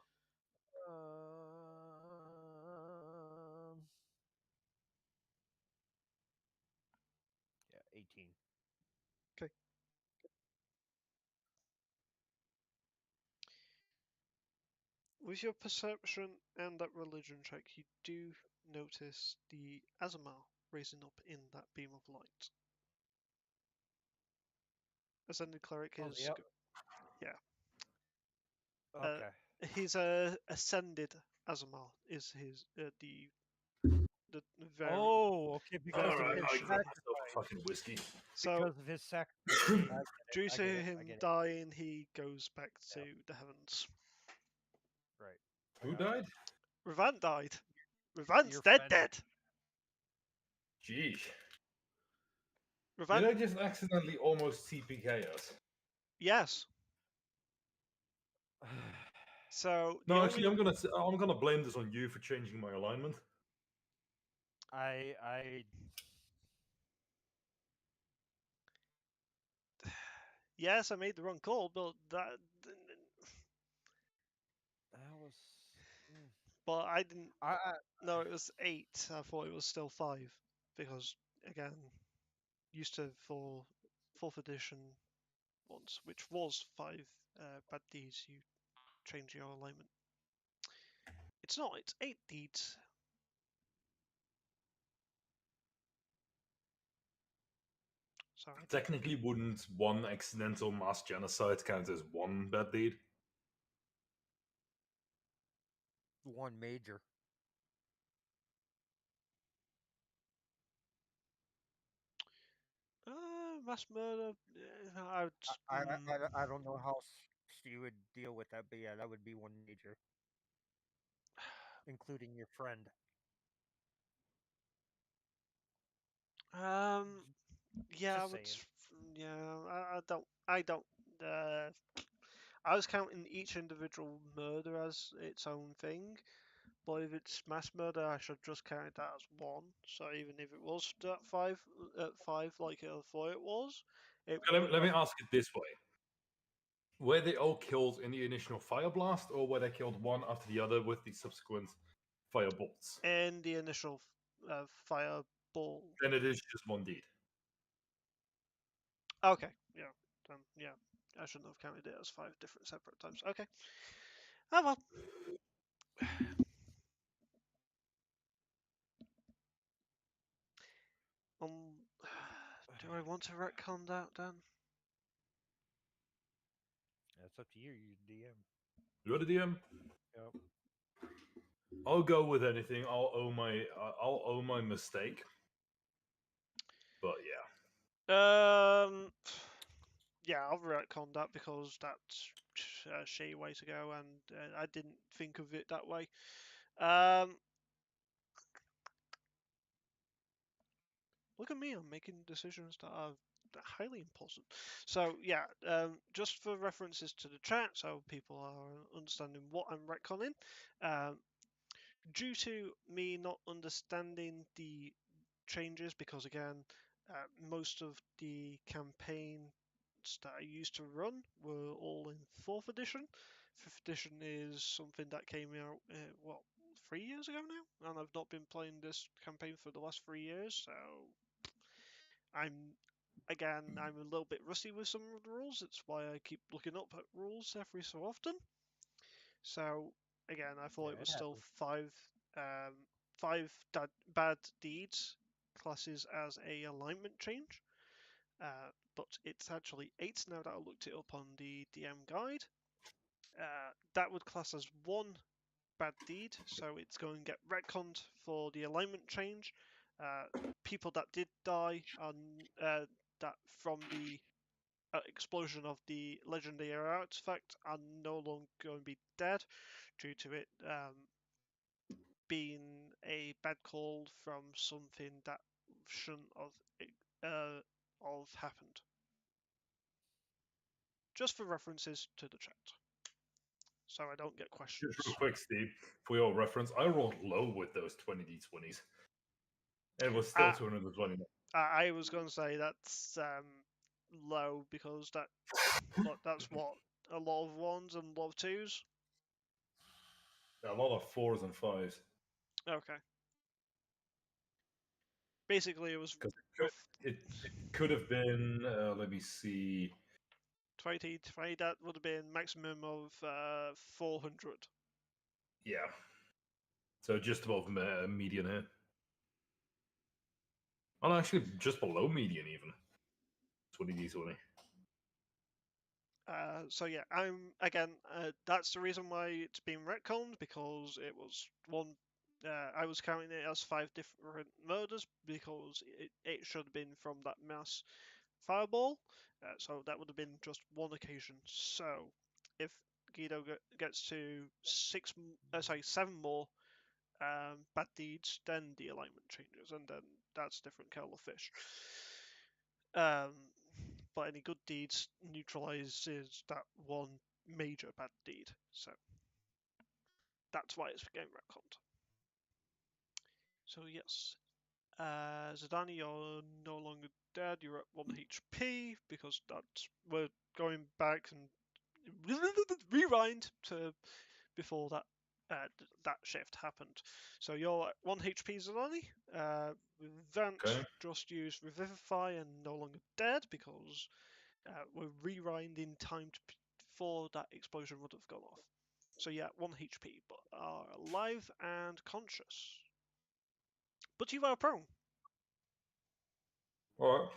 Yeah, 18. With your perception and that religion check, you do notice the Azamar raising up in that beam of light. Ascended cleric Oh, is yep. yeah. Okay. He's ascended Azamar is his the very Oh, okay. Because All of right, his I Definition. got myself a sacrifice. fucking whiskey. so Because of his sacrifice. Okay, I due get to it. I him get it. dying, he goes back to Yep. the heavens. Right. I Who got it. died? Revant died. Revant's Your dead. friend. Dead. Jeez. Revant. Did I just accidentally almost CPK us? Yes. So the No, only actually, I'm gonna blame this on you for changing my alignment. I yes, I made the wrong call, but that was. mm, but I didn't. I No, it was 8. I thought it was still 5 because again, used to for 4th edition once, which was 5 bad deeds. You change your alignment. It's not. It's 8 deeds. Sorry. Technically, wouldn't one accidental mass genocide count as one bad deed? one major. Mass murder. I would. I don't know how you would deal with that, but yeah, that would be one major, including your friend. Yeah, I Just would. saying. Yeah, I don't. I don't. Uh, I was counting each individual murder as its own thing, but if it's mass murder, I should just count that as one. So even if it was at 5, like I thought it was, it would Let me have ask it this way: were they all killed in the initial fire blast, or were they killed one after the other with the subsequent fire bolts? in the initial fireball. Then it is just one deed. Okay, yeah, then yeah, I shouldn't have counted it as 5 different separate times. Okay, oh well. Do I want to retcon that then? That's up to you. You DM. You're the DM. Yep. I'll go with anything. I'll own my mistake. But yeah. Yeah, I'll retcon that because that's a shitty way to go, and I didn't think of it that way. Look at me, I'm making decisions that are highly important. So yeah, just for references to the chat, so people are understanding what I'm retconning. Due to me not understanding the changes, because again, most of the campaigns that I used to run were all in 4th edition. 5th edition is something that came out, 3 years ago now? And I've not been playing this campaign for the last 3 years, so I'm I'm a little bit rusty with some of the rules. It's why I keep looking up at rules every so often. So again, I thought Yeah, it was it still happens. 5 bad deeds classes as a alignment change, but it's actually 8 now that I looked it up on the DM guide. That would class as 1 bad deed, so it's going to get retconned for the alignment change. People that did die on that from the explosion of the legendary artifact are no longer going to be dead due to it being a bad call from something that shouldn't have happened. Just for references to the chat, so I don't get questions. Just real quick, Steve, for your reference, I rolled low with those 20d20s. It was still 220. I was going to say that's low because that's what a lot of 1s and a lot of 2s? A lot of 4s and 5s. Okay. Basically, it was Because it could have been, let me see. 20, that would have been maximum of 400. Yeah. So just above median here. Well, actually, just below median even. 20d20. So yeah, that's the reason why it's been retconned, because it was one. I was counting it as 5 different murders because it should have been from that mass fireball. So that would have been just one occasion. So if Guido gets to 7 more bad deeds, then the alignment changes, and then that's a different kettle of fish. But any good deeds neutralizes that one major bad deed. So that's why it's getting retconned. So yes, Zidane, you're no longer dead. You're at 1 HP because we're going back and rewind to before that shift happened. So you're at 1 HP, Zidane. Vant Okay. just used Revivify and no longer dead because we're rewinding time before that explosion would have gone off. So yeah, 1 HP, but are alive and conscious. But you are prone. Alright.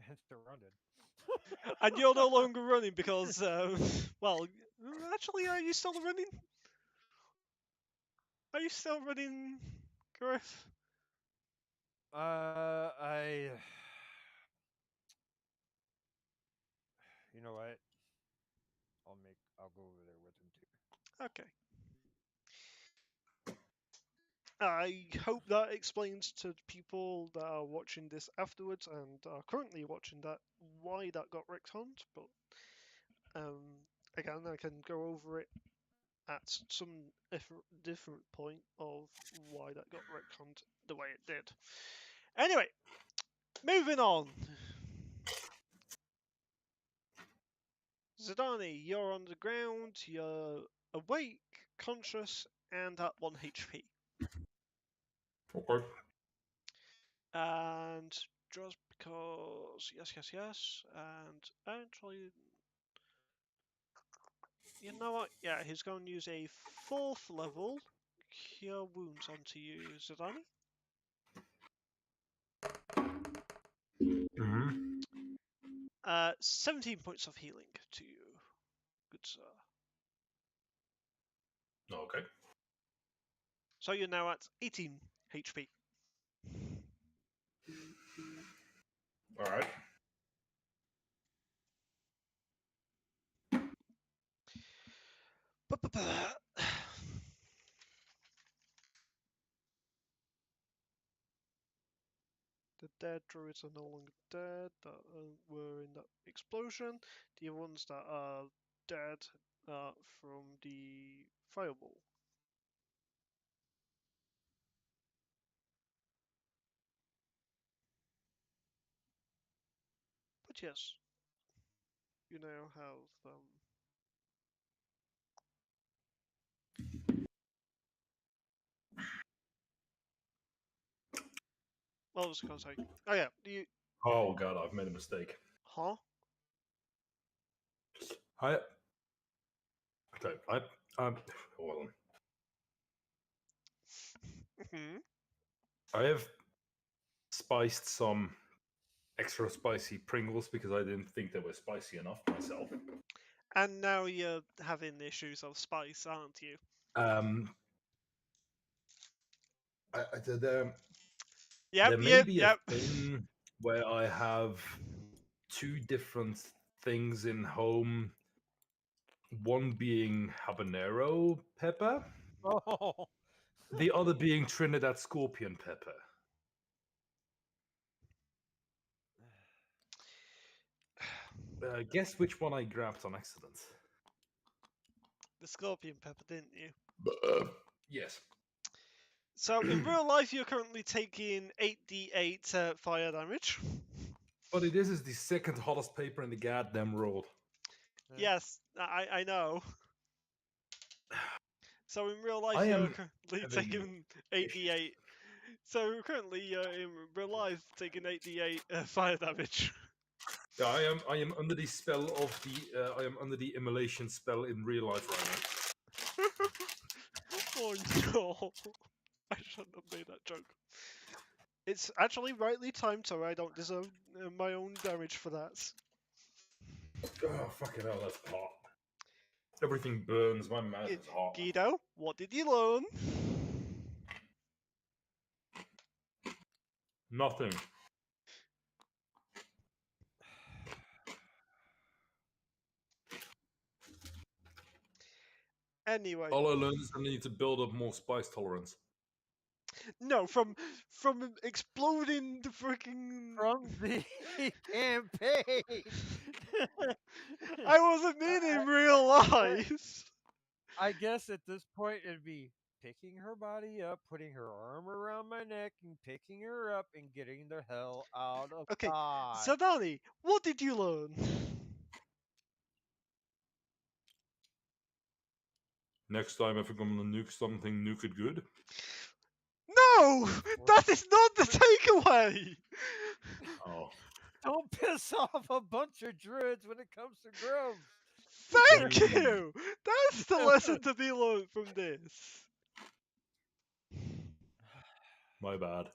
And they're running. And you're no longer running because, well, actually, are you still running? Are you still running, Gareth? I. You know what? I'll go over there with him too. Okay. I hope that explains to people that are watching this afterwards and are currently watching that why that got retconned. But again, I can go over it at some different point of why that got retconned the way it did. Anyway, moving on. Zidane, you're on the ground, you're awake, conscious, and at 1 HP. Okay. And just because, yes, and actually, you know what? Yeah, he's going to use a 4th level Cure Wounds onto you, Zidane. Mm-hmm. 17 points of healing to you, good sir. Okay. So you're now at 18 HP. Alright. The dead druids are no longer dead that were in that explosion. The ones that are dead are from the fireball. But yes, you now have what was I going to say? Oh yeah, you. Oh god, I've made a mistake. Huh? Okay, hold on. Mhm. I have spiced some extra spicy Pringles because I didn't think they were spicy enough myself. And now you're having issues of spice, aren't you? There Yep, may yep, be a yep. thing where I have 2 different things in home. One being habanero pepper, Oh. the other being Trinidad scorpion pepper. Guess which one I grabbed on accident. The scorpion pepper, didn't you? Yes. So in real life, you're currently taking 8d8 fire damage. Buddy, this is the second hottest paper in the goddamn world. Yes, I know. So in real life, I you're am currently having taking 8d8. So currently, you're in real life taking 8d8 fire damage. Yeah, I am under the spell of the I am under the immolation spell in real life right now. Oh no! I shouldn't have made that joke. It's actually rightly timed, so I don't deserve my own damage for that. Oh fucking hell, that's hot. Everything burns. My mouth is hot. Guido, what did you learn? Nothing. Anyway, All I learned is I need to build up more spice tolerance. no, from exploding the freaking. From the campaign. I wasn't meaning real life. I guess at this point it'd be picking her body up, putting her arm around my neck, and picking her up and getting the hell out of Okay, Dodge. Zadani, what did you learn? Next time, if I'm gonna nuke something, nuke it good. No, that is not the takeaway. Oh. Don't piss off a bunch of druids when it comes to groves. Thank you. That's the lesson to be learned from this. My bad.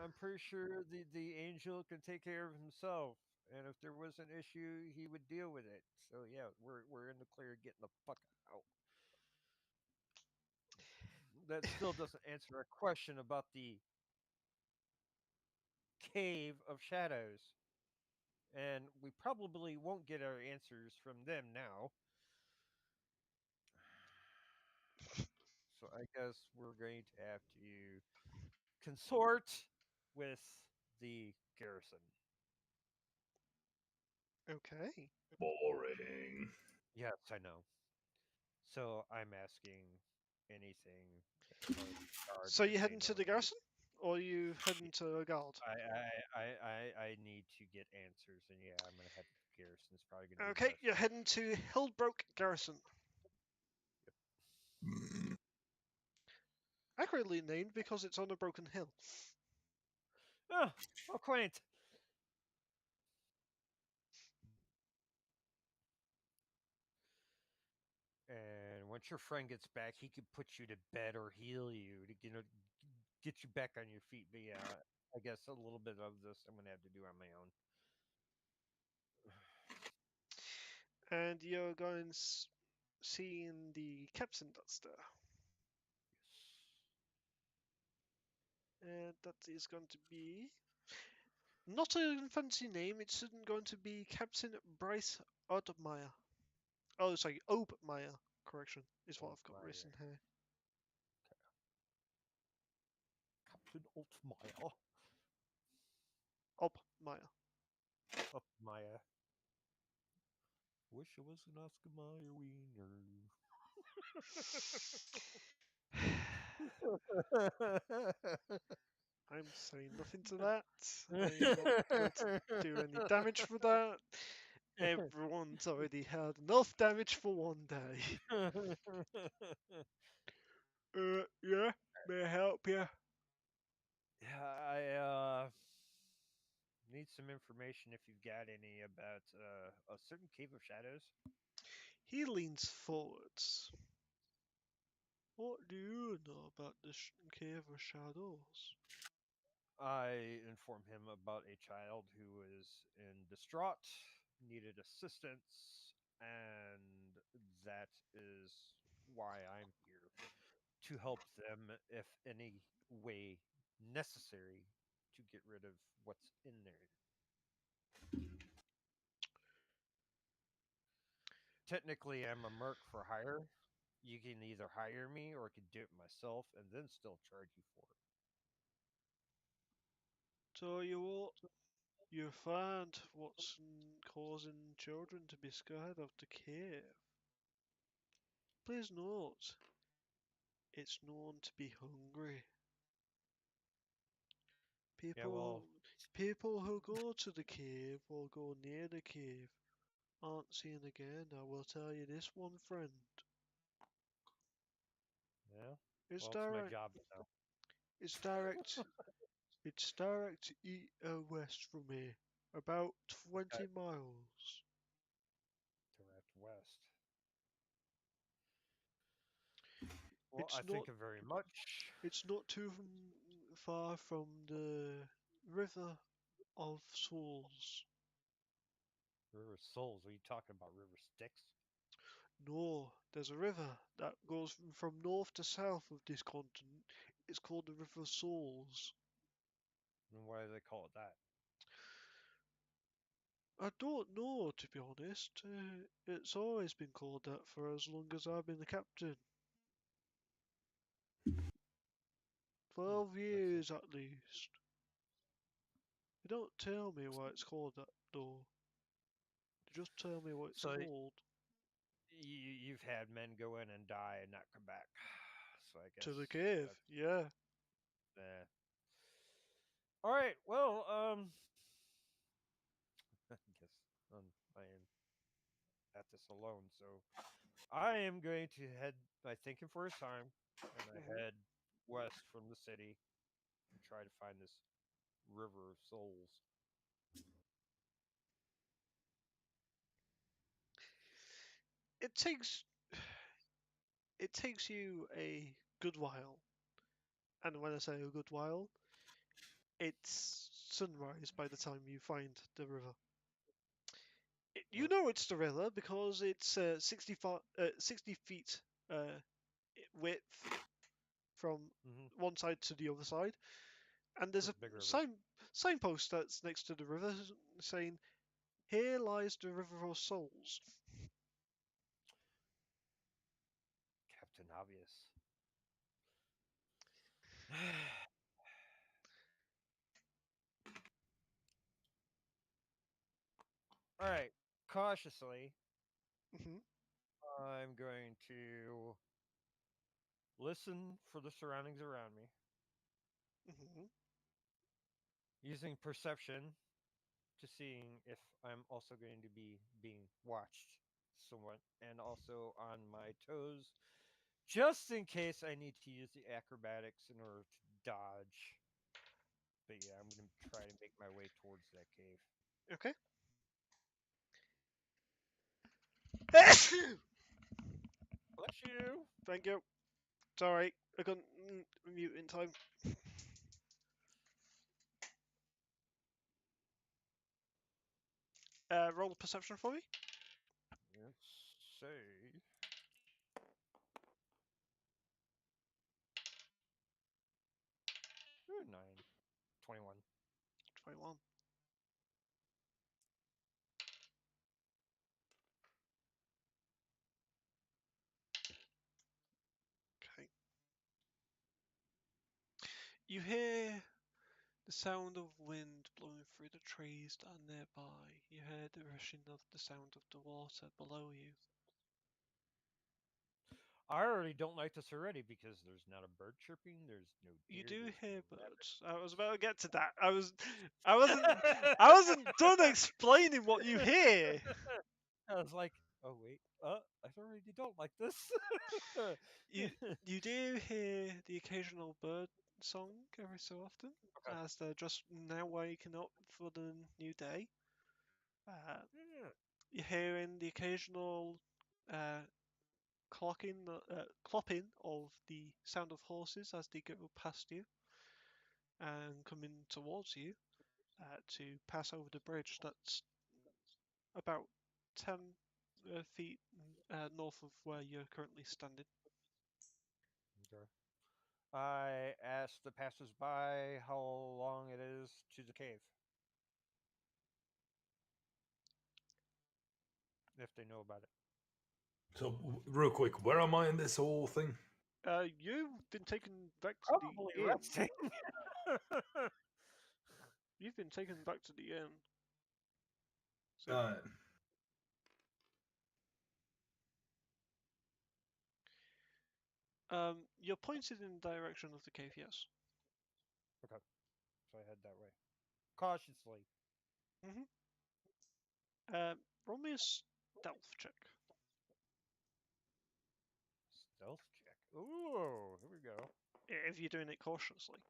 I'm pretty sure the angel can take care of himself, and if there was an issue, he would deal with it. So yeah, we're in the clear, getting the fuck out. That still doesn't answer a question about the cave of shadows, and we probably won't get our answers from them now. So I guess we're going to have to consort with the garrison. Okay. Boring. Yes, I know. So I'm asking anything. as far as guard So that you they heading to know. the garrison, or you heading to a guard? I need to get answers, and yeah, I'm gonna head to the garrison. It's probably gonna be Okay, best. you're heading to Hillbrook Garrison. Accurately named because it's on a broken hill. Ah, how quaint. And once your friend gets back, he could put you to bed or heal you to get you back on your feet. But yeah, I guess a little bit of this I'm gonna have to do on my own. And you're going seeing the captain duster. And that is going to be not a fancy name. It's going to be Captain Bryce Ottmeyer. Oh, sorry, Obmeyer. Correction is what I've got Obmeyer. written here. Captain Altmaier. Obmeyer. Upmaier. Wish it was an Oscar Mayer wiener. I'm saying nothing to that. I'm not going to do any damage for that. Everyone's already had enough damage for one day. Yeah, may I help you? Yeah, I need some information if you've got any about a certain cave of shadows. He leans forwards. What do you know about the Cave of Shadows? I inform him about a child who was in distraught, needed assistance, and that is why I'm here to help them if any way necessary to get rid of what's in there. Technically, I'm a merc for hire. You can either hire me or I can do it myself and then still charge you for it. Tell you what, you find what's causing children to be scared of the cave. Please note, it's known to be hungry. People, people who go to the cave or go near the cave aren't seen again. I will tell you this one, friend. Yeah. It's Well, it's my direct. job to know. It's direct. It's direct west from here, about 20 miles. Direct west. Well, It's I not. thank you very much. It's not too far from the River of Souls. River Souls. Are you talking about River Styx? No, there's a river that goes from north to south of this continent. It's called the River of Souls. And why do they call it that? I don't know, to be honest. It's always been called that for as long as I've been the captain. 12 that's years at least. They don't tell me why it's called that, though. They just tell me what it's So called. you've had men go in and die and not come back. So I guess To the cave, that's yeah. All right. Well, I guess I am at this alone. So I am going to head. I thank him for his time, and I Mhm. head west from the city and try to find this River of Souls. It takes it takes you a good while. And when I say a good while, it's sunrise by the time you find the river. You Yep. know it's the river because it's 60 feet uh, width from Mm-hmm. one side to the other side, and there's a It's a big river. signpost that's next to the river saying, "Here lies the River of Souls." Captain Obvious. All right. Cautiously, Hmm. I'm going to listen for the surroundings around me Hmm. using perception to seeing if I'm also going to be being watched somewhat and also on my toes just in case I need to use the acrobatics in order to dodge. But yeah, I'm going to try to make my way towards that cave. Okay. Bless you. Thank you. Sorry, I couldn't mute in time. Roll a perception for me. Let's say. Ooh, 9. 21. 21. Okay. You hear the sound of wind blowing through the trees that are nearby. You hear the rushing of the sound of the water below you. I already don't like this already because there's not a bird chirping, there's no You deer, do there's hear no birds. I was about to get to that. I wasn't, I wasn't done explaining what you hear. I was like, oh wait, I already don't like this. You, you do hear the occasional bird song every so often, Okay. as they're just now waking up for the new day. Uh, Yeah. you're hearing the occasional uh, clopping of the sound of horses as they go past you and coming towards you to pass over the bridge that's about 10 feet north of where you're currently standing. Okay. I asked the passers-by how long it is to the cave, if they know about it. So, real quick, where am I in this whole thing? You've been taken back to Probably the inn. resting. You've been taken back to the inn. So, Alright. you're pointed in the direction of the cave, yes. Okay. so I head that way. Cautiously. Roll me a stealth check. Stealth check. Ooh, here we go. If you're doing it cautiously.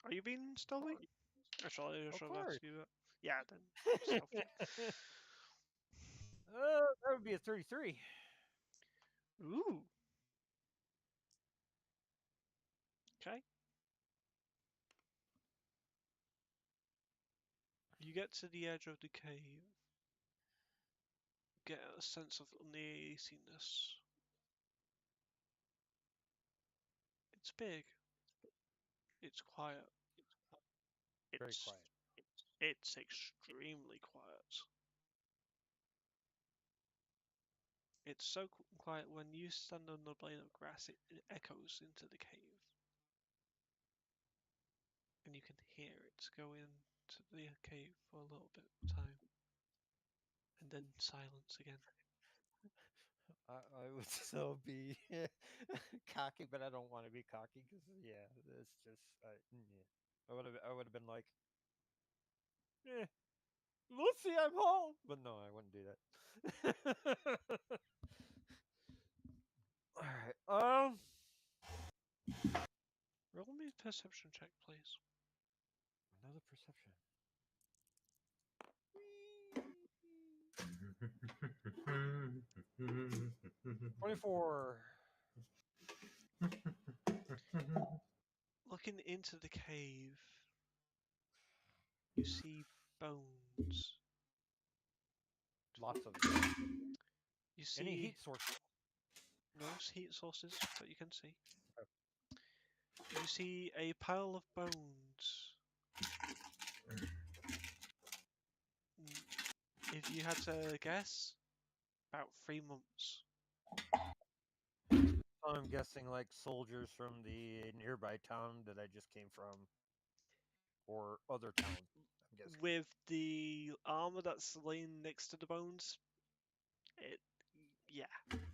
Are you being stealthy? Or shall I course. ask you that? Yeah, then stealth check. That would be a 33. Ooh. Okay. You get to the edge of the cave. Get a sense of uneasiness. It's big. It's quiet. Very It's quiet. It's extremely quiet. It's so quiet when you stand on the blade of grass, it echoes into the cave. And you can hear it go into the cave for a little bit of time. And then silence again. I would still be cocky, but I don't want to be cocky because yeah, it's just yeah. I would have been like, Lucy, I'm home, but no, I wouldn't do that. All right. Roll me a perception check, please. Another perception. 24. Looking into the cave, you see bones. Lots of them. You see Any heat sources? no heat sources that you can see. You see a pile of bones. If you had to guess, about 3 months. So I'm guessing like soldiers from the nearby town that I just came from, or other towns. I'm guessing. With the armor that's laying next to the bones, yeah. Okay.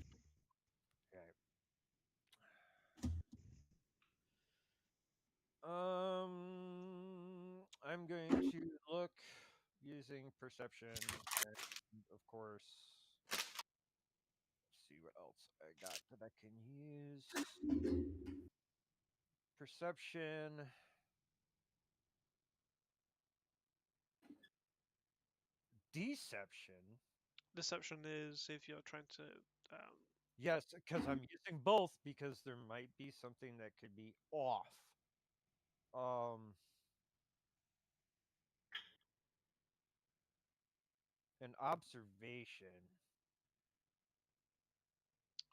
I'm going to look using perception, and of course, see what else I got that I can use. Perception. Deception. Deception is if you're trying to. Yes, because I'm using both because there might be something that could be off. An observation.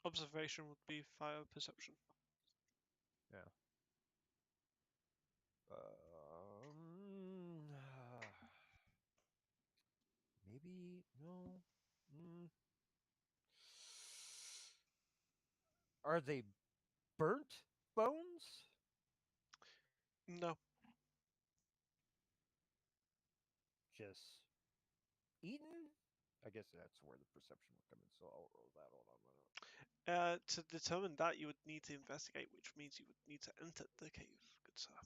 Observation would be fire perception. Yeah. Maybe no. Are they burnt bones? No. Just eaten? I guess that's where the perception would come in. So I'll roll that. Hold on a minute. To determine that, you would need to investigate, which means you would need to enter the cave, good sir.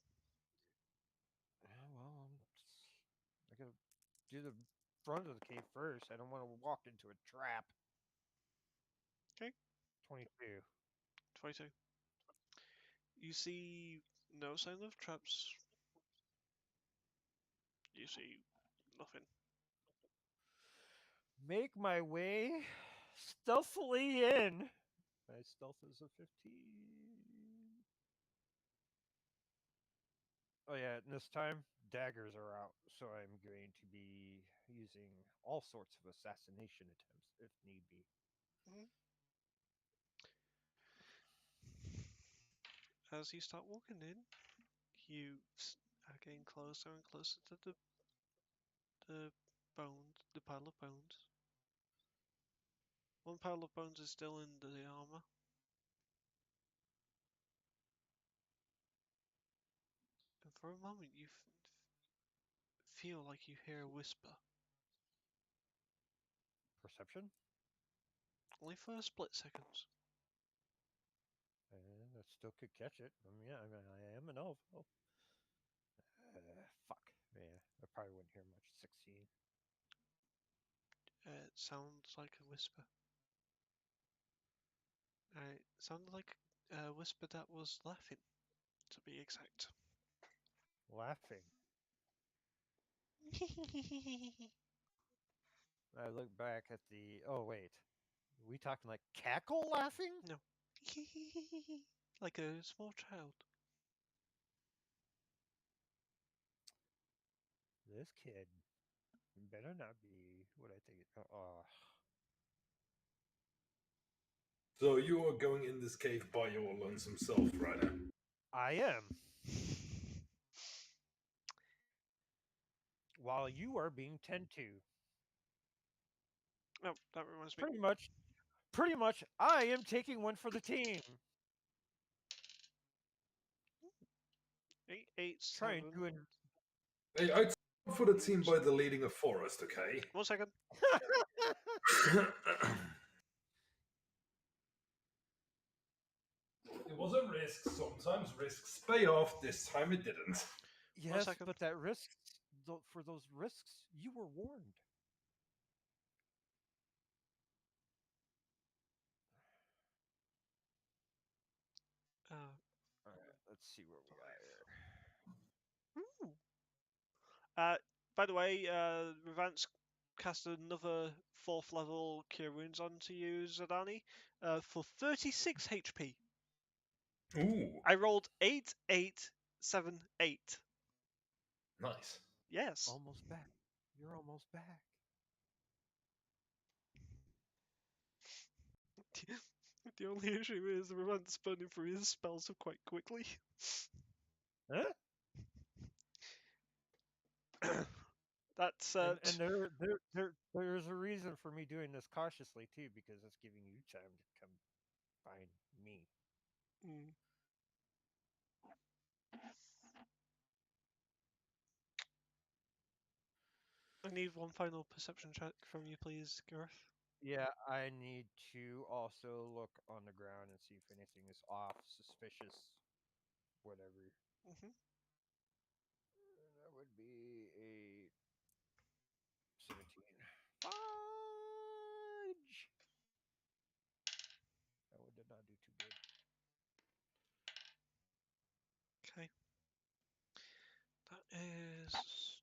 Well, I gotta do the front of the cave first. I don't want to walk into a trap. Okay. 22. 22. You see no sign of traps. You see nothing. Make my way stealthily in. My stealth is a 15. Oh yeah, and this time daggers are out, so I'm going to be using all sorts of assassination attempts if need be. As you start walking in, you are getting closer and closer to the the pile of bones. One pile of bones is still in the armor. And for a moment, you feel like you hear a whisper. Perception? Only for a split second. And I still could catch it. Yeah, I mean, I am an elf. Oh. Fuck. Yeah, I probably wouldn't hear much. 16. It sounds like a whisper. It sounded like a whisper that was laughing, to be exact. Laughing. I look back at the. Oh wait, we talking like cackle laughing? No. Like a small child. This kid better not be what I think. So you are going in this cave by your lonesome self, Ryder. I am. While you are being tend to. Oh, that reminds me. Pretty much, I am taking one for the team. 8, Trying 7. to. Hey, I'd for the team by deleting a forest, okay? 1 second. It was a risk. Sometimes risks pay off. This time it didn't. Yes, second. but that risk, for those risks, you were warned. All right, let's see what we got here. By the way, Revance cast another 4th level Cure Wounds onto you, Zadani, for 36 HP. Ooh, I rolled 8, 8, 7, 8. nice. Yes. Almost back. You're almost back. The only issue is Revance burning through his spells quite quickly. Huh? That's And there's a reason for me doing this cautiously too, because it's giving you time to come find me. mm. I need one final perception check from you, please, Gareth. Yeah, I need to also look on the ground and see if anything is off, suspicious, whatever. Mm-hmm. That would be a 17. Fudge! That one did not do too good. Okay. That is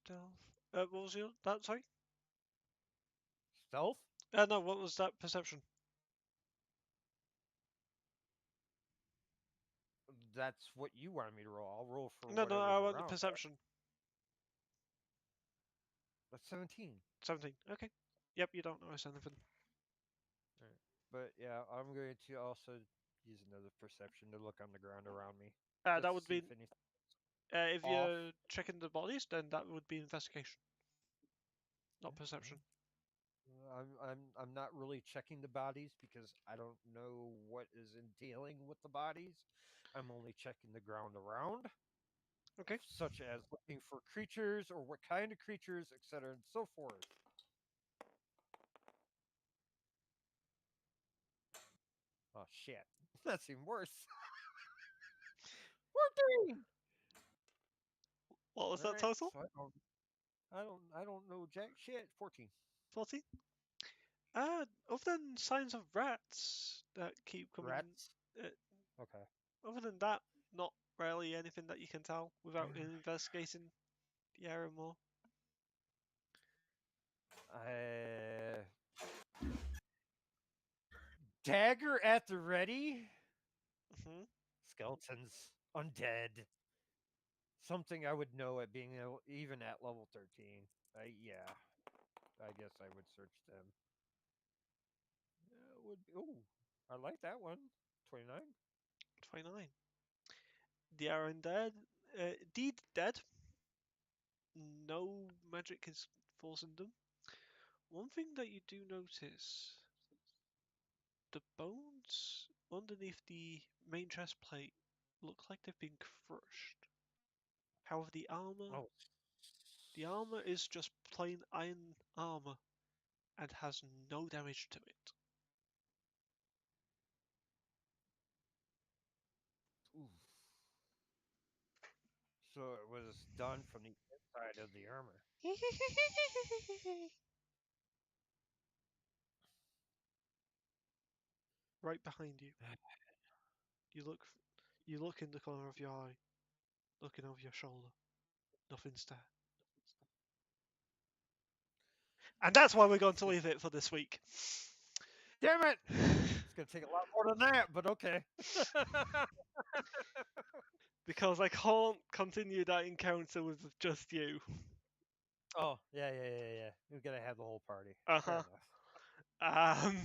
stealth. What was your that? Sorry. Stealth? No. What was that perception? That's what you wanted me to roll. I'll roll for No, whatever's I want the around. perception. That's 17. 17. Okay. Yep. You don't notice anything. Right. But yeah, I'm going to also use another perception to look on the ground around me. That just would to see be if anything if off. you're checking the bodies, then that would be investigation, not perception. I'm not really checking the bodies because I don't know what is entailing with the bodies. I'm only checking the ground around, Okay. such as looking for creatures or what kind of creatures, etc., and so forth. Oh shit, that's even worse. 14. What was that Alright, total? so I don't know jack shit. 14. 14. Other than signs of rats that keep coming. Rats. Uh, Okay. Other than that, not really anything that you can tell without investigating the area more. Dagger at the ready. Mm-hmm. Skeletons, undead. Something I would know at being even at level 13. Yeah, I guess I would search them. Would oh, I like that one. 29. 29. They are undead. Indeed dead. No magic is forcing them. One thing that you do notice, the bones underneath the main chest plate look like they've been crushed. However, the Oh, armor is just plain iron armor and has no damage to it. oof. So it was done from the inside of the armor. Right behind you. You look in the corner of your eye, looking over your shoulder. Nothing's there. And that's why we're going to leave it for this week. Damn it! It's gonna take a lot more than that, but okay. Because I can't continue that encounter with just you. Oh, yeah. You're gonna have the whole party. Uh Fair huh. enough.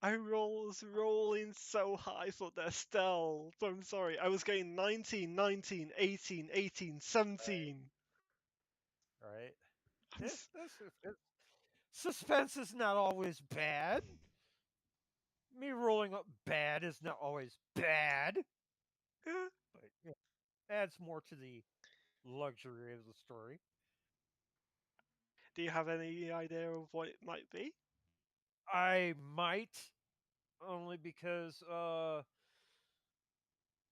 I was rolling so high for their stealth. I'm sorry. I was getting 19, 19, 18, 18, 17. Right? I'm Eh, s- suspense is not always bad. Me rolling up bad is not always bad, eh. but yeah, adds more to the luxury of the story. Do you have any idea of what it might be? I might, only because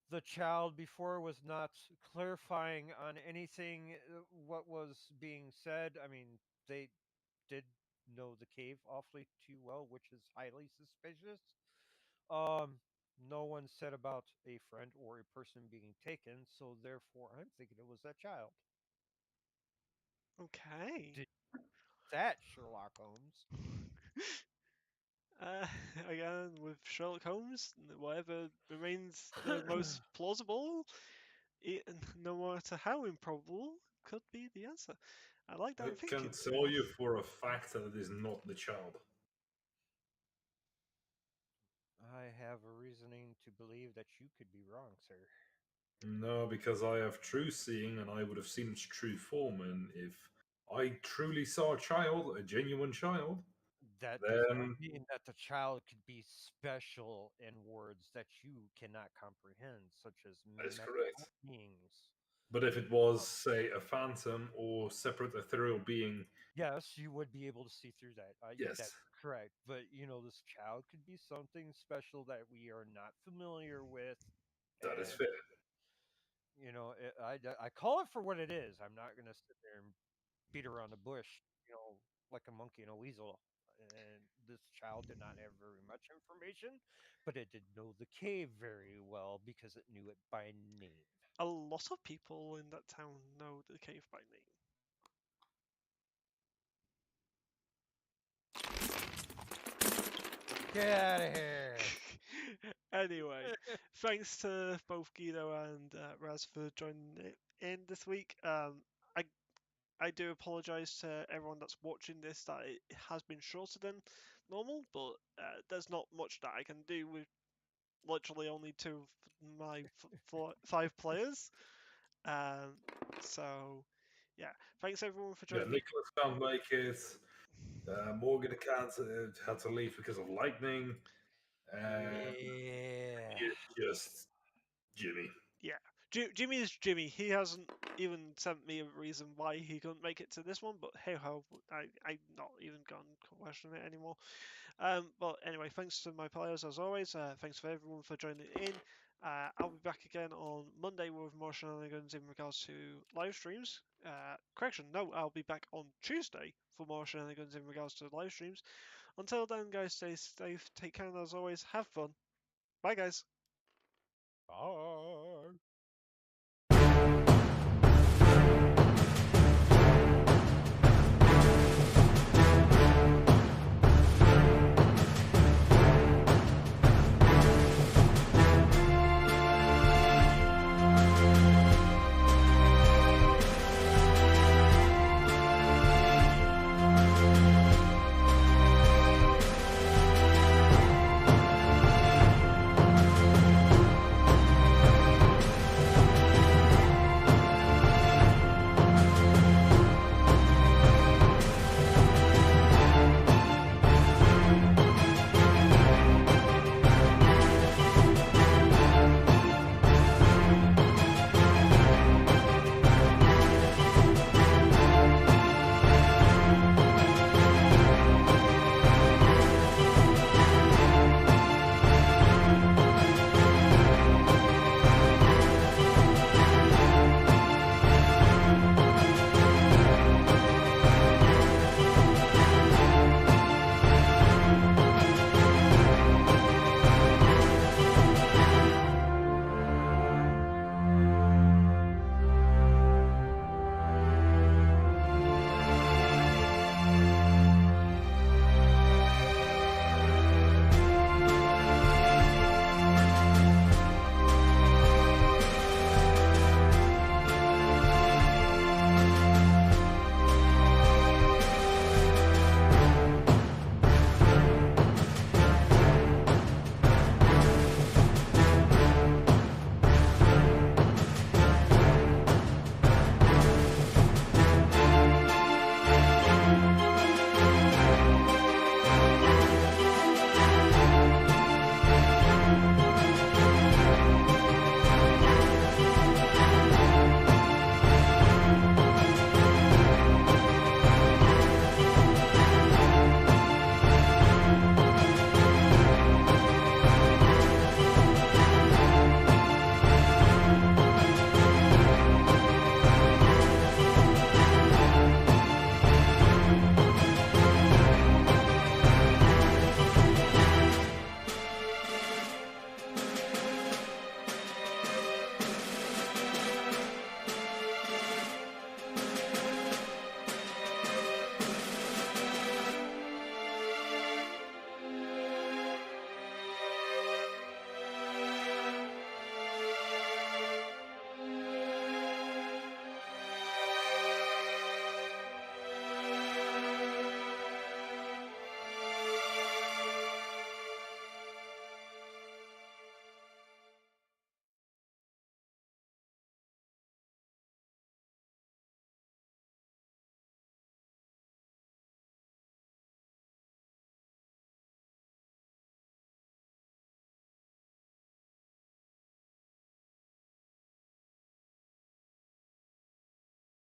the child before was not clarifying on anything what was being said. I mean, they did know the cave awfully too well, which is highly suspicious. Um, no one said about a friend or a person being taken, so therefore I'm thinking it was that child. Okay. Did that, Sherlock Holmes? Uh, again, with Sherlock Holmes, whatever remains the most plausible, no matter how improbable, could be the answer. I like I that can thinking. tell you for a fact that it is not the child. I have a reasoning to believe that you could be wrong, sir. No, because I have true seeing and I would have seen its true form. And if I truly saw a child, a genuine child, That does not then mean that the child could be special in words that you cannot comprehend, such as that is magical correct. beings. But if it was, say, a phantom or separate ethereal being, Yes, you would be able to see through that. yes, That's correct. But this child could be something special that we are not familiar with, that is and fair. I call it for what it is. I'm not going to sit there and beat around the bush, like a monkey and a weasel. And this child did not have very much information, but it did know the cave very well because it knew it by name. A lot of people in that town know the cave by name. Get out of here! Anyway, thanks to both Guido and Raz for joining in this week. I I do apologise to everyone that's watching this that it has been shorter than normal, but there's not much that I can do with literally only two of my five players. Um, so yeah, thanks everyone for Yeah, joining. Nicholas can't make it. Morgan can't had to leave because of lightning. And Yeah. it's just Jimmy. Yeah, Jimmy is Jimmy. He hasn't even sent me a reason why he couldn't make it to this one, but hey ho, I'm not even going to question it anymore. But anyway, thanks to my players as always. Thanks for everyone for joining in. I'll be back again on Monday with more shenanigans in regards to live streams. Correction, no, I'll be back on Tuesday for more shenanigans in regards to live streams. Until then, guys, stay safe, take care, and as always, have fun. Bye, guys. Bye.